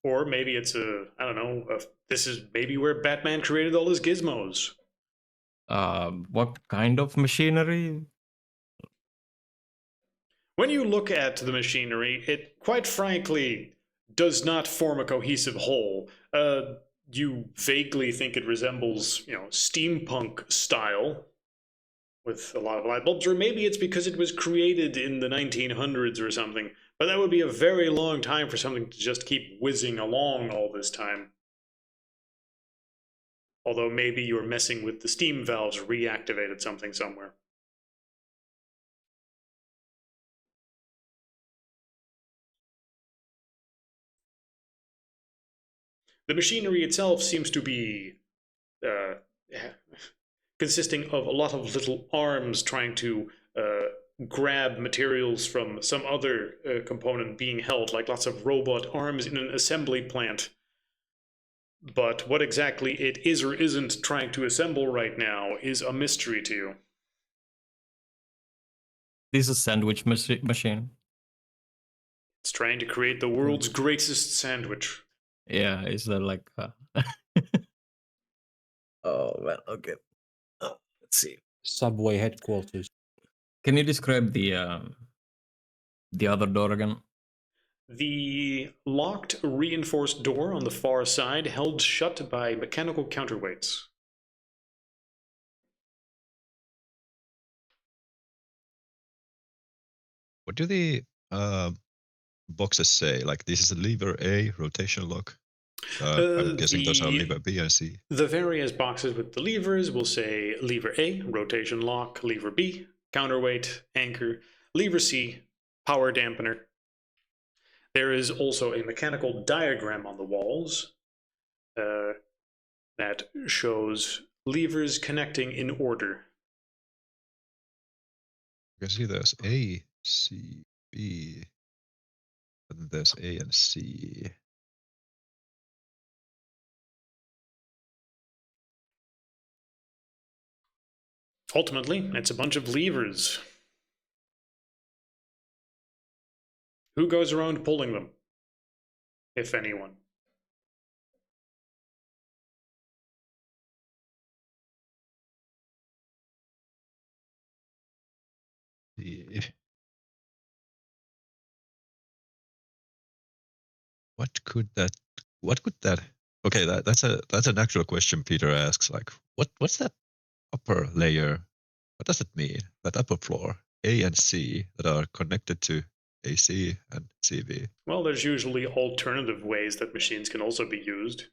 Or maybe it's I don't know, this is maybe where Batman created all his gizmos. What kind of machinery? When you look at the machinery, it quite frankly does not form a cohesive whole. You vaguely think it resembles, steampunk style with a lot of light bulbs, or maybe it's because it was created in the 1900s or something, but that would be a very long time for something to just keep whizzing along all this time. Although maybe you're messing with the steam valves reactivated something somewhere. The machinery itself seems to be consisting of a lot of little arms trying to grab materials from some other component being held, like lots of robot arms in an assembly plant. But what exactly it is or isn't trying to assemble right now is a mystery to you. This is a sandwich machine. It's trying to create the world's greatest sandwich. Yeah, is that like... Oh, man, okay. Let's see. Subway headquarters. Can you describe the other door again? The locked, reinforced door on the far side held shut by mechanical counterweights. What do the boxes say? Like, this is a lever A, rotation lock. I'm guessing those are lever B and C. The various boxes with the levers will say lever A, rotation lock, lever B, counterweight, anchor, lever C, power dampener. There is also a mechanical diagram on the walls that shows levers connecting in order. You can see there's A, C, B, and then there's A and C. Ultimately, it's a bunch of levers. Who goes around pulling them? If anyone. What could that okay, that's an actual question Peter asks, like what's that upper layer? What does it mean? That upper floor, A and C, that are connected to AC and CV. Well, there's usually alternative ways that machines can also be used.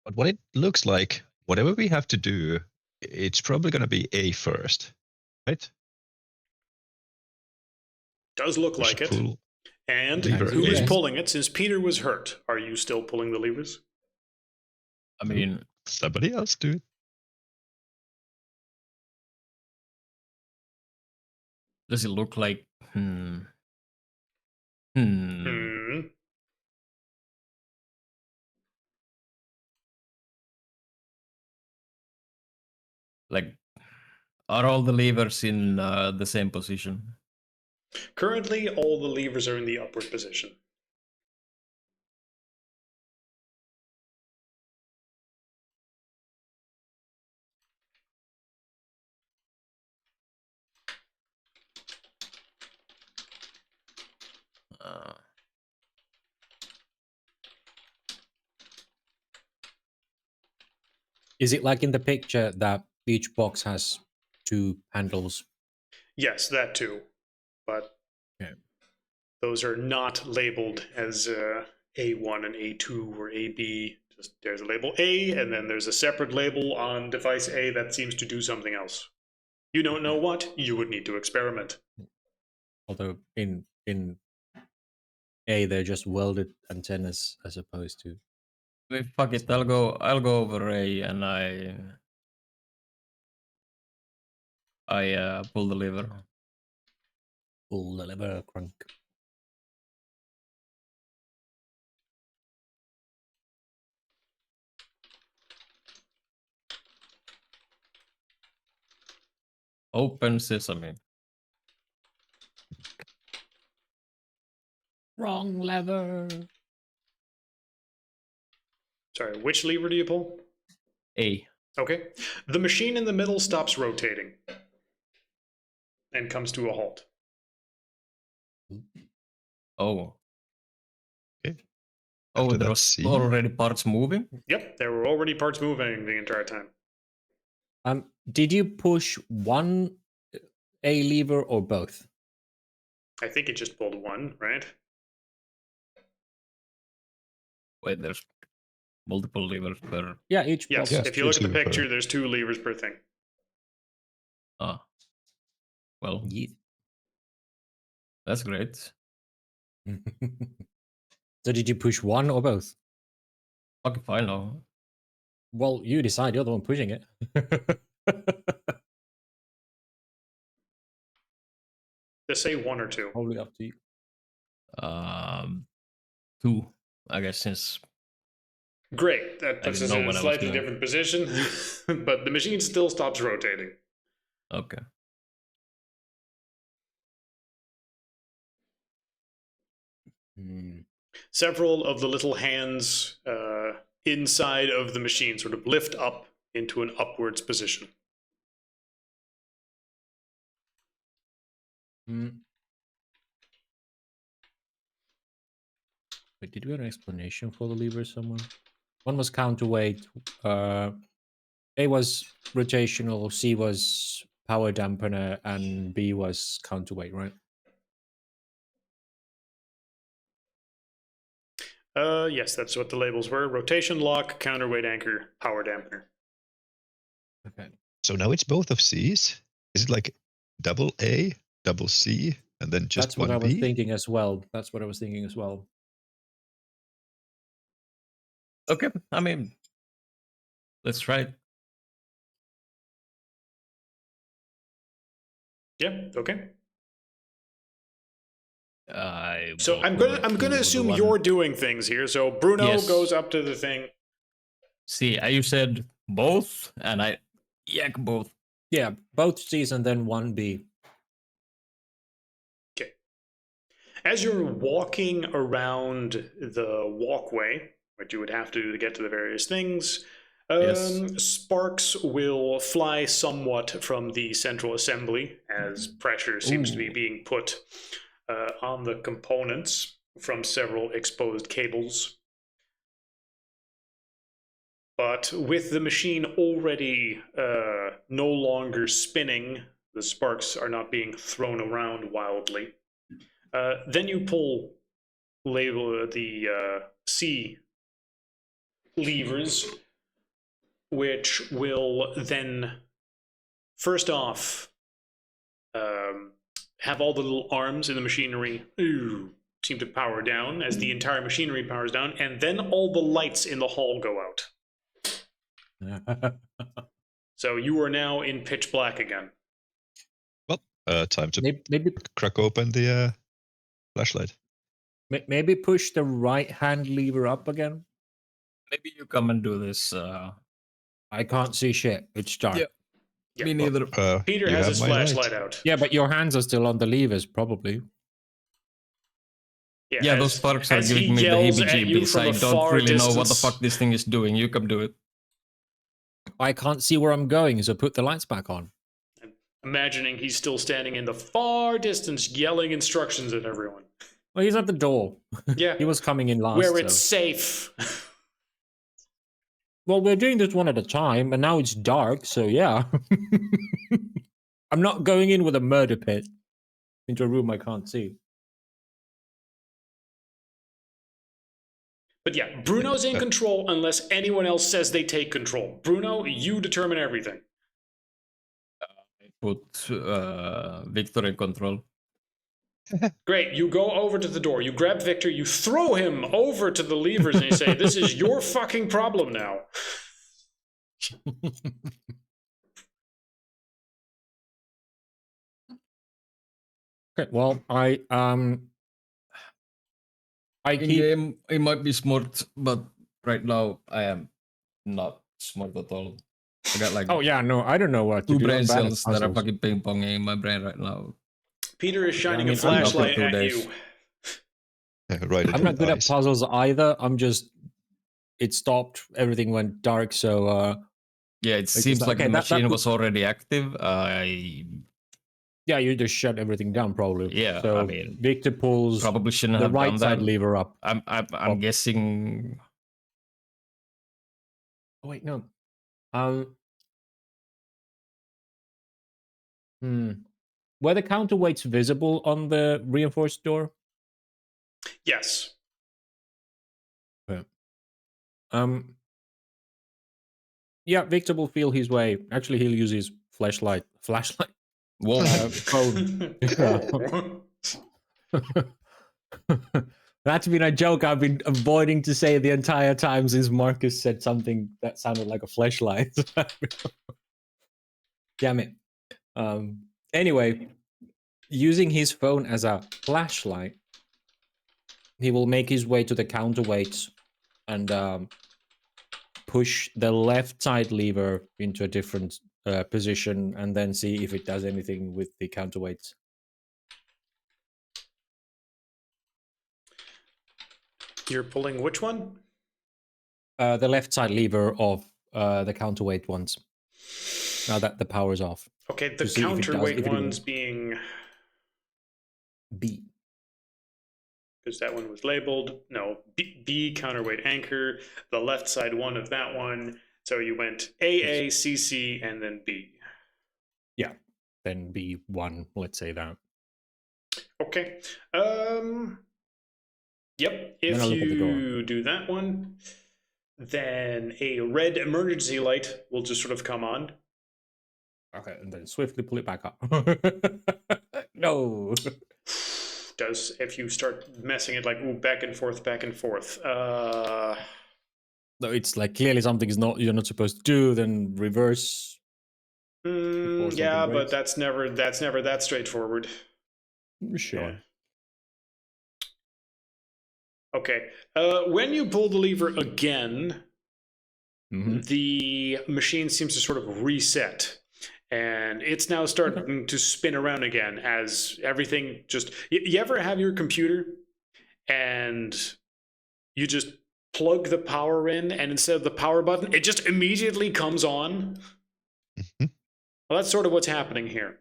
But what it looks like, whatever we have to do, it's probably going to be A first, right? Does look We like should it. pull And lever who is A. pulling it? Since Peter was hurt, are you still pulling the levers? I mean, Somebody else do it. does it look like? Like, are all the levers in the same position? Currently, all the levers are in the upward position. Is it like in the picture that each box has 2 handles? Yes, that too. But Okay. those are not labeled as A1 and A2 or AB. Just there's a label A, and then there's a separate label on device A that seems to do something else. You don't know what? You would need to experiment. Although in A they're just welded antennas as opposed to. Fuck it, I'll go over A and I pull the lever. Pull the lever, crunk. Open sesame. Wrong lever. Sorry, which lever do you pull? A. Okay. The machine in the middle stops rotating and comes to a halt. Oh. Okay. Oh, After there that, was C. already parts moving? Yep, there were already parts moving the entire time. Did you push one A lever or both? I think it just pulled one, right? Wait, there's multiple levers per. Yeah, each Yes, box. if you look at the Two per- picture, there's 2 levers per thing. Ah. Well, Yeah. that's great. So did you push one or both? Fuck if I know. Well, you decide. You're the one pushing it. Just say 1 or 2. Probably up to you. 2, I guess, since Great, that I puts didn't us know in a what I was slightly doing. different position, but the machine still stops rotating. Okay. Several of the little hands inside of the machine sort of lift up into an upwards position. Mm. Wait, did we have an explanation for the lever somewhere? One was counterweight. A was rotational, C was power dampener, and B was counterweight, right? Yes, that's what the labels were. Rotation lock, counterweight anchor, power dampener. Okay. So now it's both of C's? Is it like double A, double C, and then just That's what one I was B? thinking as well. That's what I was thinking as well. Okay, I mean, let's try it. Yeah, okay. So I'm gonna assume you're doing things here. So Bruno Yes. goes up to the thing. See, you said both, and I yak both. Yeah, both C's and then one B. Okay. As you're walking around the walkway, what you would have to get to the various things, Yes. sparks will fly somewhat from the central assembly as pressure seems to be Ooh. being put on the components from several exposed cables. But with the machine already no longer spinning, the sparks are not being thrown around wildly. Then you pull the C levers, which will then, first off, have all the little arms in the machinery seem to power down as the entire machinery powers down, and then all the lights in the hall go out. So you are now in pitch black again. Well, time to maybe crack open the flashlight. maybe push the right hand lever up again. Maybe you come and do this. I can't see shit. It's dark. Yeah. Yeah. Me neither. Peter you has have his my flashlight light. out. Yeah, but your hands are still on the levers, probably. Yeah, those sparks are as he giving me the yells at you heebie-jeebies. from I a don't far really know what the distance. fuck this thing is doing. You come do it. I can't see where I'm going, so put the lights back on. Imagining he's still standing in the far distance yelling instructions at everyone. Well, he's at the door. Yeah. He was coming in last. Where it's so. safe. Well, we're doing this one at a time, and now it's dark, so yeah. I'm not going in with a murder pit into a room I can't see. But yeah, Bruno's in control unless anyone else says they take control. Bruno, you determine everything. Put Victor in control. Great, you go over to the door, you grab Victor, you throw him over to the levers, and you say, "This is your fucking problem now." Okay, well, I In keep. game, I might be smart, but right now I am not smart at all. I got like Oh yeah, no, I don't know what to two do. brain I'm bad at cells that are puzzles. fucking ping ponging in my brain right now. Peter is shining mean, a I'm not flashlight for 2 at days. you. Right I'm into not the good at eyes. puzzles either. I'm just. It stopped. Everything went dark. So Yeah, it It's seems just like like, okay, the that machine would- was already active. yeah, you just shut everything down probably. Yeah, So I mean, Victor pulls probably shouldn't the have right done side that. lever up. I'm Oh. guessing. Oh wait, no. Were the counterweights visible on the reinforced door? Yes. Yeah, Victor will feel his way. Actually, he'll use his flashlight. Whoa. Phone. That's been a joke I've been avoiding to say the entire time since Marcus said something that sounded like a flashlight. Damn it. Anyway, using his phone as a flashlight, he will make his way to the counterweights and push the left side lever into a different position and then see if it does anything with the counterweights. You're pulling which one? The left side lever of the counterweight ones. Now that the power's off. Okay, the To see if it does- counterweight if it will- ones being B. Because that one was labeled. No, B counterweight anchor, the left side one of that one. So you went AA, CC, and then B. Yeah. Then B1, let's say that. Okay. Yep. Then If I look at the door. you do that one, then a red emergency light will just sort of come on. Okay, and then swiftly pull it back up. No. Does if you start messing it like ooh, back and forth, back and forth. No, it's like clearly something is not you're not supposed to do. Then reverse. Before something Yeah, but breaks. that's never that straightforward. Sure. Yeah. Okay. When you pull the lever again, Mhm. the machine seems to sort of reset. And it's now starting to spin around again as everything just. You ever have your computer and you just plug the power in, and instead of the power button, it just immediately comes on? Mhm. Well, that's sort of what's happening here.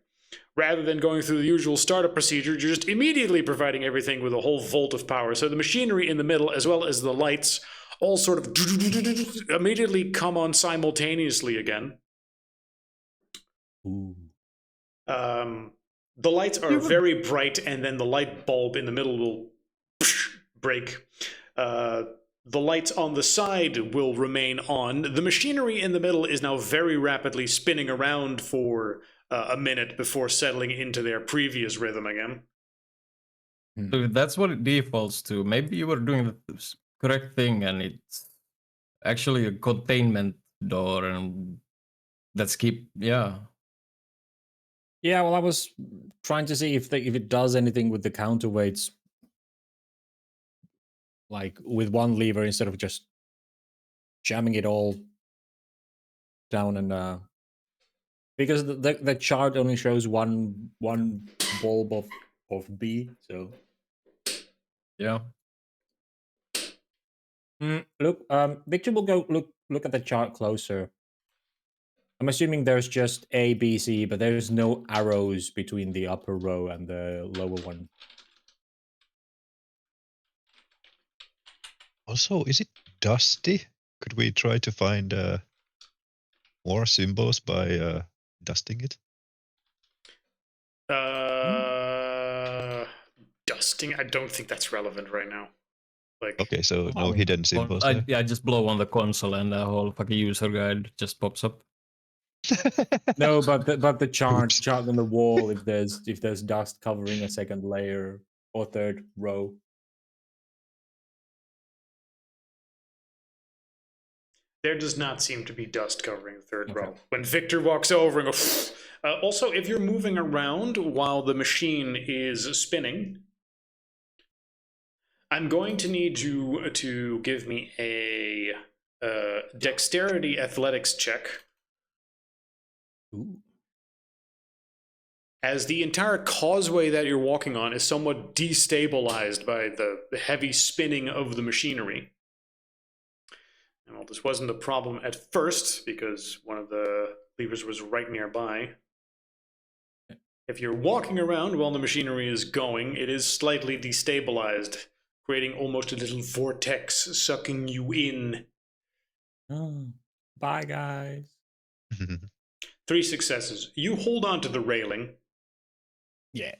Rather than going through the usual startup procedure, you're just immediately providing everything with a whole volt of power. So the machinery in the middle, as well as the lights, all sort of immediately come on simultaneously again. Ooh. The lights are very bright, and then the light bulb in the middle will break. The lights on the side will remain on. The machinery in the middle is now very rapidly spinning around for a minute before settling into their previous rhythm again. So if that's what it defaults to, maybe you were doing the correct thing and it's actually a containment door and that's yeah. Yeah, well, I was trying to see if it does anything with the counterweights, like with one lever instead of just jamming it all down and because the chart only shows one bulb of B, so Yeah. look, Victor will go look at the chart closer. I'm assuming there's just A, B, C, but there's no arrows between the upper row and the lower one. Also, is it dusty? Could we try to find more symbols by dusting it? Dusting, I don't think that's relevant right now. Like, Okay, so no Oh, hidden symbols I there. just blow on the console and the whole fucking user guide just pops up. No, but the chart Oops. on the wall, if there's dust covering a second layer or third row. there does not seem to be dust covering the third Okay. row. When Victor walks over and goes, also, if you're moving around while the machine is spinning, I'm going to need you to give me a dexterity athletics check, Ooh. as the entire causeway that you're walking on is somewhat destabilized by the heavy spinning of the machinery. And while this wasn't a problem at first, because one of the levers was right nearby, if you're walking around while the machinery is going, it is slightly destabilized, creating almost a little vortex sucking you in. Oh, bye, guys. 3 successes. You hold on to the railing Yeah.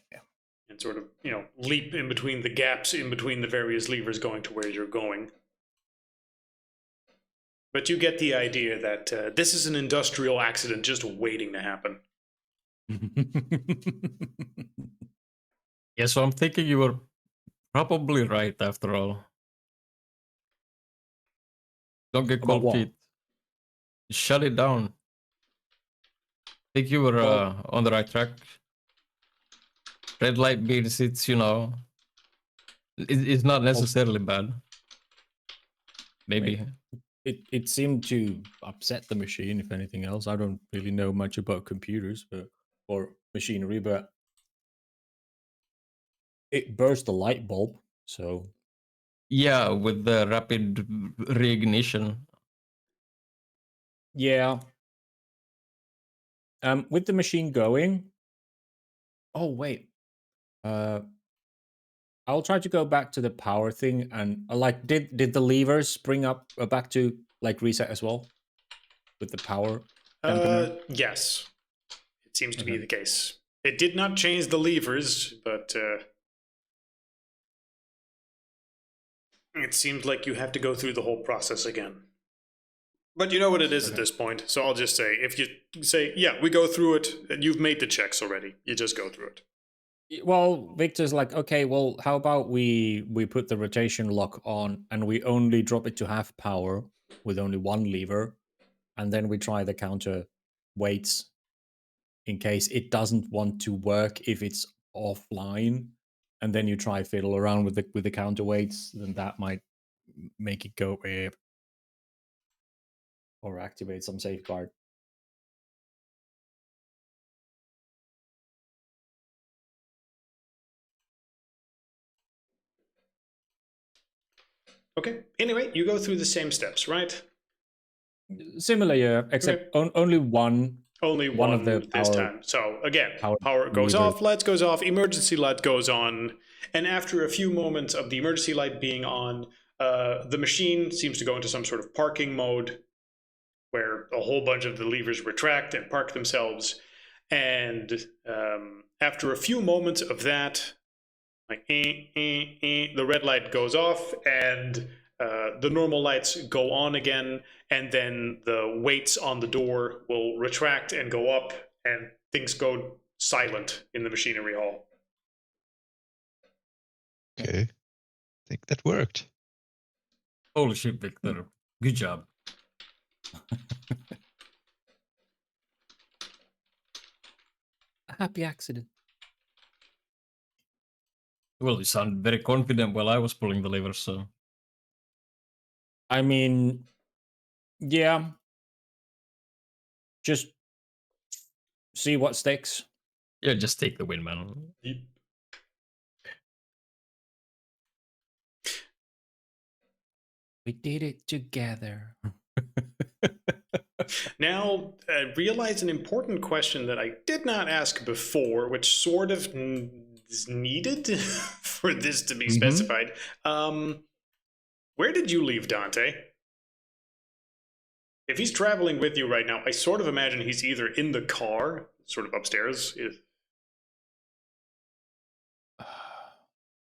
and sort of, leap in between the gaps in between the various levers going to where you're going. But you get the idea that this is an industrial accident just waiting to happen. Yeah, so I'm thinking you were probably right after all. Don't get About cold what? feet. Shut it down. Think you were on the right track. Red light means it's it's not necessarily bad. Maybe. It seemed to upset the machine, if anything else. I don't really know much about computers or machinery, but it burst the light bulb, so Yeah, with the rapid reignition. yeah. With the machine going. Oh wait. I'll try to go back to the power thing and like did the levers bring up back to like reset as well with the power dampener? Yes. It seems to be Okay. the case. It did not change the levers, but it seems like you have to go through the whole process again. But you know what it is at Okay. this point, so I'll just say, if you say, yeah, we go through it, and you've made the checks already, you just go through it. Well, Victor's like, okay, well, how about we put the rotation lock on and we only drop it to half power with only one lever, and then we try the counter weights in case it doesn't want to work if it's offline, and then you try fiddle around with the counterweights, then that might make it go or activate some safeguard. Okay, anyway, you go through the same steps, right? Similar, yeah, except only one Only one of one the this power time. So again, power power goes levers. off, lights goes off, emergency light goes on, and after a few moments of the emergency light being on, the machine seems to go into some sort of parking mode where a whole bunch of the levers retract and park themselves. And after a few moments of that, like the red light goes off and the normal lights go on again, and then the weights on the door will retract and go up, and things go silent in the machinery hall. Okay. I think that worked. Holy shit, Victor. Good job. A happy accident. Well, you sounded very confident while I was pulling the lever, so. I mean, yeah. Just see what sticks. Yeah, just take the win, man. We did it together. Now, I realize an important question that I did not ask before, which sort of is needed for this to be specified. Where did you leave Dante? If he's traveling with you right now, I sort of imagine he's either in the car, sort of upstairs.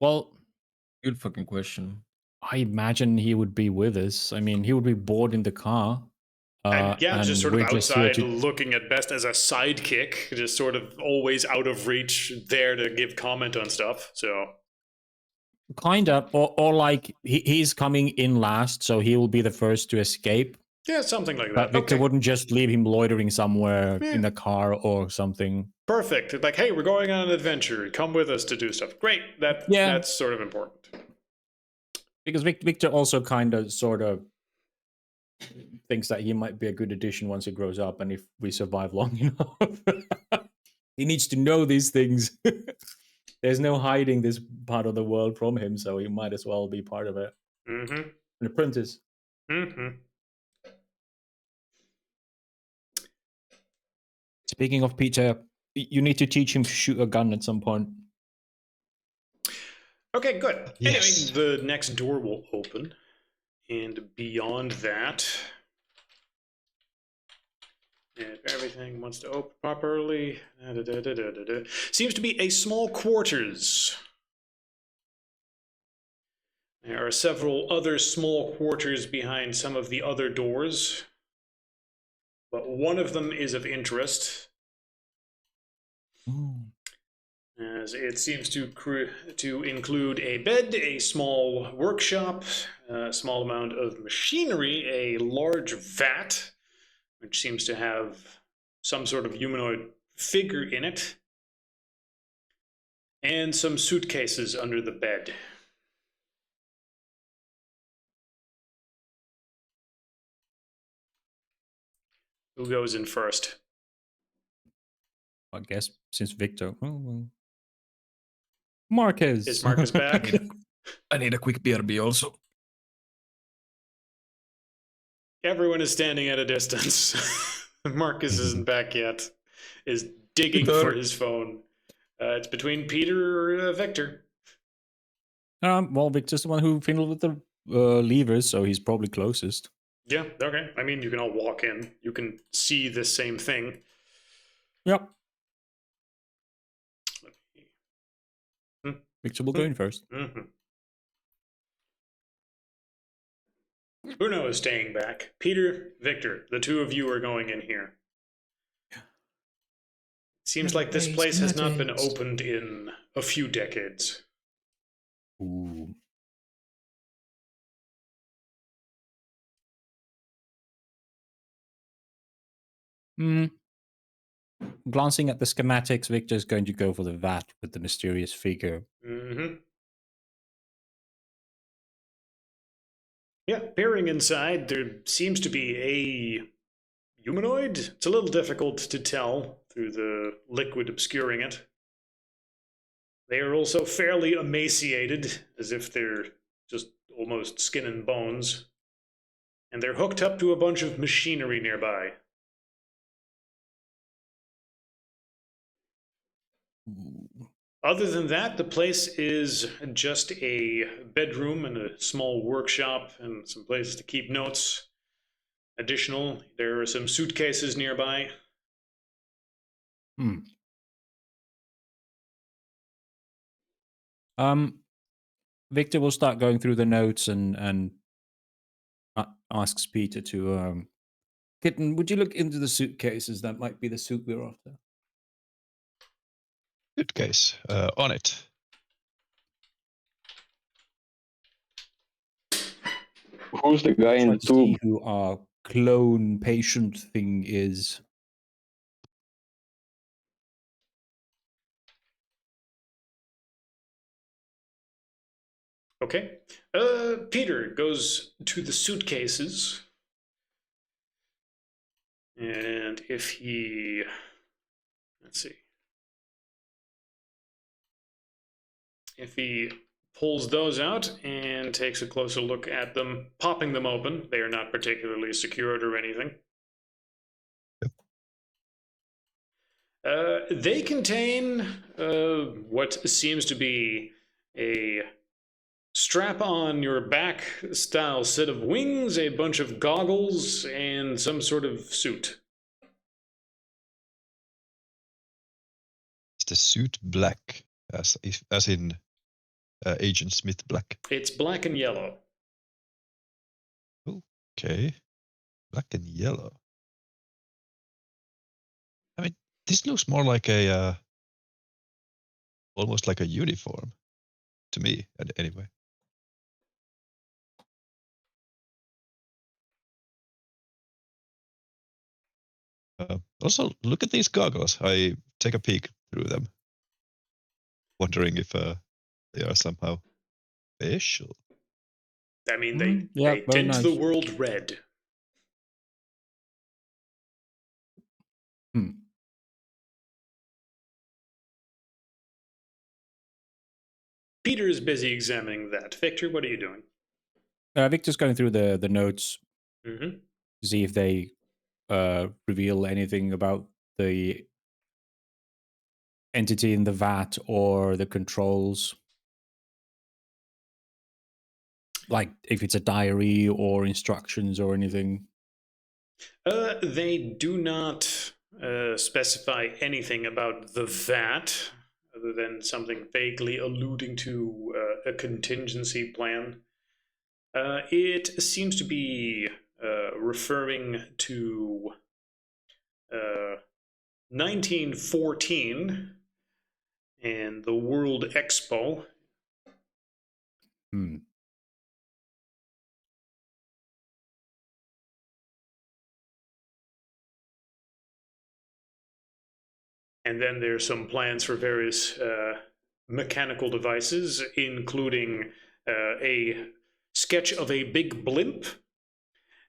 Well, Good fucking question. I imagine he would be with us. I mean, he would be bored in the car. And yeah, just sort of we're just here outside, to looking at best as a sidekick, just sort of always out of reach, there to give comment on stuff. So kind of, or like he's coming in last, so he will be the first to escape. yeah, something like But that. Victor Okay, wouldn't just leave him loitering somewhere Yeah. in the car or something. perfect. Like, hey, we're going on an adventure. Come with us to do stuff. Great. That's sort of important. Because Victor also kind of sort of thinks that he might be a good addition once he grows up, and if we survive long enough. He needs to know these things. There's no hiding this part of the world from him, so he might as well be part of it. Mm-hmm. An apprentice. Mm-hmm. Speaking of Peter, you need to teach him to shoot a gun at some point. Okay, good. Yes. Anyway, the next door will open, and beyond that, if everything wants to open properly, seems to be a small quarters. There are several other small quarters behind some of the other doors, but one of them is of interest, as it seems to include a bed, a small workshop, a small amount of machinery, a large vat, which seems to have some sort of humanoid figure in it, and some suitcases under the bed. Who goes in first? I guess since Victor. Oh, well. Marcus. Is Marcus back? I need a quick BRB also. Everyone is standing at a distance. Marcus isn't back yet. Is digging Peter. for his phone. It's between Peter or Victor. Well, Victor's the one who fiddled with the levers, so he's probably closest. Yeah, okay. I mean, you can all walk in. You can see the same thing. Yep. Hmm. Victor will go in first. Mm-hmm. Bruno is staying back. Peter, Victor, the two of you are going in here. Seems like this place has not been opened in a few decades. Ooh. Hmm. Glancing at the schematics, Victor's going to go for the vat with the mysterious figure. Mm-hmm. Yeah, peering inside, there seems to be a humanoid. It's a little difficult to tell through the liquid obscuring it. They are also fairly emaciated, as if they're just almost skin and bones. And they're hooked up to a bunch of machinery nearby. Ooh. Other than that, the place is just a bedroom and a small workshop and some places to keep notes. Additional, there are some suitcases nearby. Hmm. Victor will start going through the notes and asks Peter to Kitten, would you look into the suitcases? That might be the suit we're after. Suitcase. On it. Who's the guy in Try the to tube? see who our clone patient thing is. Okay. Peter goes to the suitcases. And if he. Let's see. If he pulls those out and takes a closer look at them, popping them open, they are not particularly secured or anything. They contain what seems to be a strap on your back style set of wings, a bunch of goggles, and some sort of suit. Is the suit black, as in Agent Smith black? It's black and yellow. Okay, black and yellow. I mean, this looks more like a almost like a uniform to me, anyway. Also, look at these goggles. I take a peek through them, wondering if they are somehow special. I mean, yeah, they very tint the nice. world red. Hmm. Peter is busy examining that. Victor, what are you doing? Victor's going through the notes Mm-hmm. to see if they reveal anything about the entity in the vat or the controls. Like if it's a diary or instructions or anything. They do not specify anything about the vat, other than something vaguely alluding to a contingency plan. It seems to be referring to 1914 and the World Expo. Hmm. And then there's some plans for various mechanical devices, including a sketch of a big blimp,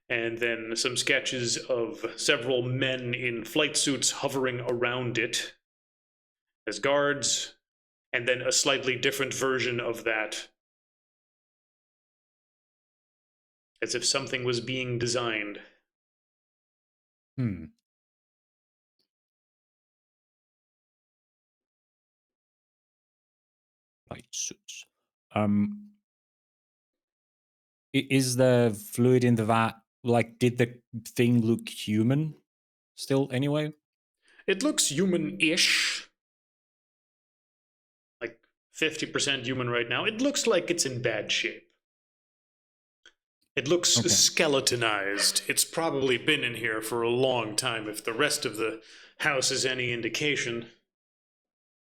and then some sketches of several men in flight suits hovering around it as guards, and then a slightly different version of that, as if something was being designed. Hmm. Flight suits. Is the fluid in the vat like? Did the thing look human? Still, anyway. It looks human-ish. Like 50% human right now. It looks like it's in bad shape. It looks Okay. skeletonized. It's probably been in here for a long time, if the rest of the house is any indication.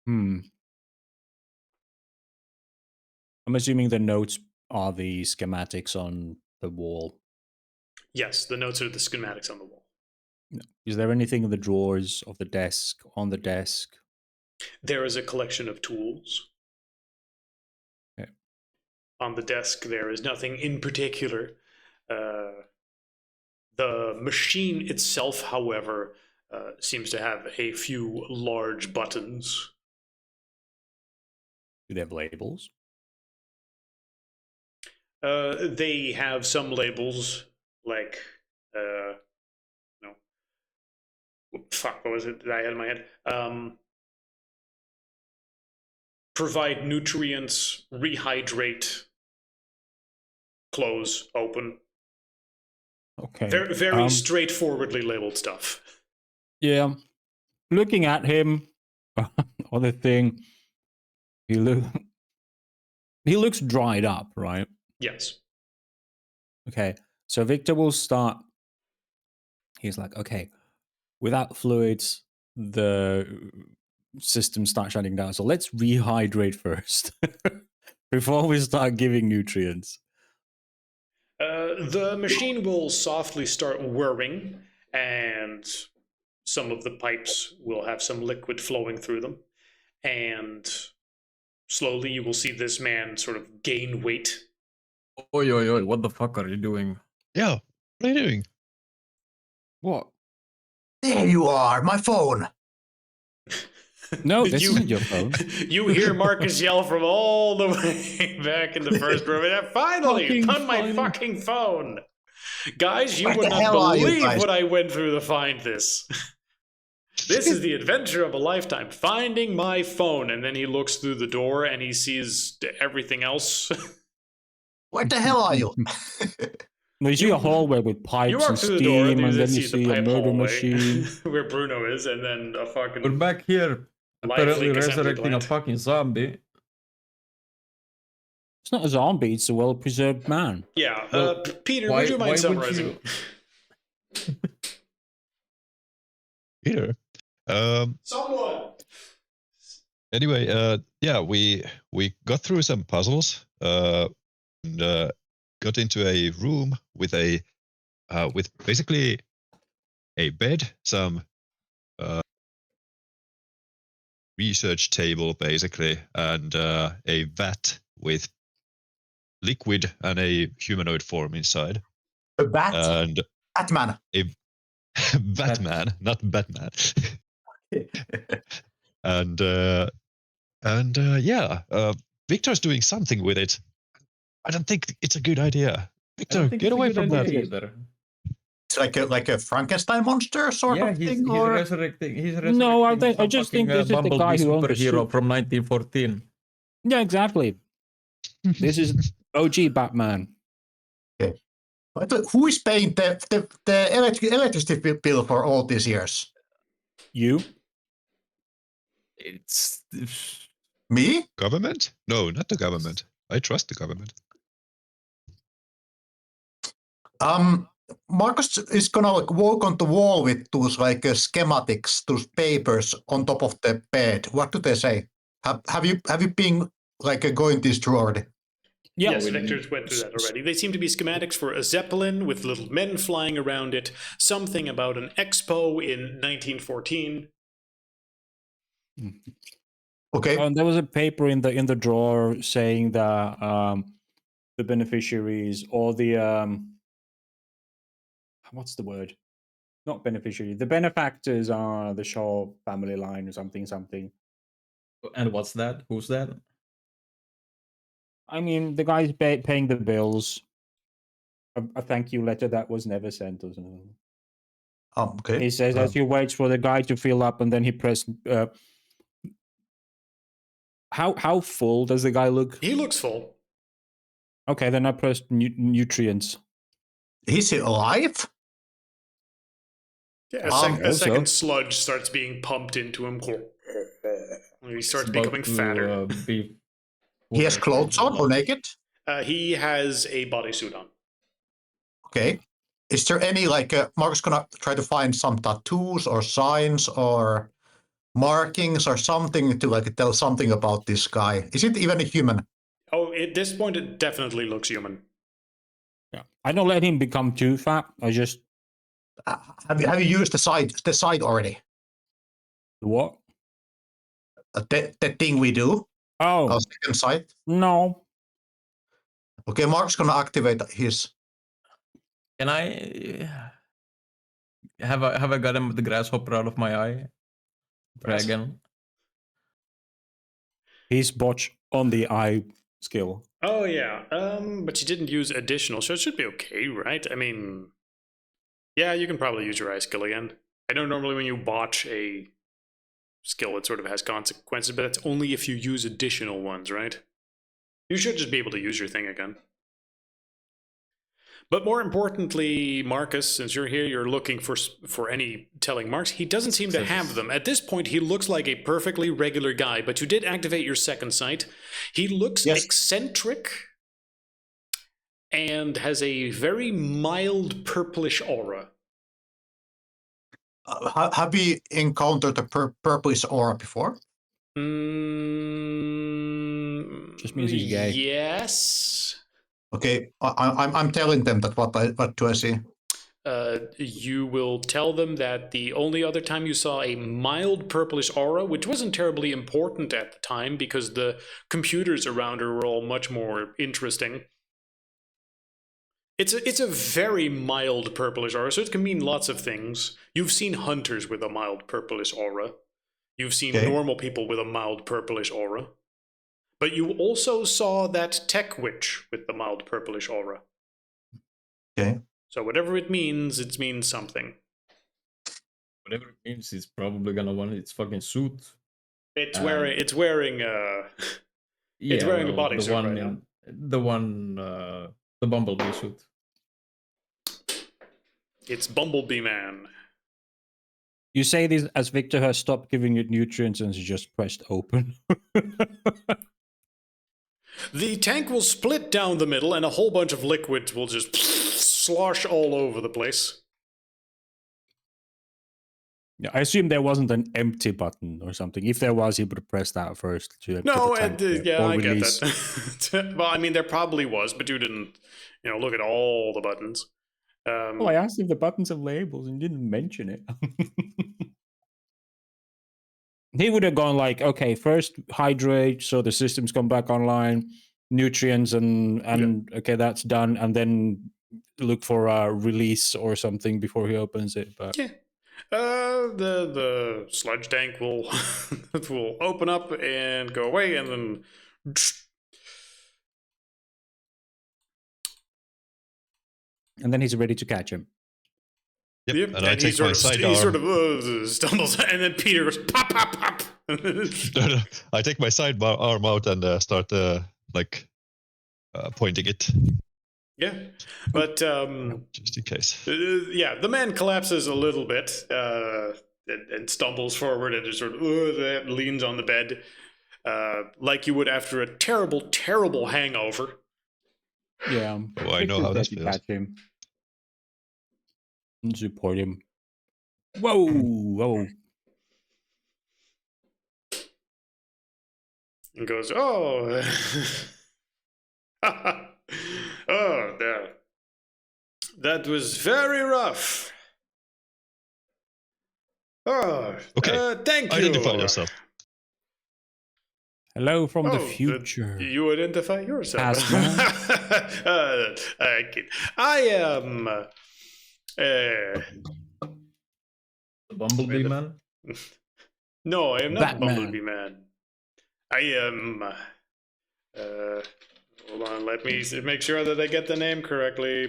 I'm assuming the notes are the schematics on the wall. Yes, the notes are the schematics on the wall. Is there anything in the drawers of the desk, on the desk? There is a collection of tools. Okay. On the desk, there is nothing in particular. The machine itself, however, seems to have a few large buttons. Do they have labels? They have some labels, like, no. Fuck, what was it that I had in my head? Provide nutrients, rehydrate, close, open. Okay. Very straightforwardly labeled stuff. Yeah. Looking at him on the thing, he looks dried up, right? Yes. Okay. So Victor will start. He's like, okay, without fluids, the system starts shutting down. So let's rehydrate first before we start giving nutrients. The machine will softly start whirring, and some of the pipes will have some liquid flowing through them. And slowly you will see this man sort of gain weight. Oi, what the fuck are you doing? Yeah, what are you doing? What? There you are, my phone. No, this isn't your phone. You hear Marcus yell from all the way back in the first room. Finally, found my fucking phone. Guys, you Where would the not hell are you believe guys? what I went through to find this. This is the adventure of a lifetime, finding my phone. And then he looks through the door and he sees everything else. Where the hell are you? You see a hallway with pipes You walk and through the door, steam, you and then you see the see a pipe murder hallway machine. where Bruno is, and then a We're fucking back here, live apparently leak assembly resurrecting a plant. fucking zombie. It's not a zombie, it's a well-preserved man. Yeah, Well, Peter, why- would you why mind would summarizing? Peter. Someone! Anyway, yeah, we got through some puzzles. And got into a room with a with basically a bed, some research table basically, and a vat with liquid and a humanoid form inside. A bat? And Batman. a Batman, not Batman. and yeah, Victor's doing something with it. I don't think it's a good idea. Victor, get away from that. Either. It's like a Frankenstein monster sort Yeah, of he's thing, or resurrecting. He's No, I resurrecting think- I some just think fucking, this is the guy Bumblebee who owned the superhero suit. from 1914. Yeah, exactly. This is OG Batman. But who is paying the electricity bill for all these years? You? It's Me? Government? No, not the government. I trust the government. Marcus is gonna like walk on the wall with those like schematics, those papers on top of the bed. What do they say? Have you been like going this through already? Yeah. Yes, Victor went through that already. They seem to be schematics for a zeppelin with little men flying around it, something about an expo in 1914. Okay. There was a paper in the drawer saying that the beneficiaries or the what's the word? Not beneficiary. The benefactors are the Shaw family line or something. and what's that? Who's that? I mean, the guy's paying the bills. A thank you letter that was never sent or something. Okay. He says as he waits for the guy to fill up, and then he pressed. How full does the guy look? He looks full. Okay, then I pressed nutrients. Is he alive? Yeah, a Also- second sludge starts being pumped into him. And he starts It's about becoming to, fatter. be He has clothes on or naked? He has a bodysuit on. Okay. Is there any like Mark's gonna try to find some tattoos or signs or markings or something to like tell something about this guy? Is it even a human? Oh, at this point, it definitely looks human. Yeah. I don't let him become too fat. I just Have you used the side already? what? The thing we do? Oh Our second site? no. Okay, Mark's gonna activate his. Can I have I got him the grasshopper out of my eye? Try Grass- again. He's botch on the eye skill. Oh yeah, but you didn't use additional, so it should be okay, right? I mean, yeah, you can probably use your eye skill again. I know normally when you botch a skill, it sort of has consequences, but that's only if you use additional ones, right? You should just be able to use your thing again. But more importantly, Marcus, since you're here, you're looking for any telling marks. He doesn't seem to have them. At this point, he looks like a perfectly regular guy, but you did activate your second sight. He looks Yes. eccentric and has a very mild purplish aura. Have you encountered a purplish aura before? Just means he's gay. Yes. Okay, I'm telling them that what do I see? You will tell them that the only other time you saw a mild purplish aura, which wasn't terribly important at the time because the computers around her were all much more interesting. It's a very mild purplish aura, so it can mean lots of things. You've seen hunters with a mild purplish aura. You've seen Okay. normal people with a mild purplish aura. But you also saw that tech witch with the mild purplish aura. Okay. So whatever it means something. Whatever it means, he's probably gonna want its fucking suit. It's Um, wearing it's wearing Yeah, wearing a well, bodysuit right now. the Bumblebee suit. It's Bumblebee Man. You say this as Victor has stopped giving it nutrients and has just pressed open. The tank will split down the middle and a whole bunch of liquids will just slosh all over the place. Yeah, I assume there wasn't an empty button or something. If there was, he would have pressed that first to No, get the tank yeah, or I release. get that. Well, I mean, there probably was, but you didn't, look at all the buttons. Oh, I asked if the buttons have labels and you didn't mention it. He would have gone like, okay, first hydrate so the systems come back online, nutrients and okay, that's done, and then look for a release or something before he opens it. But Yeah. The sludge tank will will open up and go away, and then and then he's ready to catch him. Yep. And I take my sidearm. he sort of stumbles, and then Peter goes pop, pop, pop. No, I take my sidearm out and start pointing it Yeah, but just in case. yeah, the man collapses a little bit and stumbles forward and just sort of leans on the bed like you would after a terrible, terrible hangover. Yeah. Oh, I know how this feels. Catch him. And support him. Whoa, whoa. And goes, oh, oh, yeah. That was very rough. Oh, Okay, thank you. identify yourself. Hello from the Oh, future. You identify yourself. Past I am. The Bumblebee man. No, I am not Batman. Bumblebee Man. I am. Hold on, let me make sure that I get the name correctly.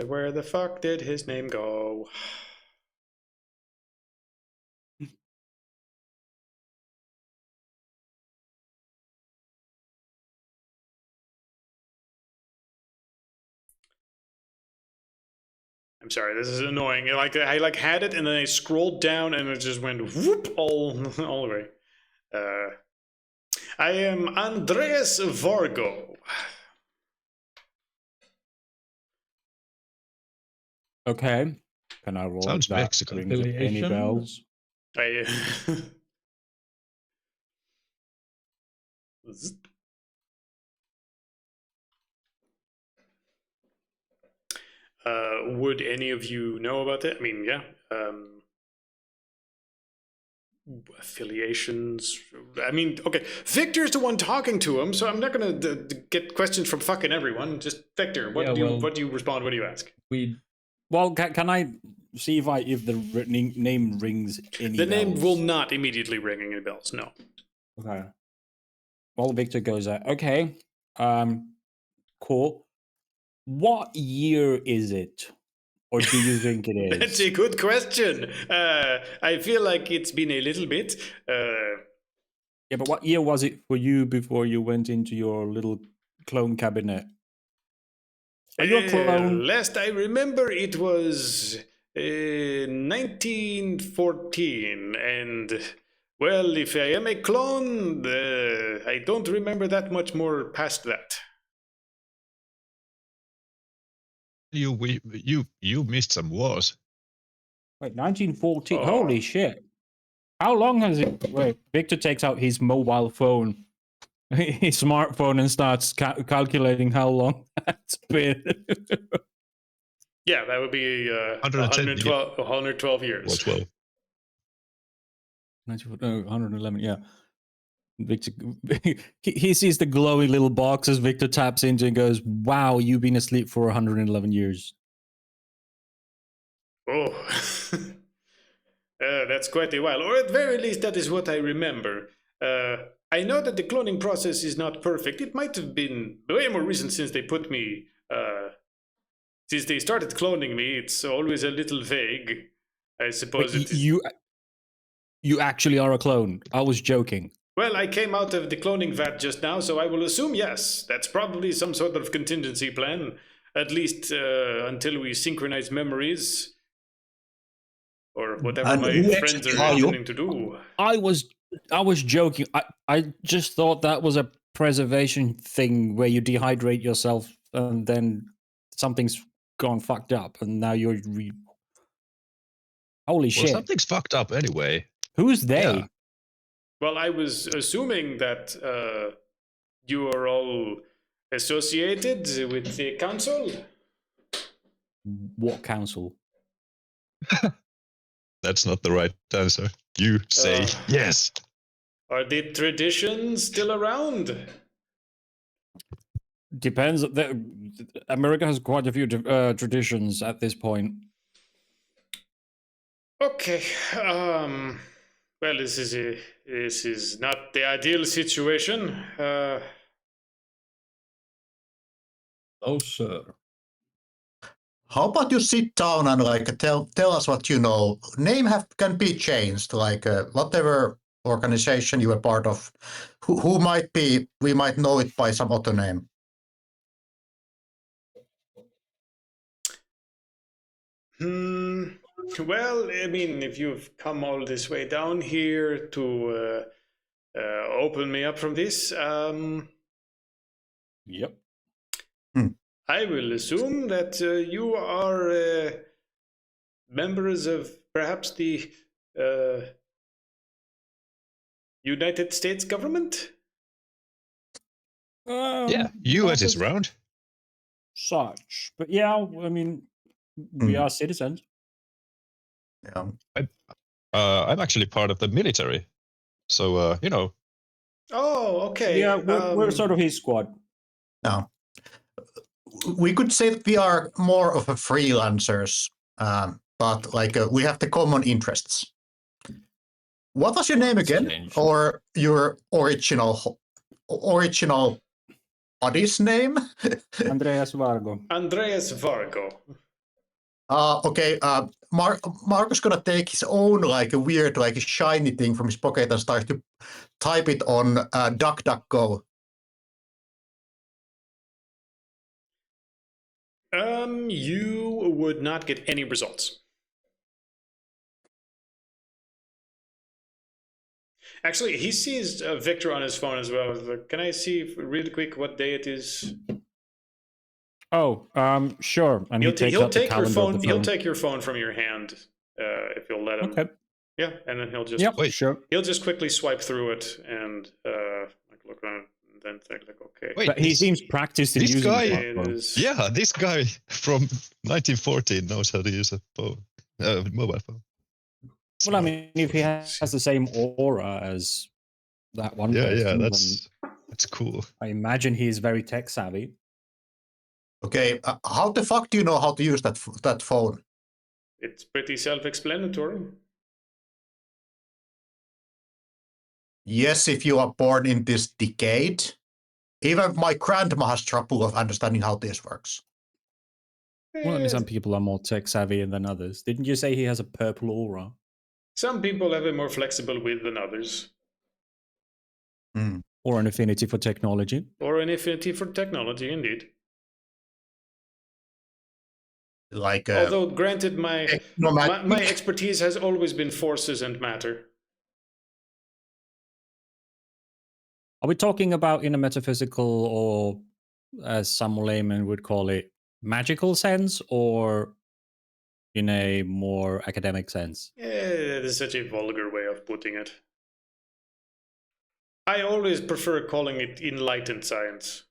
Where the fuck did his name go? I'm sorry, this is annoying. I had it and then I scrolled down and it just went whoop all the way. I am Andreas Vargo. Okay. Can I roll Sounds that? Mexican. Rings any Affiliation? bells? I would any of you know about it? I mean, yeah. Affiliations. I mean, okay. Victor's the one talking to him, so I'm not gonna get questions from fucking everyone. Just Victor. What Yeah, do you well- what do you respond? What do you ask? Well, can I see if the name rings any The bells? name will not immediately ring any bells. No. Okay. Well, Victor goes out. Okay. Cool. What year is it? Or do you think it is? That's a good question. I feel like it's been a little bit. Yeah, but what year was it for you before you went into your little clone cabinet? Are you a clone? Last I remember, it was 1914, and well, if I am a clone, I don't remember that much more past that. You missed some wars. Wait, 1914. Oh. Holy shit. How long has it? Wait, Victor takes out his mobile phone, his smartphone, and starts calculating how long that's been. Yeah, that would be 110 112 years. Or 12. 111, yeah. Victor, he sees the glowy little boxes Victor taps into and goes, wow, you've been asleep for 111 years. Oh, that's quite a while. Or at very least, that is what I remember. I know that the cloning process is not perfect. It might have been way more recent since they put me, since they started cloning me. It's always a little vague. I suppose Wait, you actually are a clone. I was joking. Well, I came out of the cloning vat just now, so I will assume yes. That's probably some sort of contingency plan, at least until we synchronize memories. Or whatever And my who friends actually are are you? intending to do. I was joking. I just thought that was a preservation thing where you dehydrate yourself and then something's gone fucked up and now you're holy Well, shit. something's fucked up anyway. Who's they? Yeah. Well, I was assuming that you are all associated with the council. What council? That's not the right answer. You say yes. Are the traditions still around? Depends. America has quite a few traditions at this point. Okay. Well, this is not the ideal situation. Oh, sir. How about you sit down and tell us what you know? Name can be changed, whatever organization you are part of. Who might be? We might know it by some other name. Well, I mean, if you've come all this way down here to open me up from this, Yep. I will assume that you are members of perhaps the United States government? Yeah, US is around. Such. But yeah, I mean, we are citizens. Yeah. I'm actually part of the military. So, you know. Oh, okay. Yeah, we're sort of his squad. No. We could say that we are more of a freelancers, but we have the common interests. What was your name again? Strange. Or your original body's name? Andreas Vargo. Andreas Vargo. Okay. Marco's gonna take his own a weird shiny thing from his pocket and start to type it on DuckDuckGo. You would not get any results. Actually, he sees Victor on his phone as well. Can I see really quick what day it is? Oh, sure. And he takes He'll out the take your calendar of the phone. He'll phone. take your phone from your hand if you'll let him. Okay. Yeah, and then he'll just Yep. Wait. Sure. he'll just quickly swipe through it and like look on it and then think like, okay. Wait, But he this- seems practiced in this using guy- a It smartphone. is. Yeah, this guy from 1914 knows how to use a phone, mobile phone. Well, I Smart. mean, if he has the same aura as that one Yeah, person, then that's cool. I imagine he's very tech savvy. Okay, how the fuck do you know how to use that phone? It's pretty self-explanatory. Yes, if you are born in this decade. Even my grandma has trouble of understanding how this works. Well, I mean, Eh, some people are more tech savvy than others. Didn't you say he has a purple aura? Some people have a more flexible will than others, Or an affinity for technology? or an affinity for technology, indeed. Like Although, granted, my technomagic. expertise has always been forces and matter. Are we talking about in a metaphysical or, as some laymen would call it, magical sense, or in a more academic sense? That is such a vulgar way of putting it. I always prefer calling it enlightened science.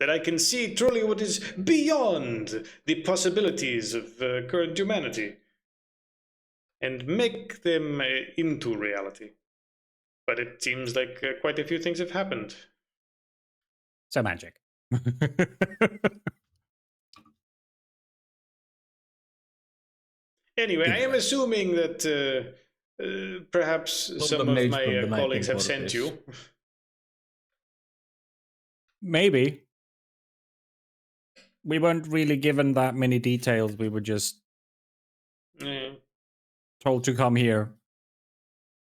That I can see truly what is beyond the possibilities of current humanity and make them into reality. But it seems like quite a few things have happened. So magic. Anyway, I am assuming that perhaps Well, some the of mage my from the colleagues have 1940s. sent you. Maybe. We weren't really given that many details. We were just Eh, told to come here.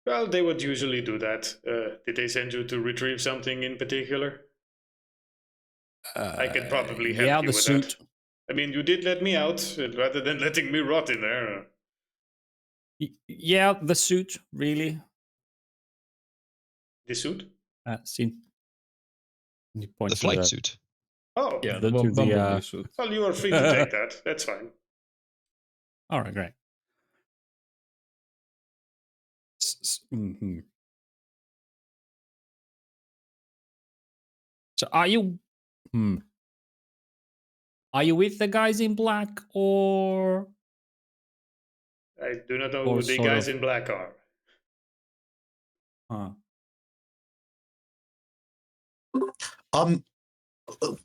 well, they would usually do that. Did they send you to retrieve something in particular? I could probably help yeah, you the with suit. that. I mean, you did let me out rather than letting me rot in there. Yeah, the suit, really. The suit? Seem you point The to flight suit. Oh, Yeah, The- the to the, bumblebee suit. well, you are free to take that. That's fine. All right, great. Mhm. So are you are you with the guys in black, or I do not know Or who the sort guys of- in black are.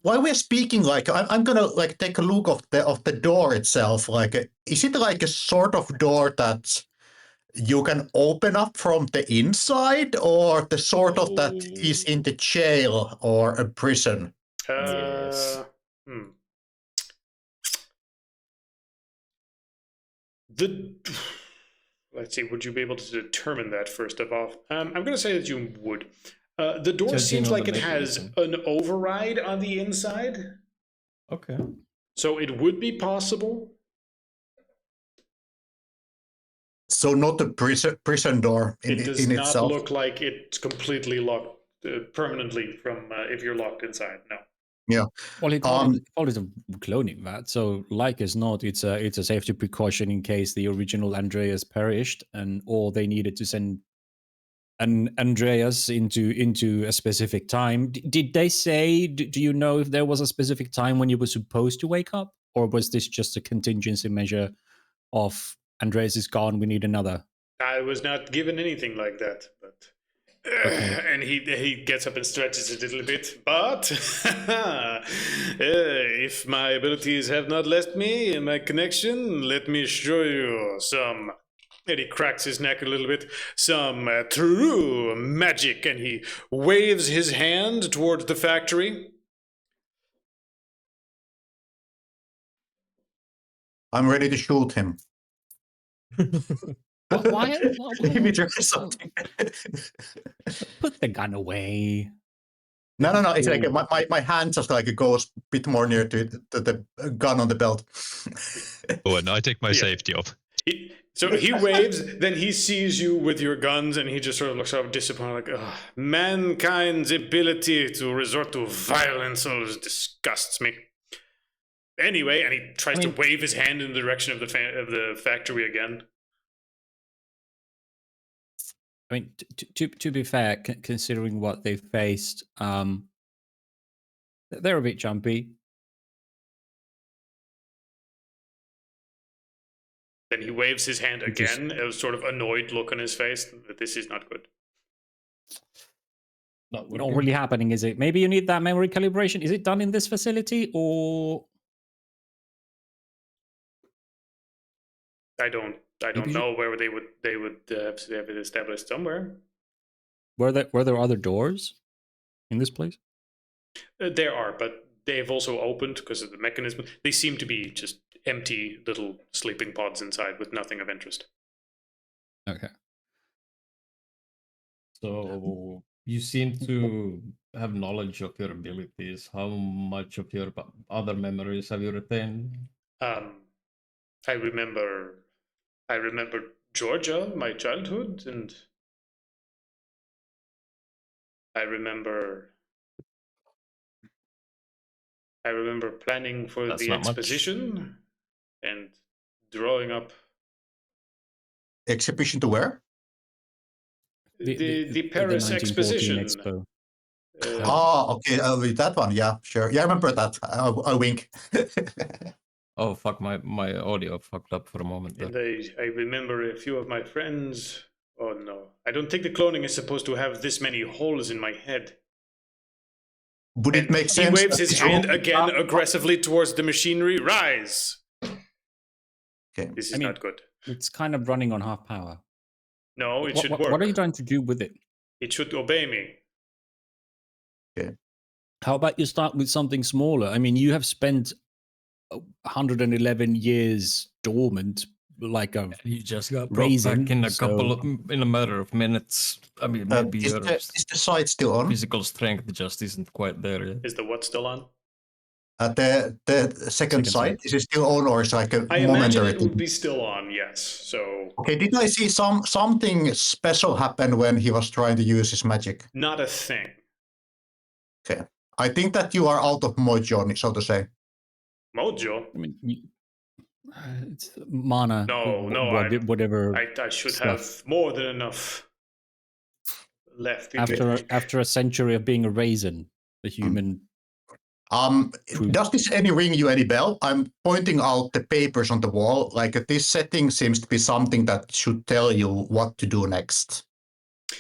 While we're speaking, like I'm gonna like take a look of the door itself. Like, is it like a sort of door that you can open up from the inside, or the sort of that is in the jail or a prison? Yes. Hmm. The let's see. Would you be able to determine that first of all? I'm going to say that you would. The door Judging seems on like the it has mechanism. an override on the inside, Okay. so it would be possible. So not a prison door It does in not itself. look like it's completely locked permanently from if you're locked inside. No. Well, it is a cloning that, so like as not, it's a safety precaution in case the original Andreas perished, or they needed to send an Andreas into a specific time. Did they say? Do you know if there was a specific time when you were supposed to wake up, or was this just a contingency measure of Andreas is gone, we need another? I was not given anything like that, but Okay. and he gets up and stretches a little bit. But if my abilities have not left me in my connection, let me show you some. And he cracks his neck a little bit. Some true magic, and he waves his hand towards the factory. I'm ready to shoot him. Why? Maybe there's something. Put the gun away. No. It's like my hand just like goes a bit more near to the gun on the belt. Oh, and I take my Yeah. safety off. So he waves, then he sees you with your guns, and he just sort of looks up disappointed, like, "Ugh, mankind's ability to resort to violence always disgusts me." Anyway, and he tries to wave his hand in the direction of the factory again. I mean, to be fair, considering what they've faced, they're a bit jumpy. Then he waves his hand Just- again, a sort of annoyed look on his face that this is not good. Not really happening, is it? Maybe you need that memory calibration. Is it done in this facility or? I don't know where they would have it established somewhere. Were there other doors in this place? There are, but they've also opened because of the mechanism. They seem to be just empty little sleeping pods inside with nothing of interest. Okay. So you seem to have knowledge of your abilities. How much of your other memories have you retained? I remember Georgia, my childhood, and I remember planning for That's the not much. exposition and drawing up Exhibition to where? the Paris 1914 exposition. Expo. Okay, with that one, yeah, sure. Yeah, I remember that. I wink. Oh fuck, my audio fucked up for a moment there. And I remember a few of my friends. Oh no, I don't think the cloning is supposed to have this many holes in my head. Would it And make sense? He waves that his it's hand all- again aggressively towards the machinery. Rise! Okay. This is not good. It's kind of running on half power. No, it should work. What are you trying to do with it? It should obey me. How about you start with something smaller? I mean, you have spent 111 years dormant, like a You just got brought raisin, back in so- in a matter of minutes. I mean, maybe Is your the site still on? physical strength just isn't quite there yet. Is the what still on? The second site, is it still on, or is it like a I imagine momentary it would thing? be still on, yes. So, Okay, did I see something special happen when he was trying to use his magic? not a thing. Okay. I think that you are out of mojo, so to say. Mojo? I mean, it's mana. No, whatever. I should stuff. have more than enough left. After a century of being a raisin, the human. True. Does this ring you any bell? I'm pointing out the papers on the wall. Like this setting seems to be something that should tell you what to do next.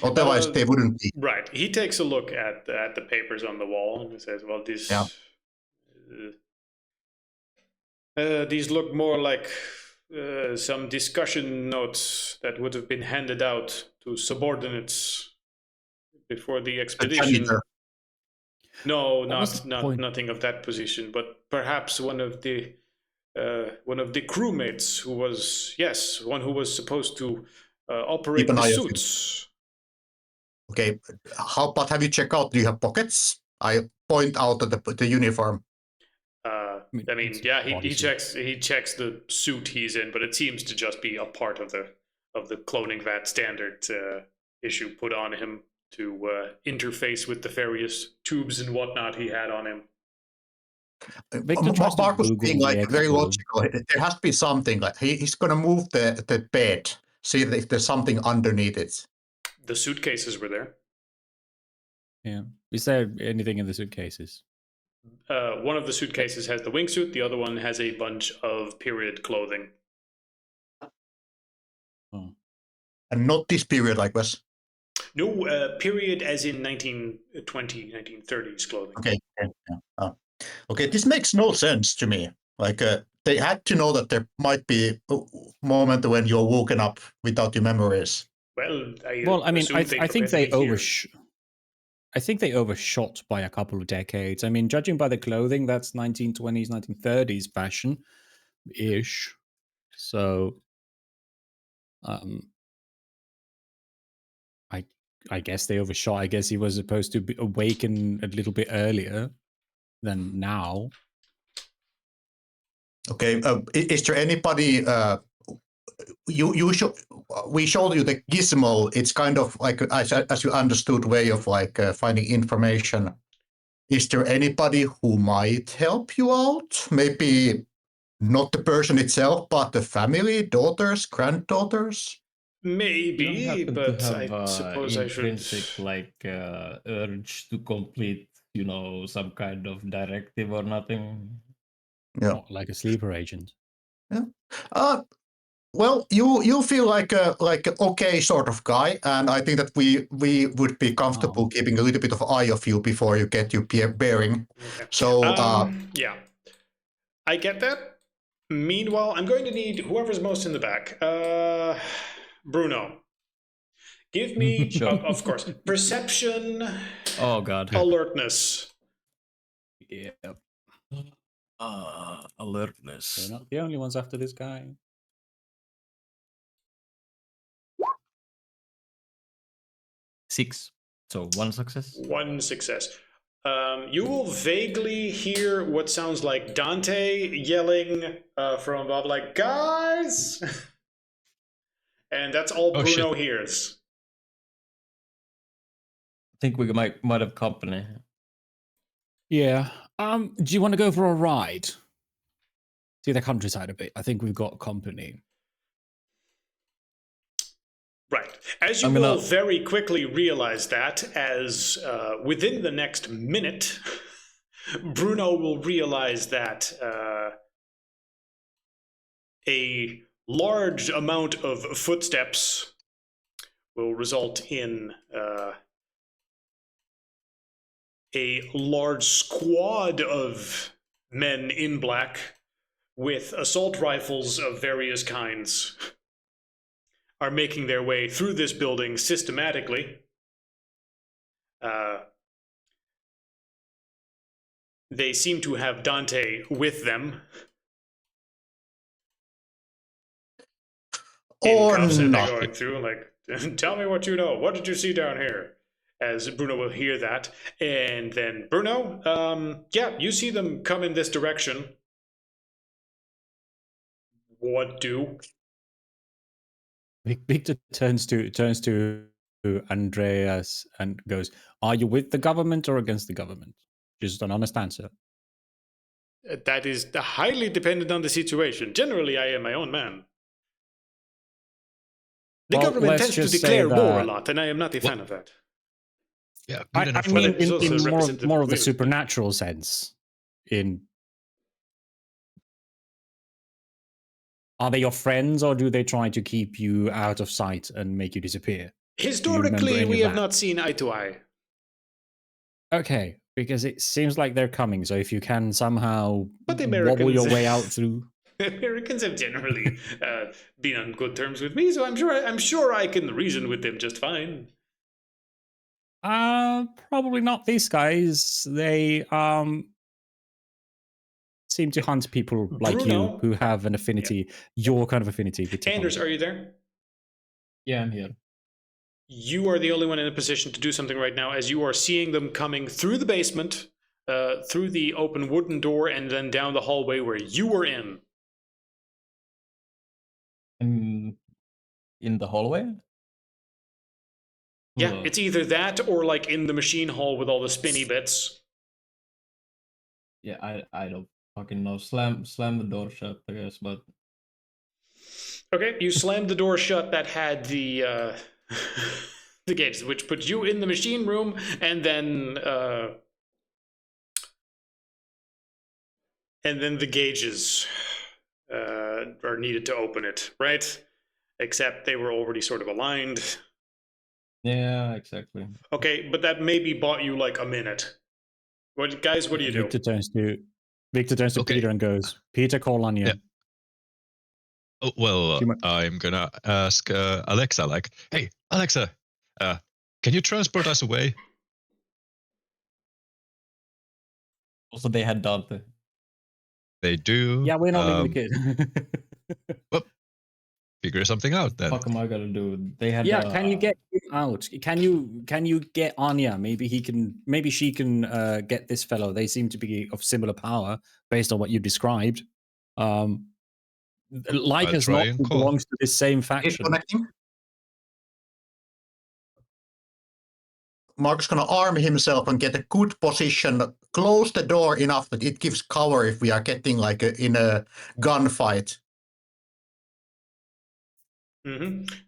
Otherwise, they wouldn't be. Right. He takes a look at the papers on the wall and he says, "Well, these look more like some discussion notes that would have been handed out to subordinates before the expedition." No, nothing of that position, but perhaps one of the crewmates who was supposed to operate the suits. Okay, but have you checked out? Do you have pockets? I point out the uniform. I mean, yeah, he checks the suit he's in, but it seems to just be a part of the cloning vat standard issue put on him to interface with the various tubes and whatnot he had on him. Mark was being like very logical. There has to be something. Like he's gonna move the bed, see if there's something underneath it. The suitcases were there. Yeah. Is there anything in the suitcases? One of the suitcases has the wingsuit. The other one has a bunch of period clothing. Oh. And not this period, like was. No, period as in 1920, 1930s clothing. Okay. Okay, this makes no sense to me. Like they had to know that there might be a moment when you're woken up without your memories. Well, I mean, I think they I think they overshot by a couple of decades. I mean, judging by the clothing, that's 1920s, 1930s fashion ish. So, I I guess they overshot. I guess he was supposed to be awaken a little bit earlier than now. Okay, is there anybody? You show, we showed you the gizmo. It's kind of like as you understood way of like finding information. Is there anybody who might help you out? Maybe not the person itself, but the family, daughters, granddaughters. You don't Maybe, happen to but have I suppose I should. intrinsic urge to complete, some kind of directive or nothing. Yeah. Not like a sleeper agent. Well, you feel like a okay sort of guy, and I think that we would be comfortable keeping a little bit of eye of you before you get your bearing. Okay. So Yeah, I get that. Meanwhile, I'm going to need whoever's most in the back. Bruno, give me, Sure. of course, perception, Oh god. alertness. Yeah. Alertness. We're not the only ones after this guy. 6. So 1 success. 1 success. You will vaguely hear what sounds like Dante yelling from above, like, guys! And that's all Oh, Bruno shit. hears. I think we might have company. Yeah. Do you want to go for a ride? See the countryside a bit. I think we've got company. Right. As you will very quickly realize that, as within the next minute, Bruno will realize that a large amount of footsteps will result in a large squad of men in black with assault rifles of various kinds are making their way through this building systematically. They seem to have Dante with them. or In cuffs, and they're not. going through, like, tell me what you know. What did you see down here? As Bruno will hear that. And then, Bruno, yeah, you see them come in this direction. What do? Victor turns to Andreas and goes, "Are you with the government or against the government?" Just an honest answer. That is highly dependent on the situation. Generally, I am my own man. The Well, government let's tends to just say declare war a that- lot, and I am not a fan of that. Yeah, I good enough. mean, But it is also in representative more of the community. supernatural sense. Are they your friends, or do they try to keep you out of sight and make you disappear? Historically, any we of have that? not seen eye to eye. Okay, because it seems like they're coming. So if you can somehow But the wobble your Americans- way out through. Americans have generally been on good terms with me, so I'm sure I can reason with them just fine. Probably not these guys. They seem to hunt people like Bruno? you who have an affinity, your kind of affinity with Anders, technology. are you there? Yeah, I'm here. You are the only one in a position to do something right now, as you are seeing them coming through the basement, through the open wooden door, and then down the hallway where you were in. In the hallway? Yeah, Ugh. it's either that or like in the machine hall with all the spinny bits. Yeah, I don't fucking know. Slam the door shut, I guess, but Okay, you slammed the door shut that had the the gates, which put you in the machine room, and then the gauges are needed to open it, right? Except they were already sort of aligned. yeah, exactly. Okay, but that maybe bought you like a minute. What do you do? Victor turns to Okay. Peter and goes, "Peter, call Anya." Yeah. Oh, well, She might- I'm gonna ask Alexa, like, hey, Alexa, can you transport us away? Also, they had Dante. They do. Yeah, we're not leaving the kid. figure something out then. What am I gonna do? They had Yeah, can you get him out? Can you get Anya? Maybe she can get this fellow. They seem to be of similar power based on what you described. Lycus try not and call. belongs to this same He's faction. connecting. Mark's gonna arm himself and get a good position, close the door enough that it gives cover if we are getting like in a gunfight.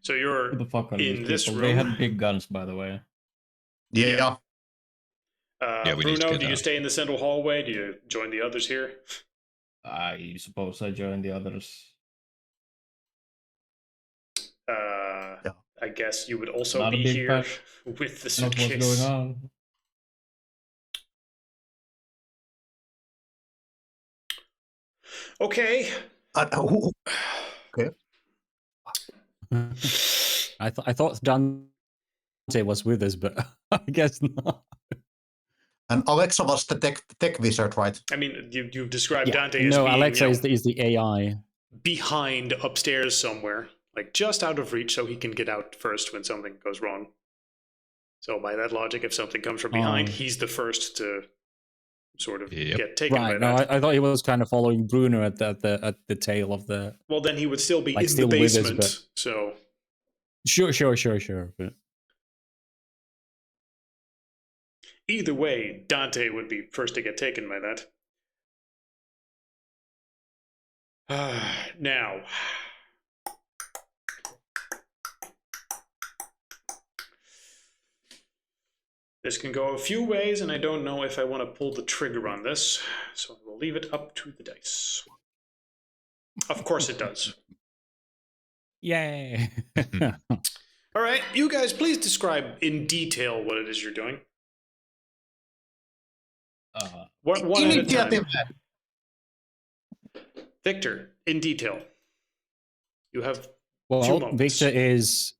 So you're Who the fuck are in these this people? room. They had big guns, by the way. Yeah. Yeah, we need to Bruno, get do you out. Uh, I the central hallway? Do you join the others here? I suppose I joined the others. I guess you would also Not a be big here fan with the Not suitcase. what's going on. Okay. Okay. I thought Dante was with us, but I guess not. And Alexa was the tech wizard, right? I mean, you've described Yeah. Dante as No, being Alexa is the AI. behind upstairs somewhere, like just out of reach, so he can get out first when something goes wrong. So by that logic, if something comes from behind, he's the first to sort of get taken Right. by No, that. I thought he was kind of following Bruno at the tail of the. Well, then he would still be Like, in still the with us, basement. but- So Sure. But either way, Dante would be first to get taken by that. Now, this can go a few ways, and I don't know if I want to pull the trigger on this, so I will leave it up to the dice. Of course it does. yay! All right, you guys, please describe in detail what it is you're doing. One at a time. Initiative. Victor, in detail. You have Well, moments. Victor is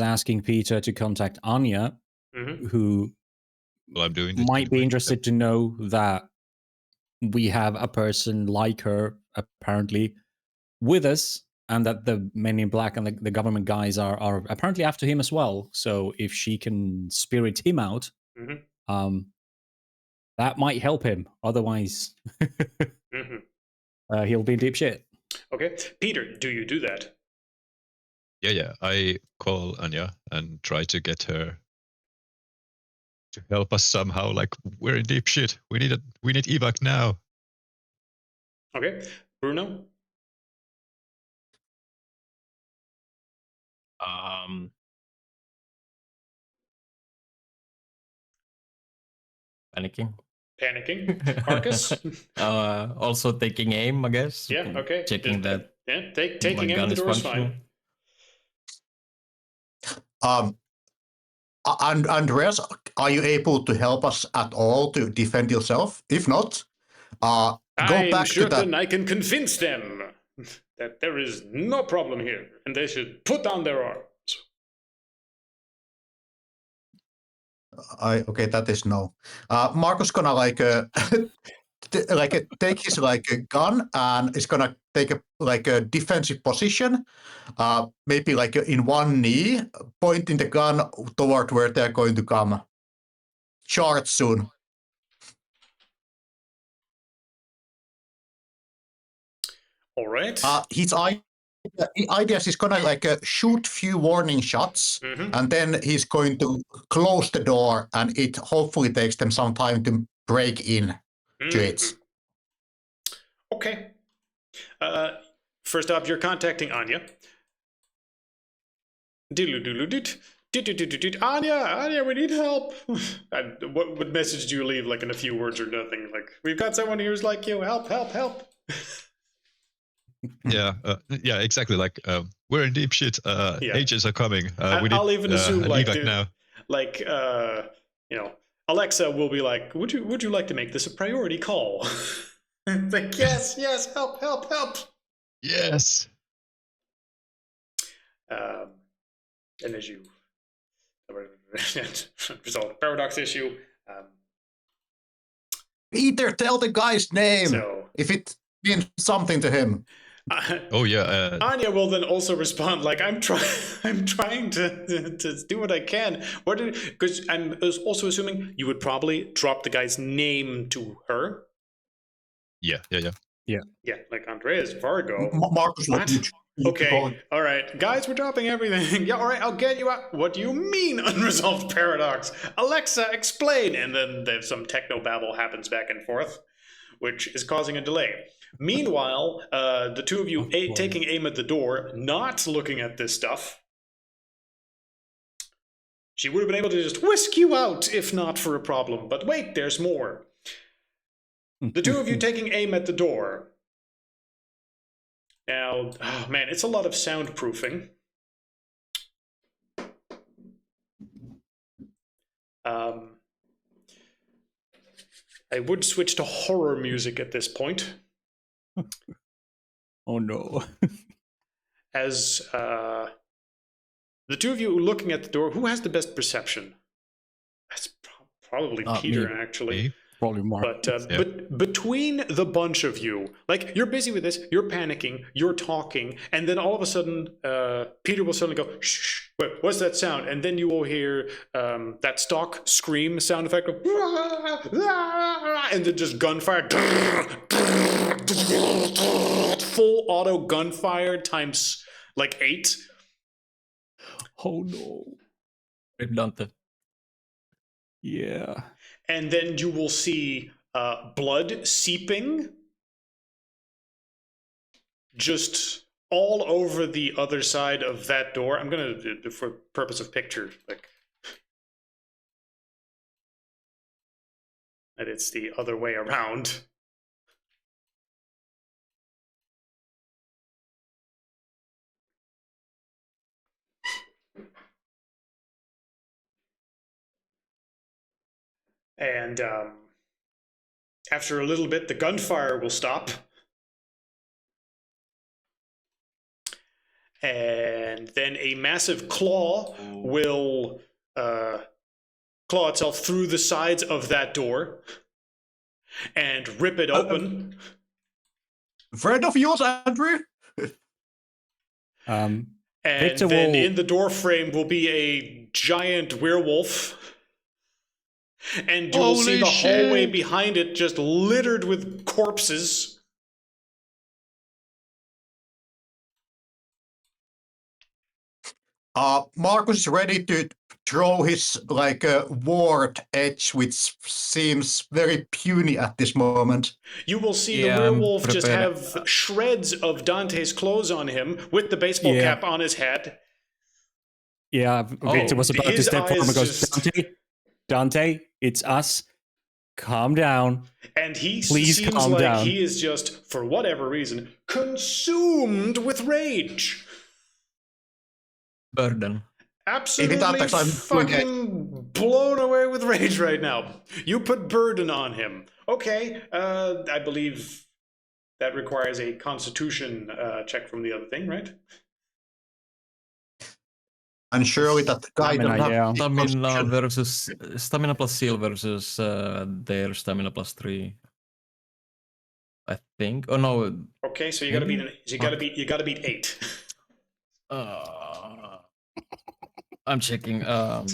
asking Peter to contact Anya, who Well, I'm doing this might be anyway. interested to know that we have a person like her apparently with us, and that the Men in Black and the government guys are apparently after him as well. So if she can spirit him out, that might help him. Otherwise, he'll be in deep shit. Okay, Peter, do you do that? Yeah. I call Anya and try to get her to help us somehow. Like, we're in deep shit. We need evac now. Okay, Bruno? Panicking. Marcus? Also taking aim, I guess. Yeah, okay. Checking that. Yeah, taking my aim gun in the is door is functional. fine. Andreas, are you able to help us at all to defend yourself? If not, go I'm back to that. certain I can convince them that there is no problem here, and they should put down their arms. Okay, that is no. Marcus gonna take his gun and is gonna take a defensive position, maybe in one knee, pointing the gun toward where they're going to come. Charge soon. All right. His idea is he's gonna shoot few warning shots, and then he's going to close the door, and it hopefully takes them some time to break in to it. Okay. First up, you're contacting Anya. Anya, we need help. And what message do you leave, in a few words or nothing? We've got someone here who's like you. Help. Yeah, exactly. We're in deep shit. Agents are coming. I'll even assume an evac now. Alexa will be like, would you like to make this a priority call? It's yes, help. Yes. And as you resolve the paradox issue, Peter, tell the guy's name so if it means something to him. Oh yeah. Anya will then also respond like, I'm trying to do what I can. Because I'm also assuming you would probably drop the guy's name to her. Yeah. Yeah, like Andreas Vargo. Marcus, what What? would you call Okay, it? all right, guys, we're dropping everything. Yeah, all right, I'll get you out. What do you mean unresolved paradox? Alexa, explain. And then there's some techno babble happens back and forth, which is causing a delay. Meanwhile, the two of you taking aim at the door, not looking at this stuff. She would have been able to just whisk you out if not for a problem. But wait, there's more. The two of you taking aim at the door. Now, oh man, it's a lot of soundproofing. I would switch to horror music at this point. Oh no. As the two of you looking at the door, who has the best perception? That's probably Peter, me. actually. Me? Probably Mark. But between the bunch of you, like you're busy with this, you're panicking, you're talking, and then all of a sudden, Peter will suddenly go, shh, wait, what's that sound? And then you will hear that stock scream sound effect of, and then just gunfire, full auto gunfire times like 8. Oh no. Redundant. Yeah. And then you will see blood seeping just all over the other side of that door. I'm gonna, for purpose of picture, like that it's the other way around. And after a little bit, the gunfire will stop. And then a massive claw will claw itself through the sides of that door and rip it open. Friend of yours, Andrew? And Victor then will- in the door frame will be a giant werewolf. And you will see Holy the hallway shit. behind it just littered with corpses. Marcus is ready to throw his ward edge, which seems very puny at this moment. You will see Yeah, the I'm werewolf just prepared. have shreds of Dante's clothes on him with the baseball Yeah. cap on his head. Yeah, Victor was about to his step forward and eyes goes, just- Dante, it's us. Calm down. And he Please seems calm like down. he is just, for whatever reason, consumed with rage. Burden. Absolutely attacks, I'm doing it. fucking blown away with rage right now. You put burden on him. Okay, I believe that requires a constitution check from the other thing, right? And surely that guy Stamina, doesn't have yeah. Stamina versus stamina plus seal versus their stamina plus 3. I think. Oh no. Okay, so you gotta beat Maybe? you gotta beat 8. I'm checking. How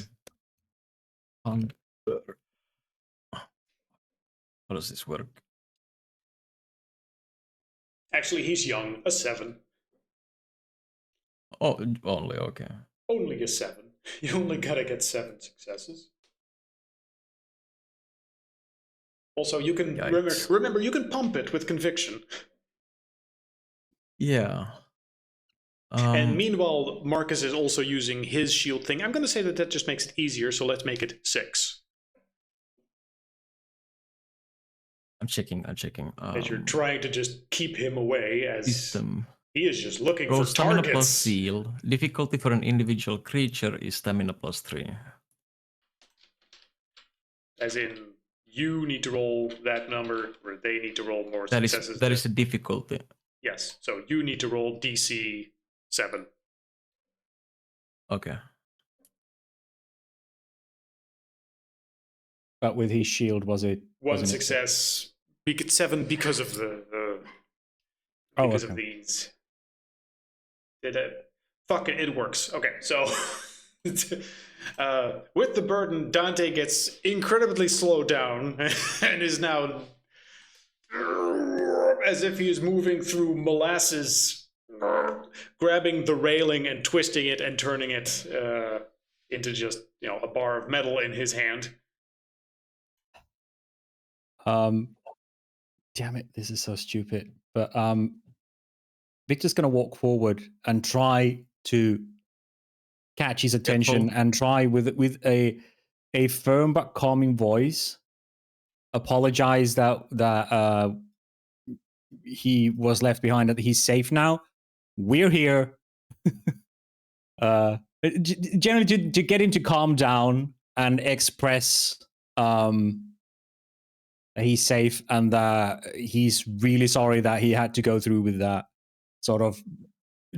does this work? Actually, he's young, a 7. Oh, only okay. Only a 7. You only gotta get 7 successes. Also, you can Yikes. remember you can pump it with conviction. Yeah. And meanwhile, Marcus is also using his shield thing. I'm gonna say that just makes it easier, so let's make it 6. I'm checking. As you're trying to just keep him away, as System. he is just looking Roll for stamina targets. plus seal. Difficulty for an individual creature is stamina plus 3. As in, you need to roll that number, or they need to roll more That successes. is a difficulty. Yes, so you need to roll DC 7. Okay. But with his shield, was it One wasn't it- success, 7 because of the Oh, because of okay. these. Did it? Fuck it, it works. Okay, so with the burden, Dante gets incredibly slowed down and is now as if he is moving through molasses, grabbing the railing and twisting it and turning it into just a bar of metal in his hand. Damn it, this is so stupid. But Victor's gonna walk forward and try to catch his attention and try with a firm but calming voice apologize that he was left behind, that he's safe now. We're here. Generally to get him to calm down and express he's safe and that he's really sorry that he had to go through with that, sort of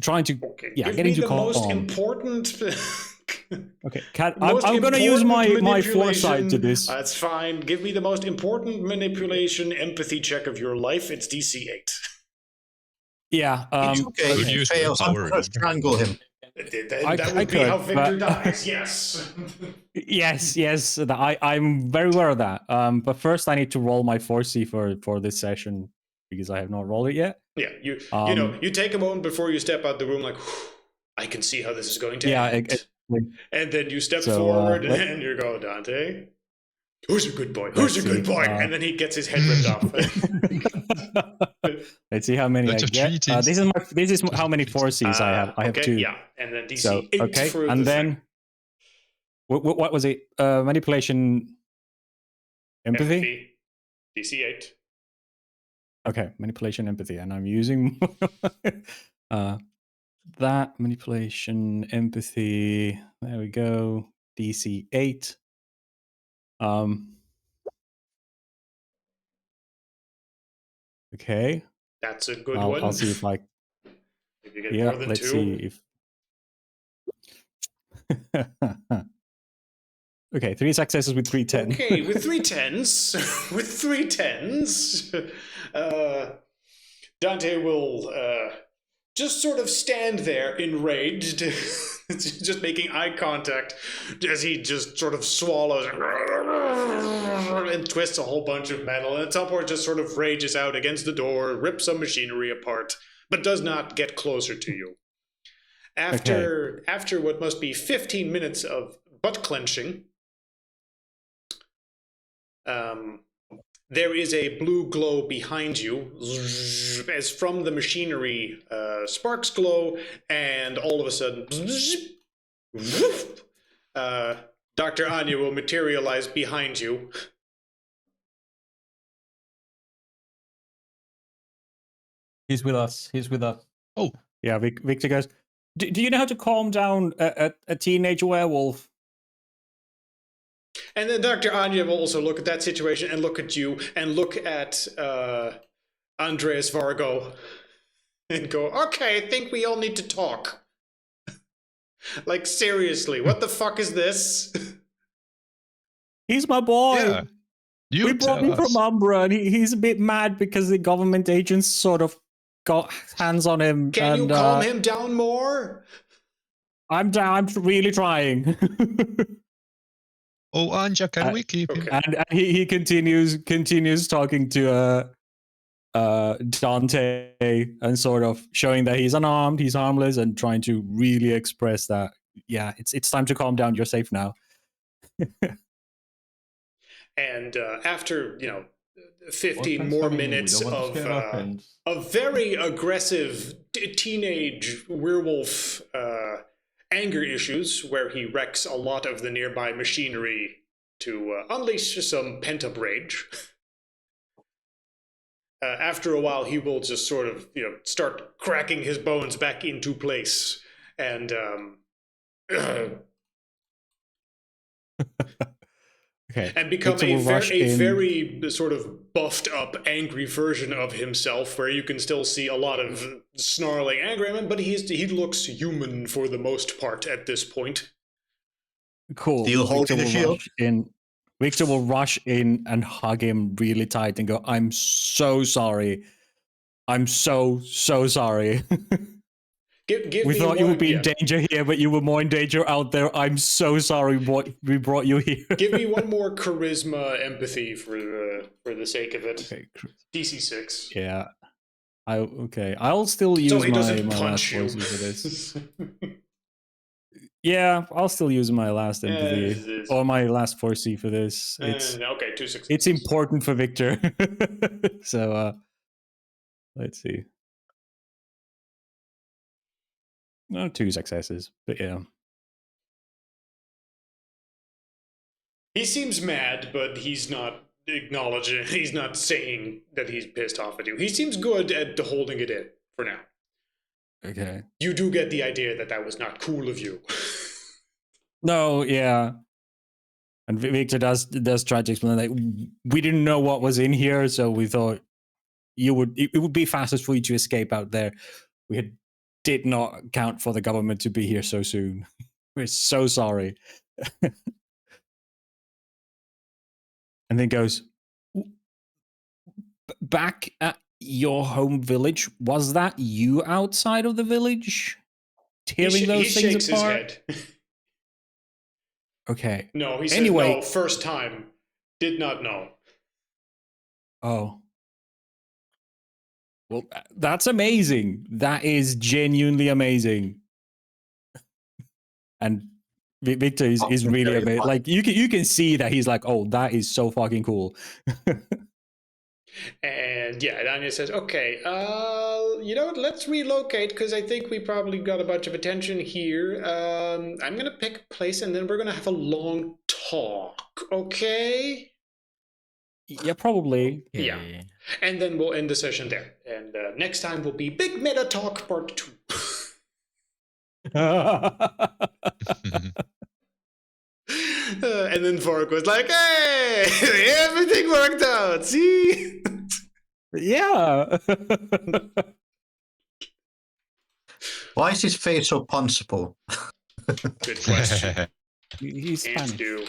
trying to Give get me him to the calm. most important. Okay, I'm going to use my foresight to this. That's fine. Give me the most important manipulation empathy check of your life. It's DC 8. Yeah. It's okay. Could If use he fails, I'm willpower, going to strangle him. That would be how Victor dies. Yes. yes. I'm very aware of that. But first, I need to roll my 4C for this session because I have not rolled it yet. Yeah, you take a moment before you step out the room, like I can see how this is going to end. And then you step forward and you go, Dante, who's a good boy? Who's a good boy? And then he gets his head ripped off. Let's see how many I get. This is how many 4Cs I have. I have 2. Yeah, and then DC 8 for and the then what was it? Manipulation, empathy. DC 8. Okay, manipulation, empathy, and I'm using that manipulation, empathy. There we go. DC 8. Okay. That's a good one. I'll see if I. If you get more than 2. Let's see if. Okay, 3 successes with 3 10s. Okay, with 3 10s, with 3 10s, Dante will just sort of stand there enraged, just making eye contact as he just sort of swallows and twists a whole bunch of metal, and at some point just sort of rages out against the door, rips some machinery apart, but does not get closer to you. After what must be 15 minutes of butt clenching, there is a blue glow behind you, as from the machinery, sparks glow, and all of a sudden, Dr. Anya will materialize behind you. He's with us. Oh. Yeah, Victor goes, do you know how to calm down a teenage werewolf? And then Dr. Anya will also look at that situation and look at you and look at Andreas Vargo and go, okay, I think we all need to talk. Like, seriously, what the fuck is this? He's my boy. Yeah. We brought him from Umbra, and he's a bit mad because the government agents sort of got hands on him. Can you calm him down more? I'm really trying. Oh, Anja, can we keep him? And he continues talking to Dante and sort of showing that he's unarmed, he's harmless, and trying to really express that, yeah, it's time to calm down. You're safe now. And after 15 more minutes of very aggressive teenage werewolf anger issues, where he wrecks a lot of the nearby machinery to unleash some pent-up rage. After a while, he will just sort of, start cracking his bones back into place, and and become a very sort of buffed up, angry version of himself, where you can still see a lot of snarling anger in him, but he looks human for the most part at this point. Cool. Still holding the shield. Victor will rush in and hug him really tight and go, I'm so sorry. I'm so sorry. Give We me thought you would be yeah. in danger here, but you were more in danger out there. I'm so sorry we brought you here. Give me one more charisma empathy for the sake of it. Okay. DC 6. Yeah. I'll still use So he my doesn't last punch you. voices for this. Yeah, I'll still use my last empathy Yes. or my last 4C for this. It's Okay, 2 successes. it's important for Victor. So let's see. No, 2 successes, but yeah. He seems mad, but he's not acknowledging. He's not saying that he's pissed off at you. He seems good at holding it in for now. Okay. You do get the idea that that was not cool of you. No, yeah. And Victor does try to explain that we didn't know what was in here, so we thought it would be fastest for you to escape out there. We did not account for the government to be here so soon. We're so sorry. And then goes, back at your home village, was that you outside of the village tearing those he things shakes apart? his head. Okay. No, he said Anyway- no, first time. Did not know. Oh. Well, that's amazing. That is genuinely amazing. And Victor is really Very amazing. funny. Like you can see that he's like, oh, that is so fucking cool. And yeah, Anya says, okay, you know what, let's relocate because I think we probably got a bunch of attention here. I'm going to pick a place and then we're going to have a long talk, okay? Yeah, probably. Yeah. And then we'll end the session there. And next time will be Big Meta Talk Part 2. And then Vork was like, hey, everything worked out, see? Yeah. Why is his face so punchable? Good question. He's Ants Spanish. do.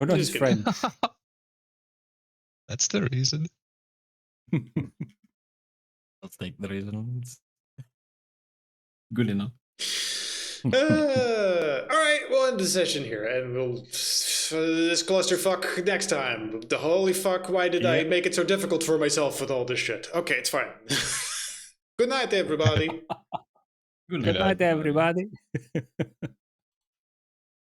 Or no, I'm he's just kidding. French. That's the reason. Let's take the reason. It's good enough. All right, we'll end the session here, and we'll this clusterfuck next time. The holy fuck! Why did I Yeah. make it so difficult for myself with all this shit? Okay, it's fine. Good night, everybody. Good Good night, everybody.